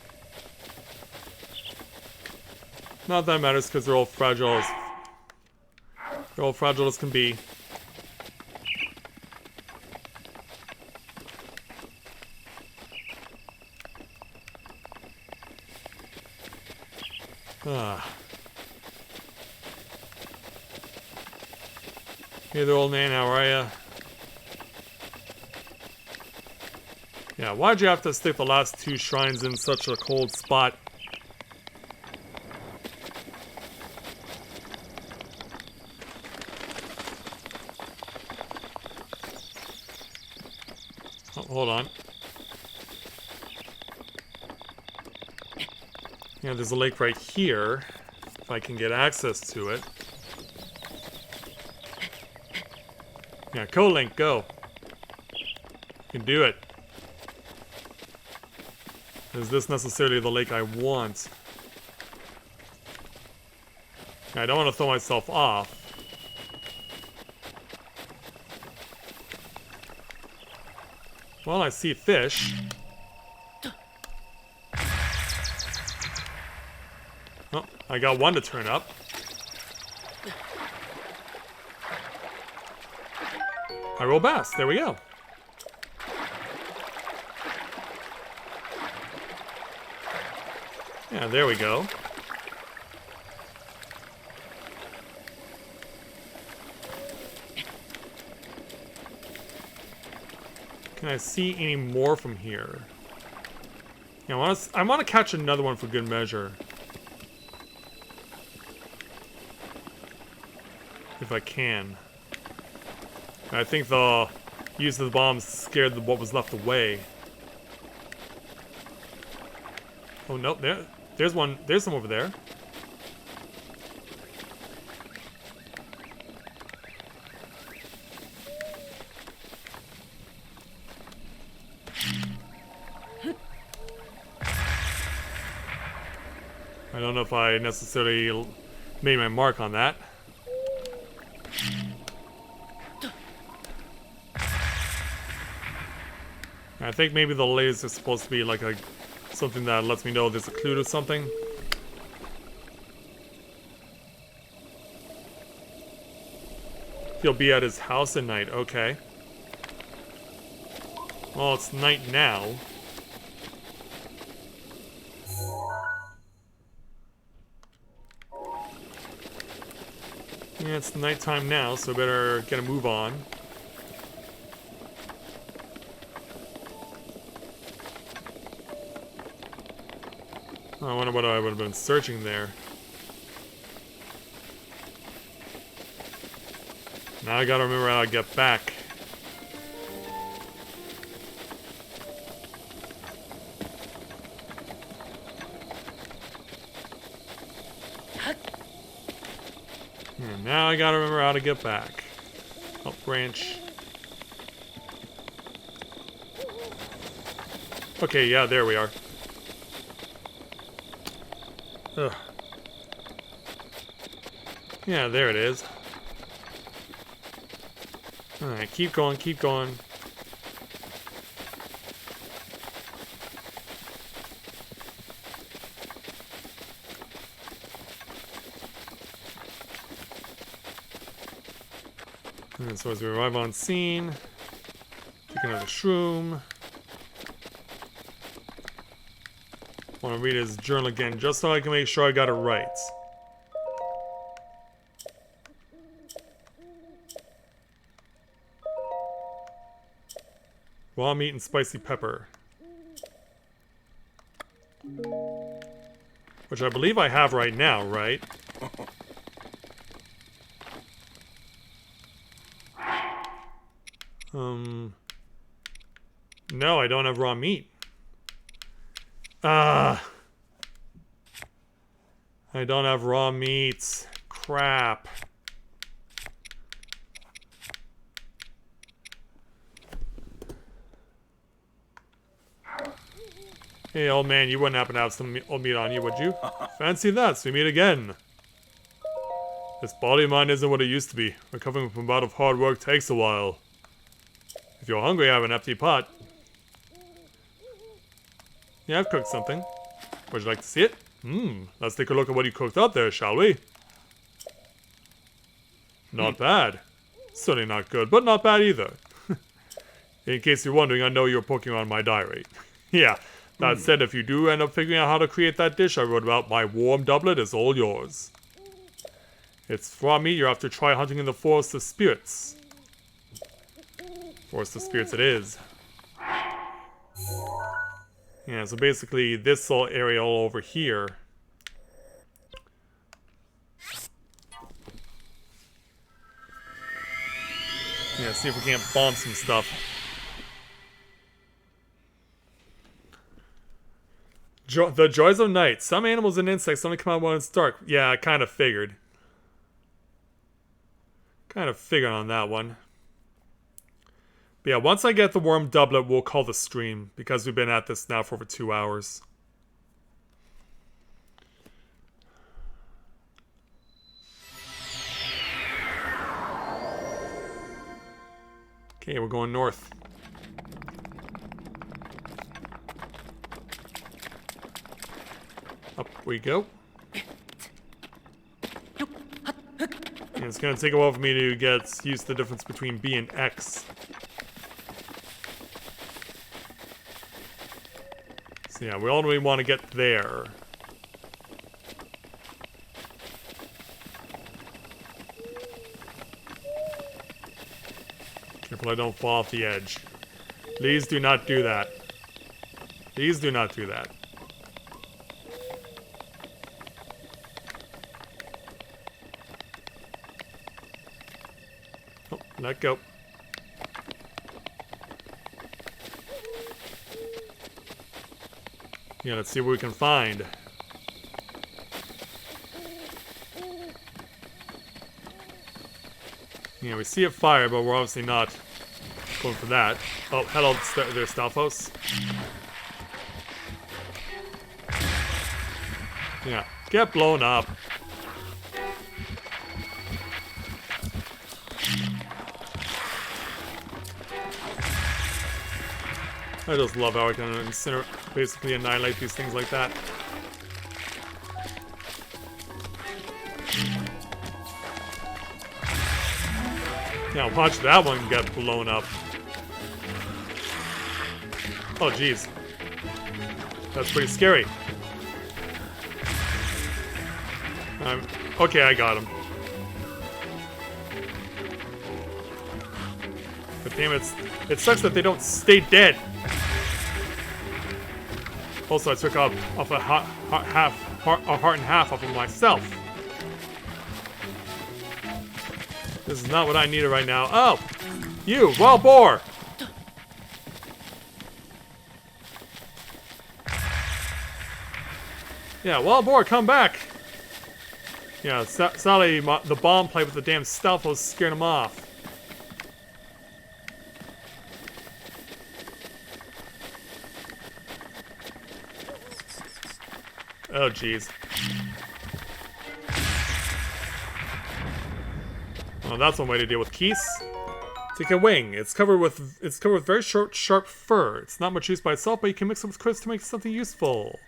Not that it matters because they're all fragile as can be. Hey there, old man, how are ya? Yeah, why'd you have to stick the last 2 shrines in such a cold spot? Oh, hold on. Yeah, there's a lake right here. If I can get access to it. Yeah, Link, go. You can do it. Is this necessarily the lake I want? I don't want to throw myself off. Well, I see fish. Oh, I got one to turn up. Hyrule bass. There we go. Yeah, there we go. Can I see any more from here? Yeah, I want to catch another one for good measure. If I can. I think the use of the bombs scared what was left away. Oh no, there's one. There's some over there. I don't know if I necessarily made my mark on that. I think maybe the lasers is supposed to be like something that lets me know there's a clue to something. He'll be at his house at night, okay. Well, it's night now. Yeah, it's nighttime now, so better get a move on. I wonder what I would have been searching there. Now I gotta remember how to get back. And now I gotta remember how to get back. Up branch. Okay, yeah, there we are. Ugh. Yeah, there it is. Alright, keep going, keep going. And so as we arrive on scene, take another shroom. Want to read his journal again, just so I can make sure I got it right. Raw meat and spicy pepper. Which I believe I have right now, right? No, I don't have raw meat. I don't have raw meat. Crap. Hey, old man, you wouldn't happen to have some old meat on you, would you? Fancy that, so we meet again. This body of mine isn't what it used to be. Recovering from a bout of hard work takes a while. If you're hungry, I have an empty pot. Yeah, I've cooked something. Would you like to see it? Let's take a look at what you cooked up there, shall we? Not bad. Certainly not good, but not bad either. In case you're wondering, I know you're poking around my diary. Yeah, that said, if you do end up figuring out how to create that dish I wrote about, my warm doublet is all yours. It's raw meat. You have to try hunting in the Forest of Spirits. Forest of Spirits it is. Yeah, so basically this whole area all over here. Yeah, see if we can't bomb some stuff. The joys of night. Some animals and insects only come out when it's dark. Yeah, I kind of figured. On that one. But yeah, once I get the worm doublet, we'll call the stream, because we've been at this now for over 2 hours. Okay, we're going north. Up we go. And it's gonna take a while for me to get used to the difference between B and X. So yeah, we only want to get there. Careful I don't fall off the edge. Please do not do that. Please do not do that. Oh, let go. Yeah, let's see what we can find. Yeah, we see a fire, but we're obviously not going for that. Oh, hello there, Stalfos. Yeah, get blown up. I just love how I can basically annihilate these things like that. Yeah, watch that one get blown up. Oh, jeez. That's pretty scary. Okay, I got him. But damn it sucks that they don't stay dead. Also, I took off a heart and half off of myself. This is not what I needed right now. Oh! You, wild boar! Yeah, wild boar, come back! Yeah, sadly, the bomb play with the damn stealth was scaring him off. Oh, jeez. Well, that's one way to deal with Keese. Take a wing. It's covered with very short, sharp fur. It's not much use by itself, but you can mix it with quills to make something useful.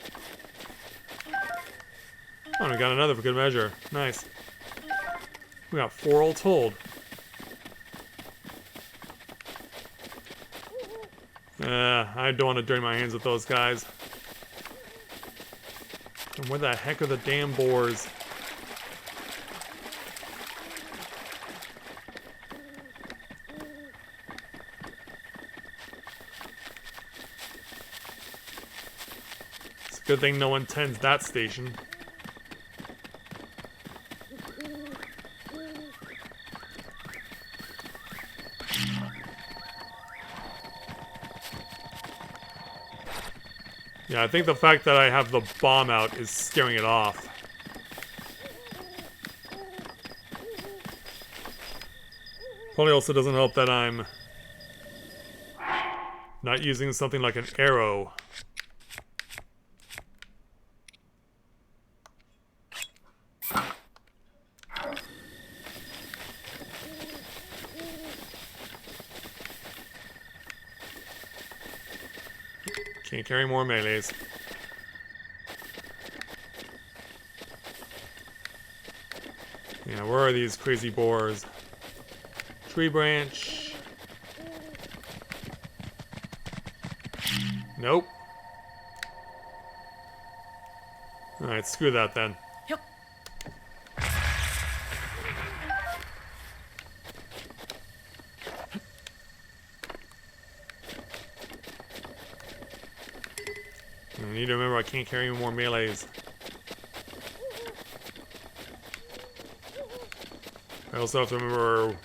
Oh, we got another for good measure. Nice. We got 4 all told. I don't want to dirty my hands with those guys. And where the heck are the damn boars? It's a good thing no one tends that station. Yeah, I think the fact that I have the bomb out is scaring it off. Probably also doesn't help that I'm not using something like an arrow. Can't carry more melees. Yeah, where are these crazy boars? Tree branch. Nope. Alright, screw that then. I need to remember I can't carry any more melees. I also have to remember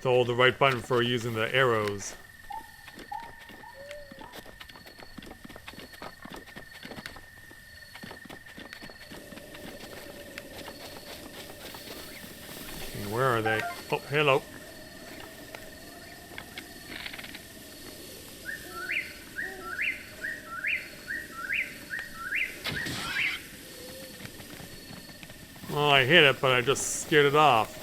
to hold the right button for using the arrows. Okay, where are they? Oh, hello. Well, I hit it, but I just scared it off.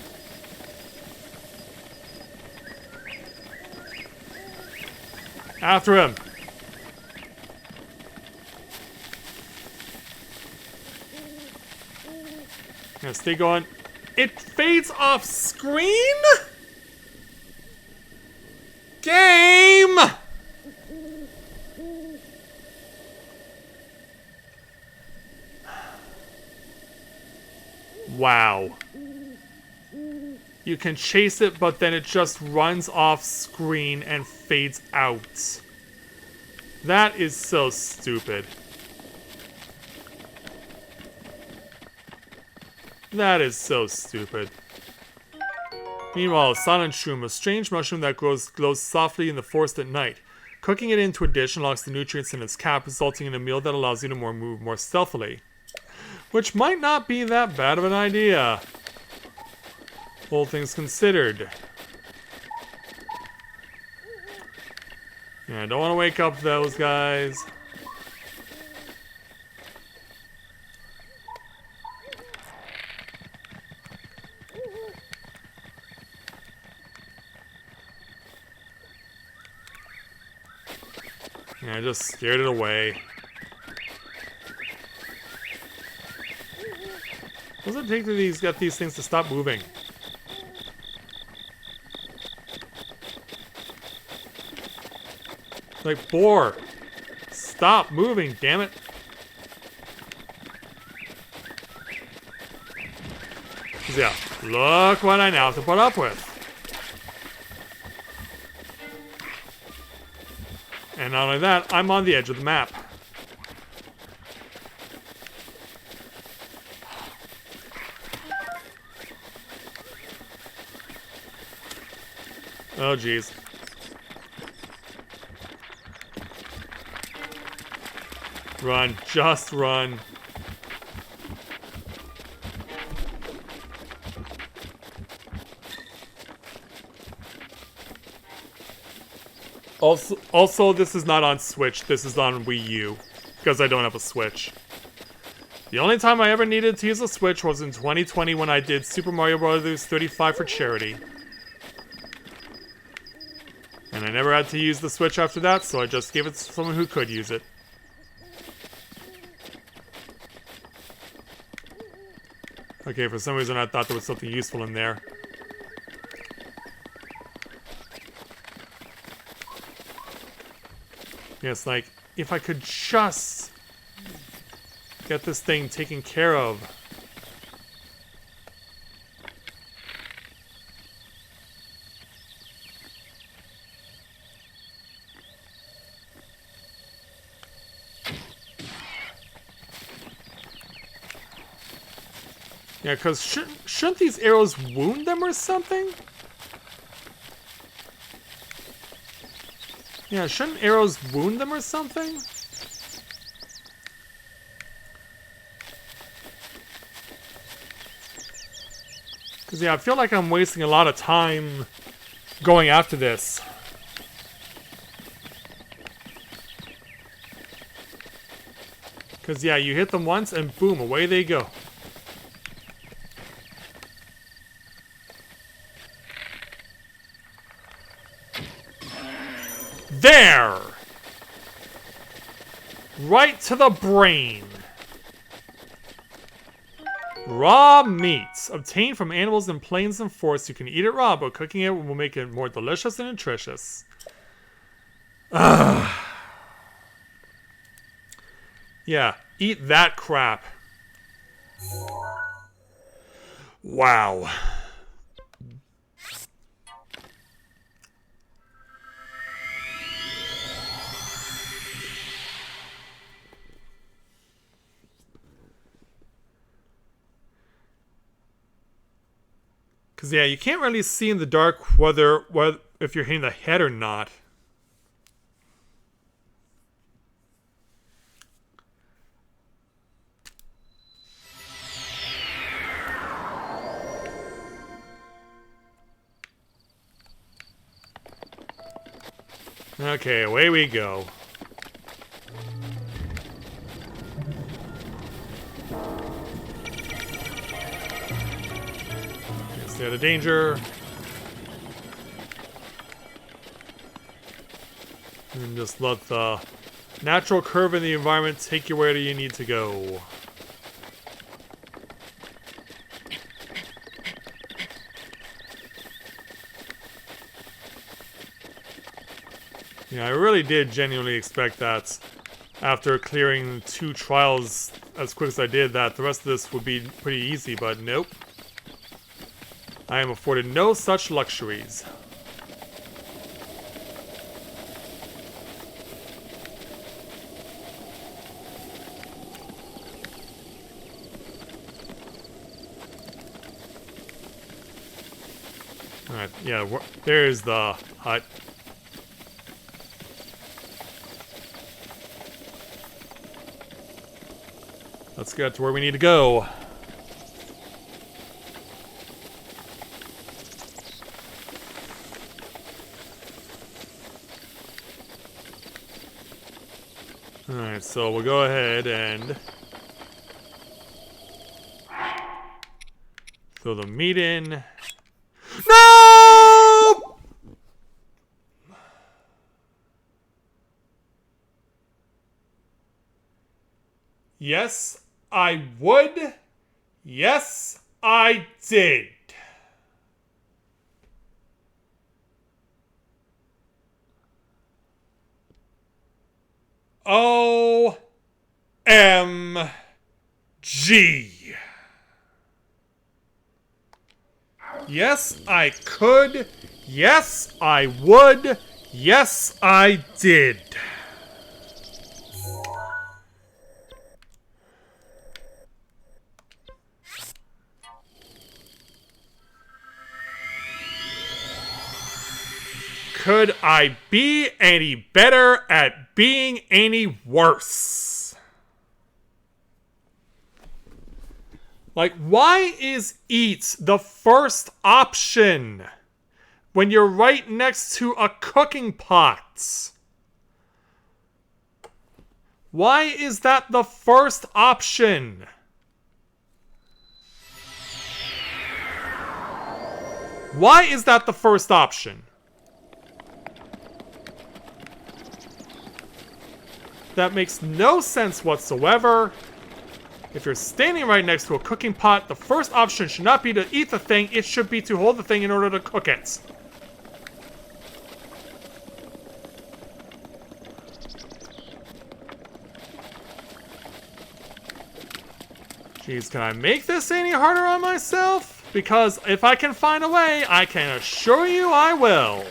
After him! Yeah, stay going. It fades off screen? Game! Wow. You can chase it, but then it just runs off screen and fades out. That is so stupid. That is so stupid. Meanwhile, a silent shroom, a strange mushroom that glows softly in the forest at night. Cooking it into a dish unlocks the nutrients in its cap, resulting in a meal that allows you to move more stealthily. Which might not be that bad of an idea. All things considered. Yeah, I don't want to wake up those guys. Yeah, I just scared it away. What does it take to get these things to stop moving? Like, boar! Stop moving, damn it! 'Cause yeah, look what I now have to put up with. And not only that, I'm on the edge of the map. Oh, jeez. Run. Just run. Also, this is not on Switch. This is on Wii U. Because I don't have a Switch. The only time I ever needed to use a Switch was in 2020 when I did Super Mario Bros. 35 for charity. And I never had to use the Switch after that, so I just gave it to someone who could use it. Okay, for some reason I thought there was something useful in there. Yes, like, if I could just get this thing taken care of. Yeah, because shouldn't these arrows wound them or something? Yeah, shouldn't arrows wound them or something? Because, yeah, I feel like I'm wasting a lot of time going after this. Because, yeah, you hit them once and boom, away they go. There! Right to the brain. Raw meats. Obtained from animals in plains and forests. You can eat it raw, but cooking it will make it more delicious and nutritious. Ugh. Yeah, eat that crap. Wow. Because, yeah, you can't really see in the dark whether if you're hitting the head or not. Okay, away we go. Stay out of danger. And just let the natural curve in the environment take you where you need to go. Yeah, I really did genuinely expect that after clearing 2 trials as quick as I did that the rest of this would be pretty easy, but nope. I am afforded no such luxuries. Alright, yeah, there's the hut. Let's get to where we need to go. Alright, so we'll go ahead and throw the meat in. No! Yes, I would. Yes, I did. OMG. Yes, I could. Yes, I would. Yes, I did. Could I be any better at being any worse? Like, why is eat the first option when you're right next to a cooking pot? Why is that the first option? Why is that the first option? That makes no sense whatsoever. If you're standing right next to a cooking pot, the first option should not be to eat the thing, it should be to hold the thing in order to cook it. Jeez, can I make this any harder on myself? Because if I can find a way, I can assure you I will.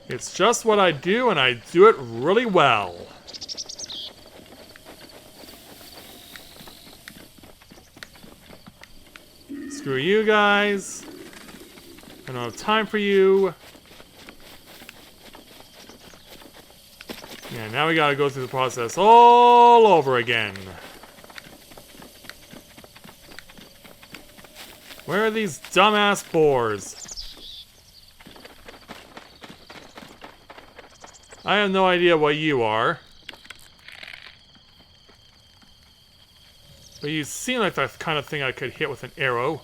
It's just what I do, and I do it really well. Screw you guys. I don't have time for you. Yeah, now we gotta go through the process all over again. Where are these dumbass boars? I have no idea what you are. But you seem like the kind of thing I could hit with an arrow.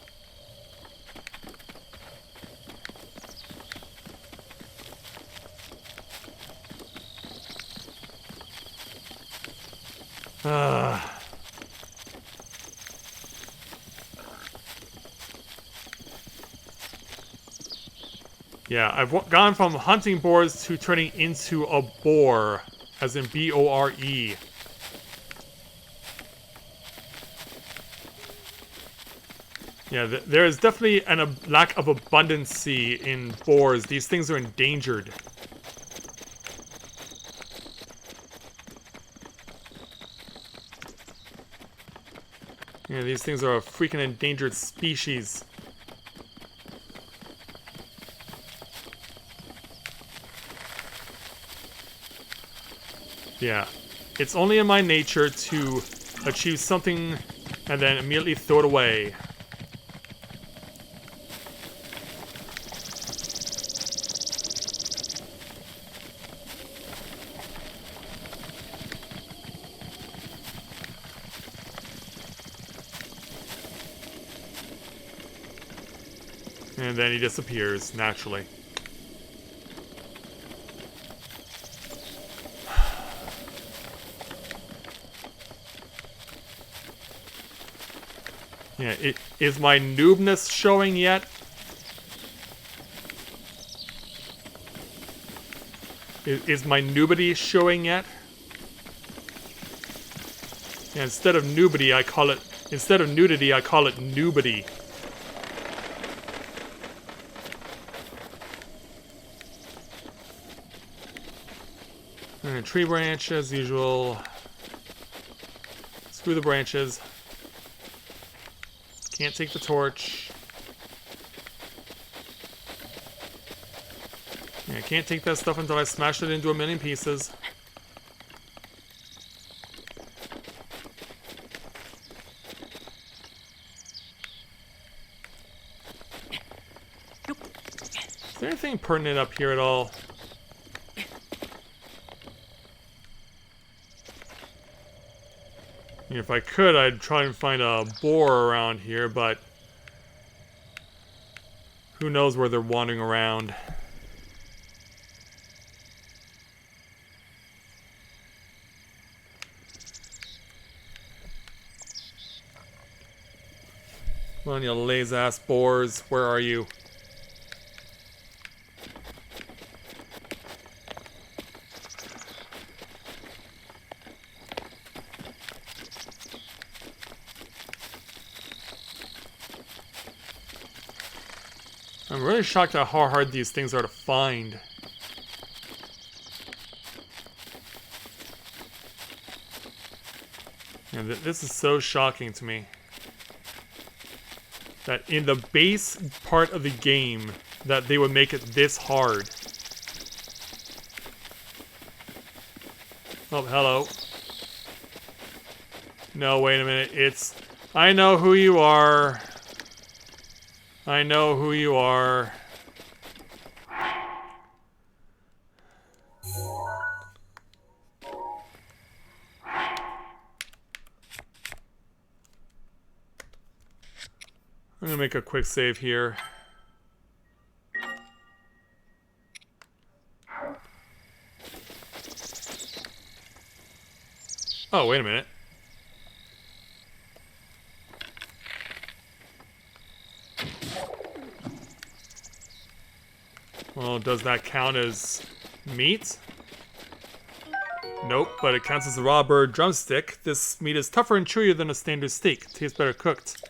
Yeah, I've gone from hunting boars to turning into a boar, as in B-O-R-E. Yeah, there is definitely a lack of abundancy in boars. These things are endangered. Yeah, these things are a freaking endangered species. Yeah, it's only in my nature to achieve something and then immediately throw it away. And then he disappears, naturally. Yeah, is my noobness showing yet? Is my noobity showing yet? Yeah, instead of noobity, I call it... Instead of nudity, I call it noobity. And tree branch, as usual. Screw the branches. Can't take the torch. Yeah, I can't take that stuff until I smash it into a million pieces. Is there anything pertinent up here at all? If I could, I'd try and find a boar around here, but who knows where they're wandering around. Come on, you lazy-ass boars. Where are you? I'm really shocked at how hard these things are to find. Yeah, this is so shocking to me. That in the base part of the game, that they would make it this hard. Oh, hello. No, wait a minute. It's... I know who you are. I know who you are. I'm gonna make a quick save here. Oh, wait a minute. Well, does that count as meat? Nope, but it counts as a raw bird drumstick. This meat is tougher and chewier than a standard steak. Tastes better cooked.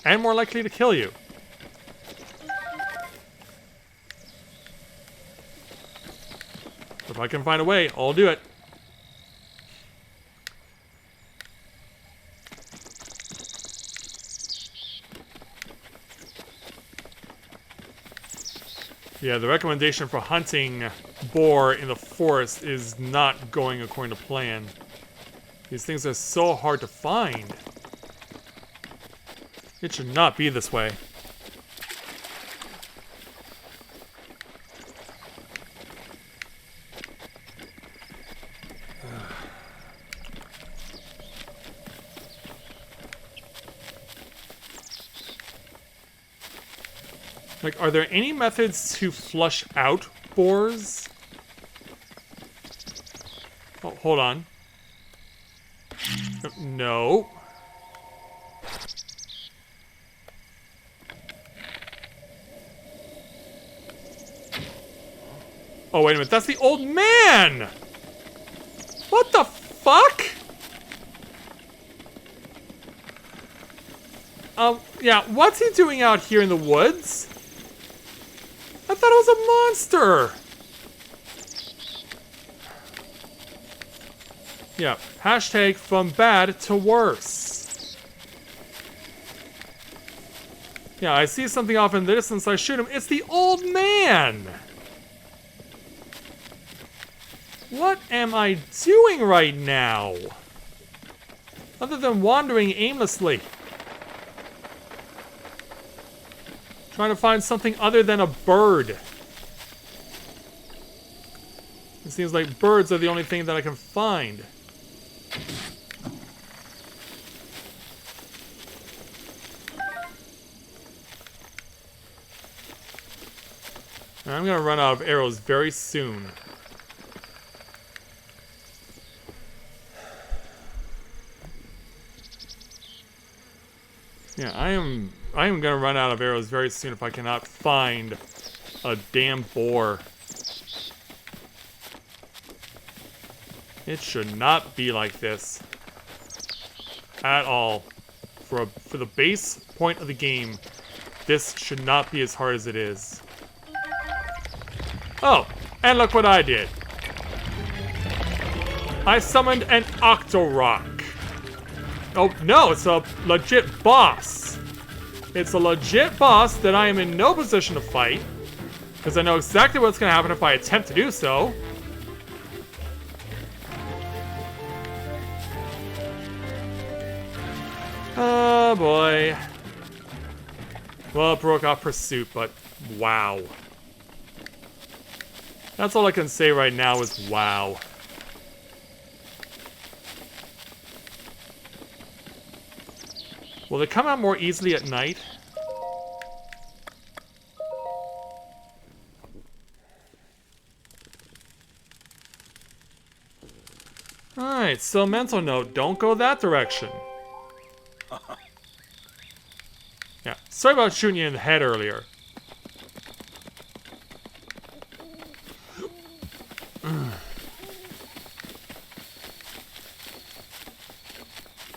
And more likely to kill you. If I can find a way, I'll do it. Yeah, the recommendation for hunting boar in the forest is not going according to plan. These things are so hard to find. It should not be this way. Like, are there any methods to flush out boars? Oh, hold on. No. Oh, wait a minute. That's the old man! What the fuck? Yeah, what's he doing out here in the woods? I thought it was a monster! Yeah, hashtag from bad to worse. Yeah, I see something off in the distance, I shoot him. It's the old man! What am I doing right now? Other than wandering aimlessly. Trying to find something other than a bird. It seems like birds are the only thing that I can find. And I'm gonna run out of arrows very soon. Yeah, I am gonna run out of arrows very soon if I cannot find a damn boar. It should not be like this. At all. For the base point of the game, this should not be as hard as it is. Oh, and look what I did. I summoned an Octorok. Oh, no, it's a legit boss. It's a legit boss that I am in no position to fight, because I know exactly what's going to happen if I attempt to do so. Oh, boy. Well, it broke off pursuit, but wow. That's all I can say right now is wow. Will they come out more easily at night? Alright, so mental note, don't go that direction. Yeah, sorry about shooting you in the head earlier.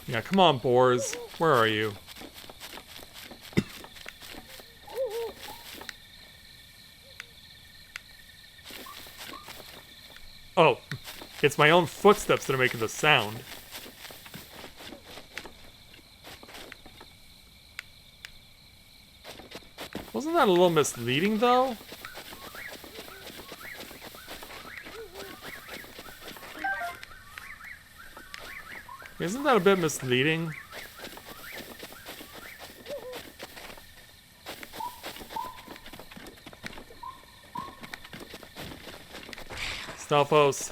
Yeah, come on, boars. Where are you? Oh, it's my own footsteps that are making the sound. Wasn't that a little misleading, though? Isn't that a bit misleading? Stalfos.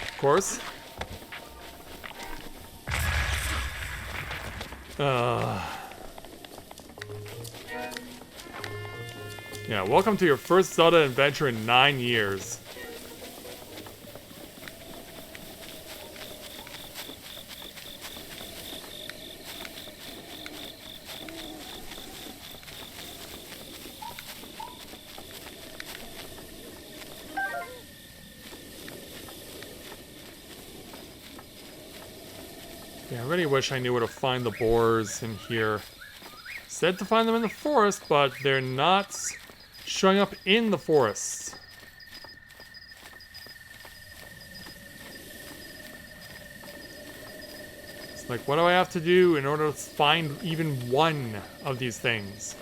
Of course. Yeah, welcome to your first Zelda adventure in 9 years. Yeah, I really wish I knew where to find the boars in here. Said to find them in the forest, but they're not showing up in the forest. It's like, what do I have to do in order to find even one of these things?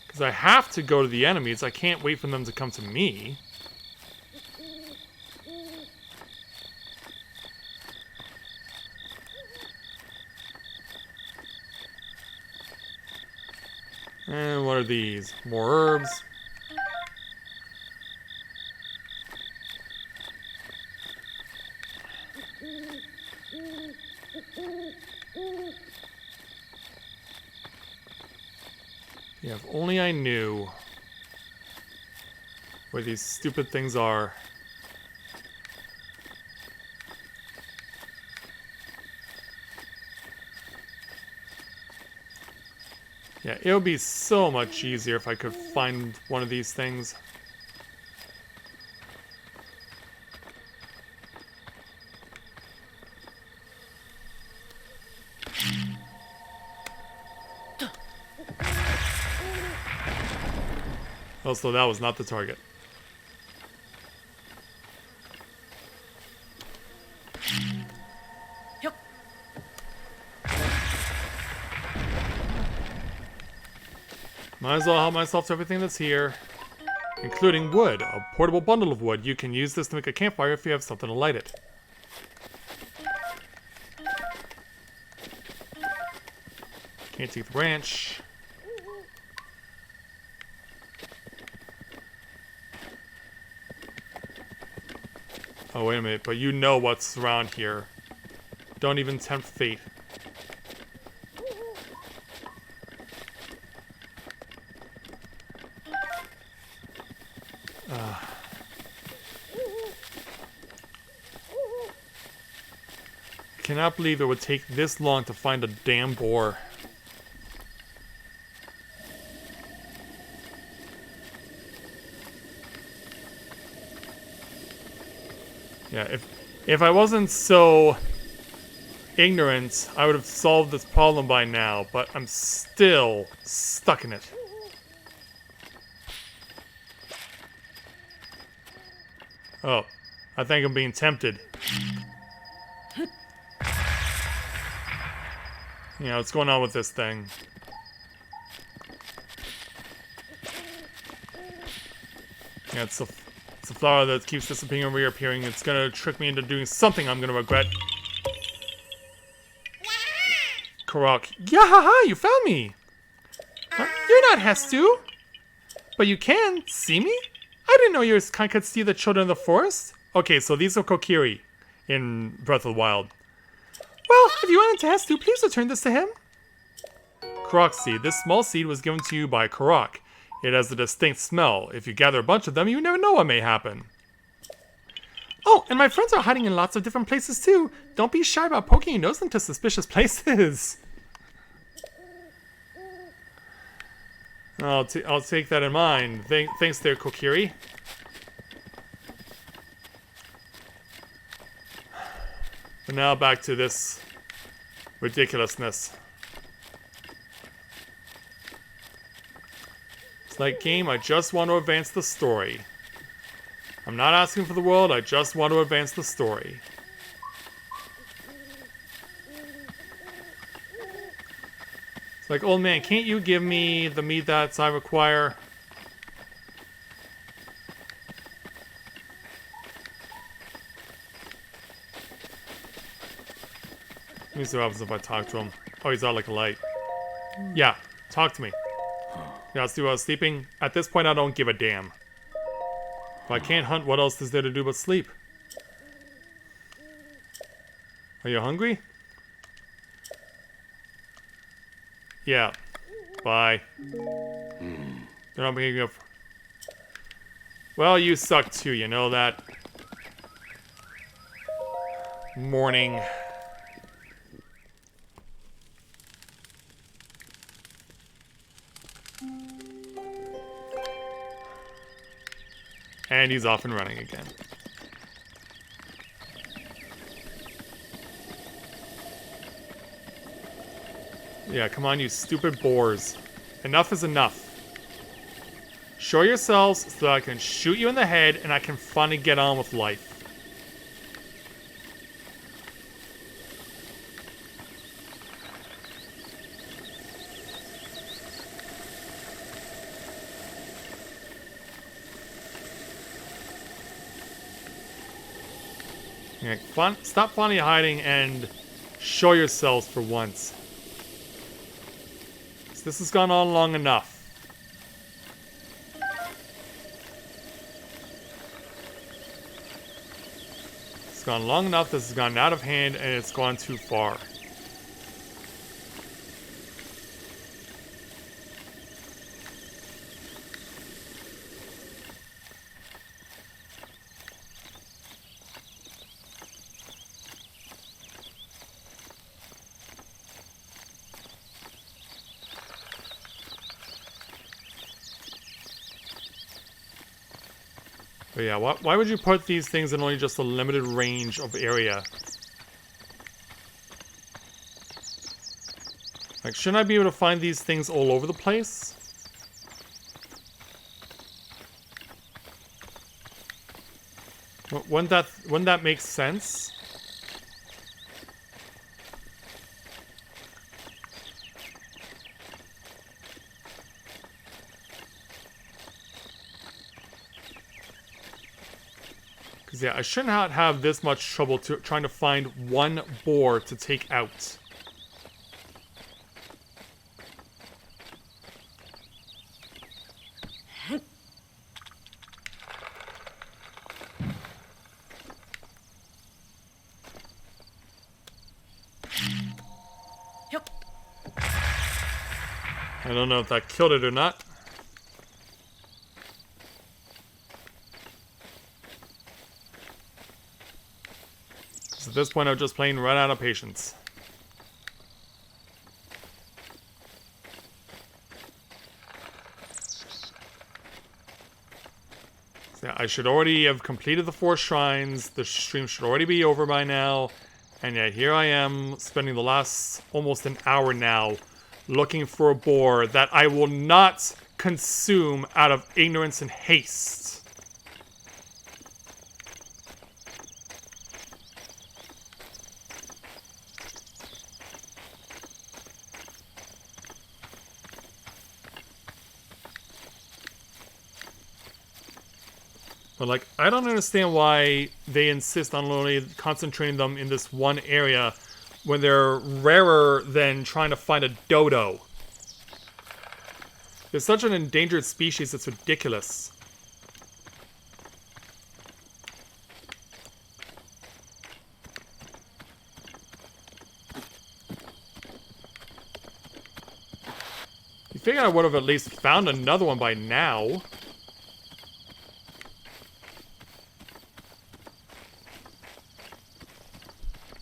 Because I have to go to the enemies. I can't wait for them to come to me. And what are these? More herbs. Yeah, if only I knew where these stupid things are. Yeah, it would be so much easier if I could find one of these things. Also, that was not the target. Might as well help myself to everything that's here, including wood, a portable bundle of wood. You can use this to make a campfire if you have something to light it. Can't take the branch. Oh, wait a minute, but you know what's around here. Don't even tempt fate. I cannot believe it would take this long to find a damn boar. Yeah, if I wasn't so ignorant, I would have solved this problem by now, but I'm still stuck in it. Oh, I think I'm being tempted. You know, what's going on with this thing? Yeah, it's a flower that keeps disappearing and reappearing. It's gonna trick me into doing something I'm gonna regret. Korok. Yahaha, you found me! Huh? You're not Hestu! But you can see me? I didn't know your kind could see the children of the forest. Okay, so these are Kokiri in Breath of the Wild. Well, if you want into Hestu, please return this to him. Korok seed. This small seed was given to you by Korok. It has a distinct smell. If you gather a bunch of them, you never know what may happen. Oh, and my friends are hiding in lots of different places too. Don't be shy about poking your nose into suspicious places. I'll take that in mind. Thanks there, Kokiri. But now back to this ridiculousness. It's like, game, I just want to advance the story. I'm not asking for the world, I just want to advance the story. It's like, old man, can't you give me the meat that I require? Let me see what happens if I talk to him. Oh, he's out like a light. Yeah, talk to me. Yeah, see while I was sleeping? At this point, I don't give a damn. If I can't hunt, what else is there to do but sleep? Are you hungry? Yeah. Bye. They're not making up. Well, you suck too, you know that. Morning. And he's off and running again. Yeah, come on, you stupid boars. Enough is enough. Show yourselves so that I can shoot you in the head and I can finally get on with life. Yeah, stop finally hiding and show yourselves for once. This has gone on long enough. It's gone long enough, this has gone out of hand, and it's gone too far. But yeah, why would you put these things in only just a limited range of area? Like, shouldn't I be able to find these things all over the place? Wouldn't that make sense? Because yeah, I should not have this much trouble trying to find one boar to take out. I don't know if that killed it or not. So at this point, I'm just plain run out of patience. So yeah, I should already have completed the 4 shrines. The stream should already be over by now. And yet here I am, spending the last almost an hour now looking for a boar that I will not consume out of ignorance and haste. But, like, I don't understand why they insist on only concentrating them in this one area when they're rarer than trying to find a dodo. They're such an endangered species, it's ridiculous. You figure I would have at least found another one by now.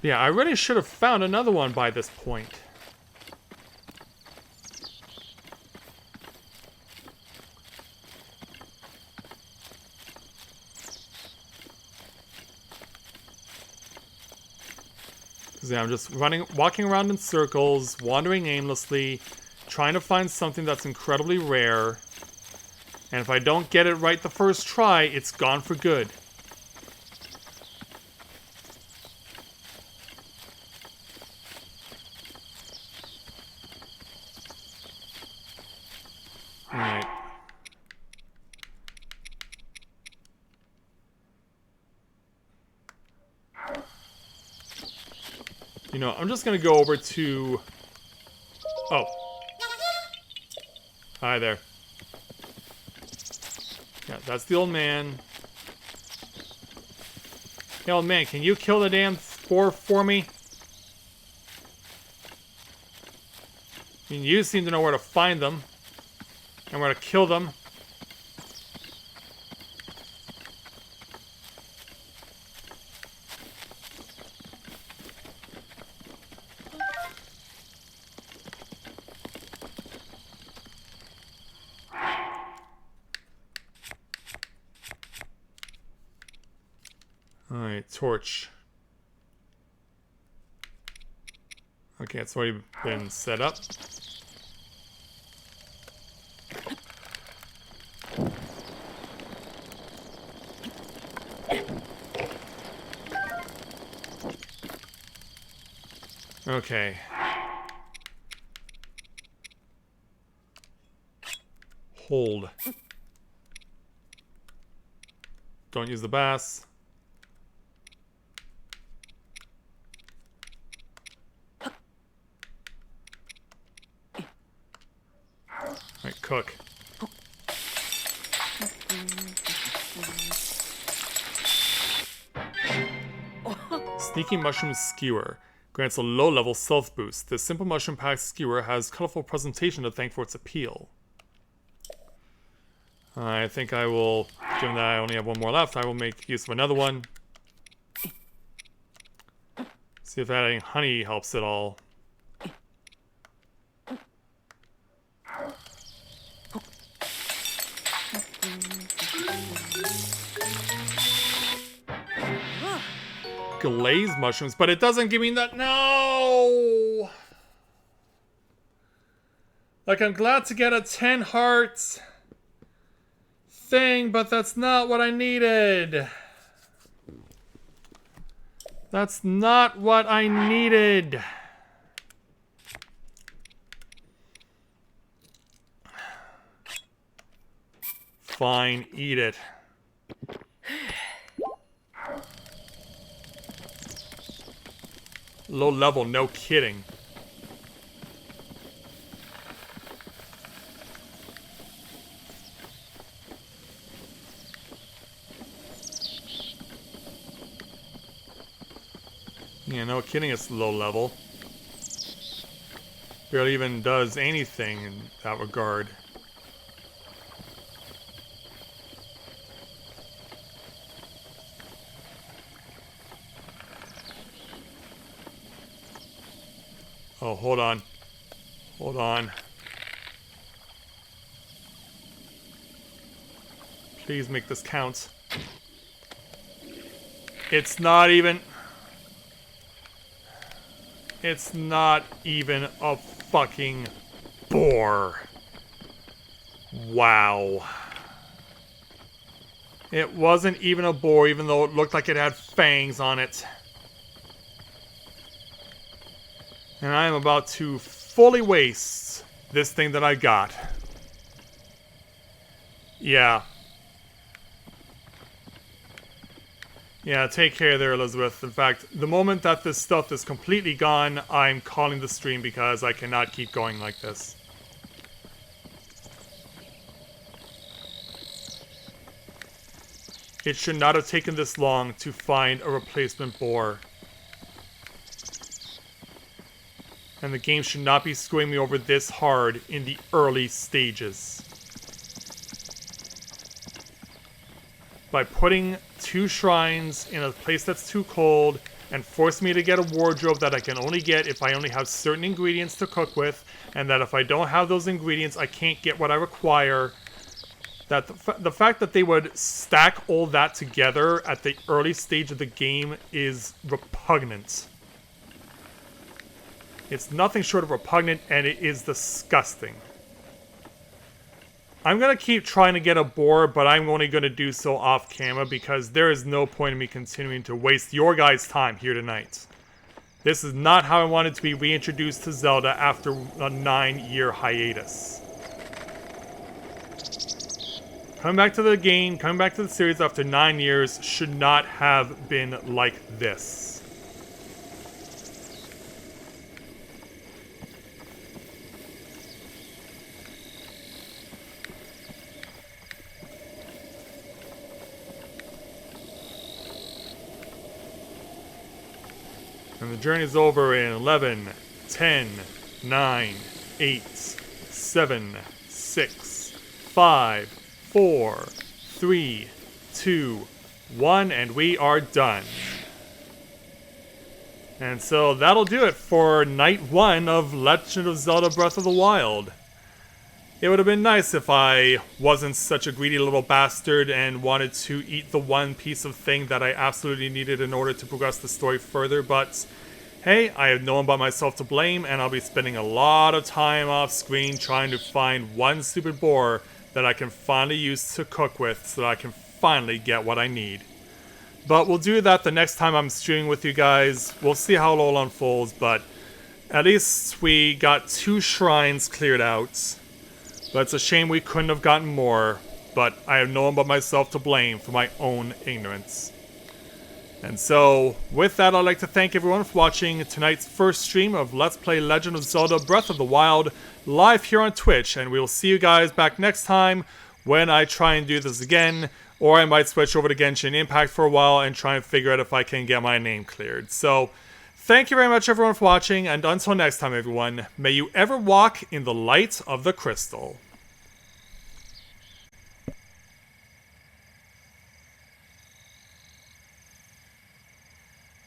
Yeah, I really should have found another one by this point. Because yeah, I'm just walking around in circles, wandering aimlessly, trying to find something that's incredibly rare. And if I don't get it right the first try, it's gone for good. Alright. You know, I'm just gonna go over to... Oh. Hi there. Yeah, that's the old man. Hey, old man, can you kill the damn boar for me? I mean, you seem to know where to find them. And where to kill them. Alright, torch. Okay, it's already been set up. Okay. Hold. Don't use the bass. Alright, cook. Sneaky Mushroom Skewer. Grants a low-level stealth boost. This simple mushroom-packed skewer has colorful presentation to thank for its appeal. I think I will, given that I only have one more left, I will make use of another one. See if adding honey helps at all. Glazed mushrooms, but it doesn't give me that. No! Like, I'm glad to get a 10 hearts thing, but that's not what I needed. That's not what I needed. Fine, eat it. Low level, no kidding. Yeah, no kidding, it's low level. barely even does anything in that regard. Oh, hold on. Hold on. Please make this count. It's not even... It's not even a fucking boar. Wow. It wasn't even a boar, even though it looked like it had fangs on it. And I am about to fully waste this thing that I got. Yeah. Yeah, take care there, Elizabeth. In fact, the moment that this stuff is completely gone, I'm calling the stream because I cannot keep going like this. It should not have taken this long to find a replacement boar. And the game should not be screwing me over this hard in the early stages. By putting 2 shrines in a place that's too cold and force me to get a wardrobe that I can only get if I only have certain ingredients to cook with, and that if I don't have those ingredients I can't get what I require. That the fact that they would stack all that together at the early stage of the game is repugnant. It's nothing short of repugnant, and it is disgusting. I'm going to keep trying to get a boar, but I'm only going to do so off camera because there is no point in me continuing to waste your guys' time here tonight. This is not how I wanted to be reintroduced to Zelda after a 9-year hiatus. Coming back to the game, coming back to the series after 9 years should not have been like this. And the journey's over in 11, 10, 9, 8, 7, 6, 5, 4, 3, 2, 1, and we are done. And so that'll do it for Night 1 of Legend of Zelda Breath of the Wild. It would have been nice if I wasn't such a greedy little bastard and wanted to eat the one piece of thing that I absolutely needed in order to progress the story further, but hey, I have no one but myself to blame, and I'll be spending a lot of time off screen trying to find one stupid boar that I can finally use to cook with so that I can finally get what I need. But we'll do that the next time I'm streaming with you guys. We'll see how it all unfolds, but at least we got 2 shrines cleared out. But it's a shame we couldn't have gotten more, but I have no one but myself to blame for my own ignorance. And so, with that, I'd like to thank everyone for watching tonight's first stream of Let's Play Legend of Zelda Breath of the Wild live here on Twitch, and we will see you guys back next time when I try and do this again, or I might switch over to Genshin Impact for a while and try and figure out if I can get my name cleared. So, thank you very much everyone for watching, and until next time everyone, may you ever walk in the light of the crystal.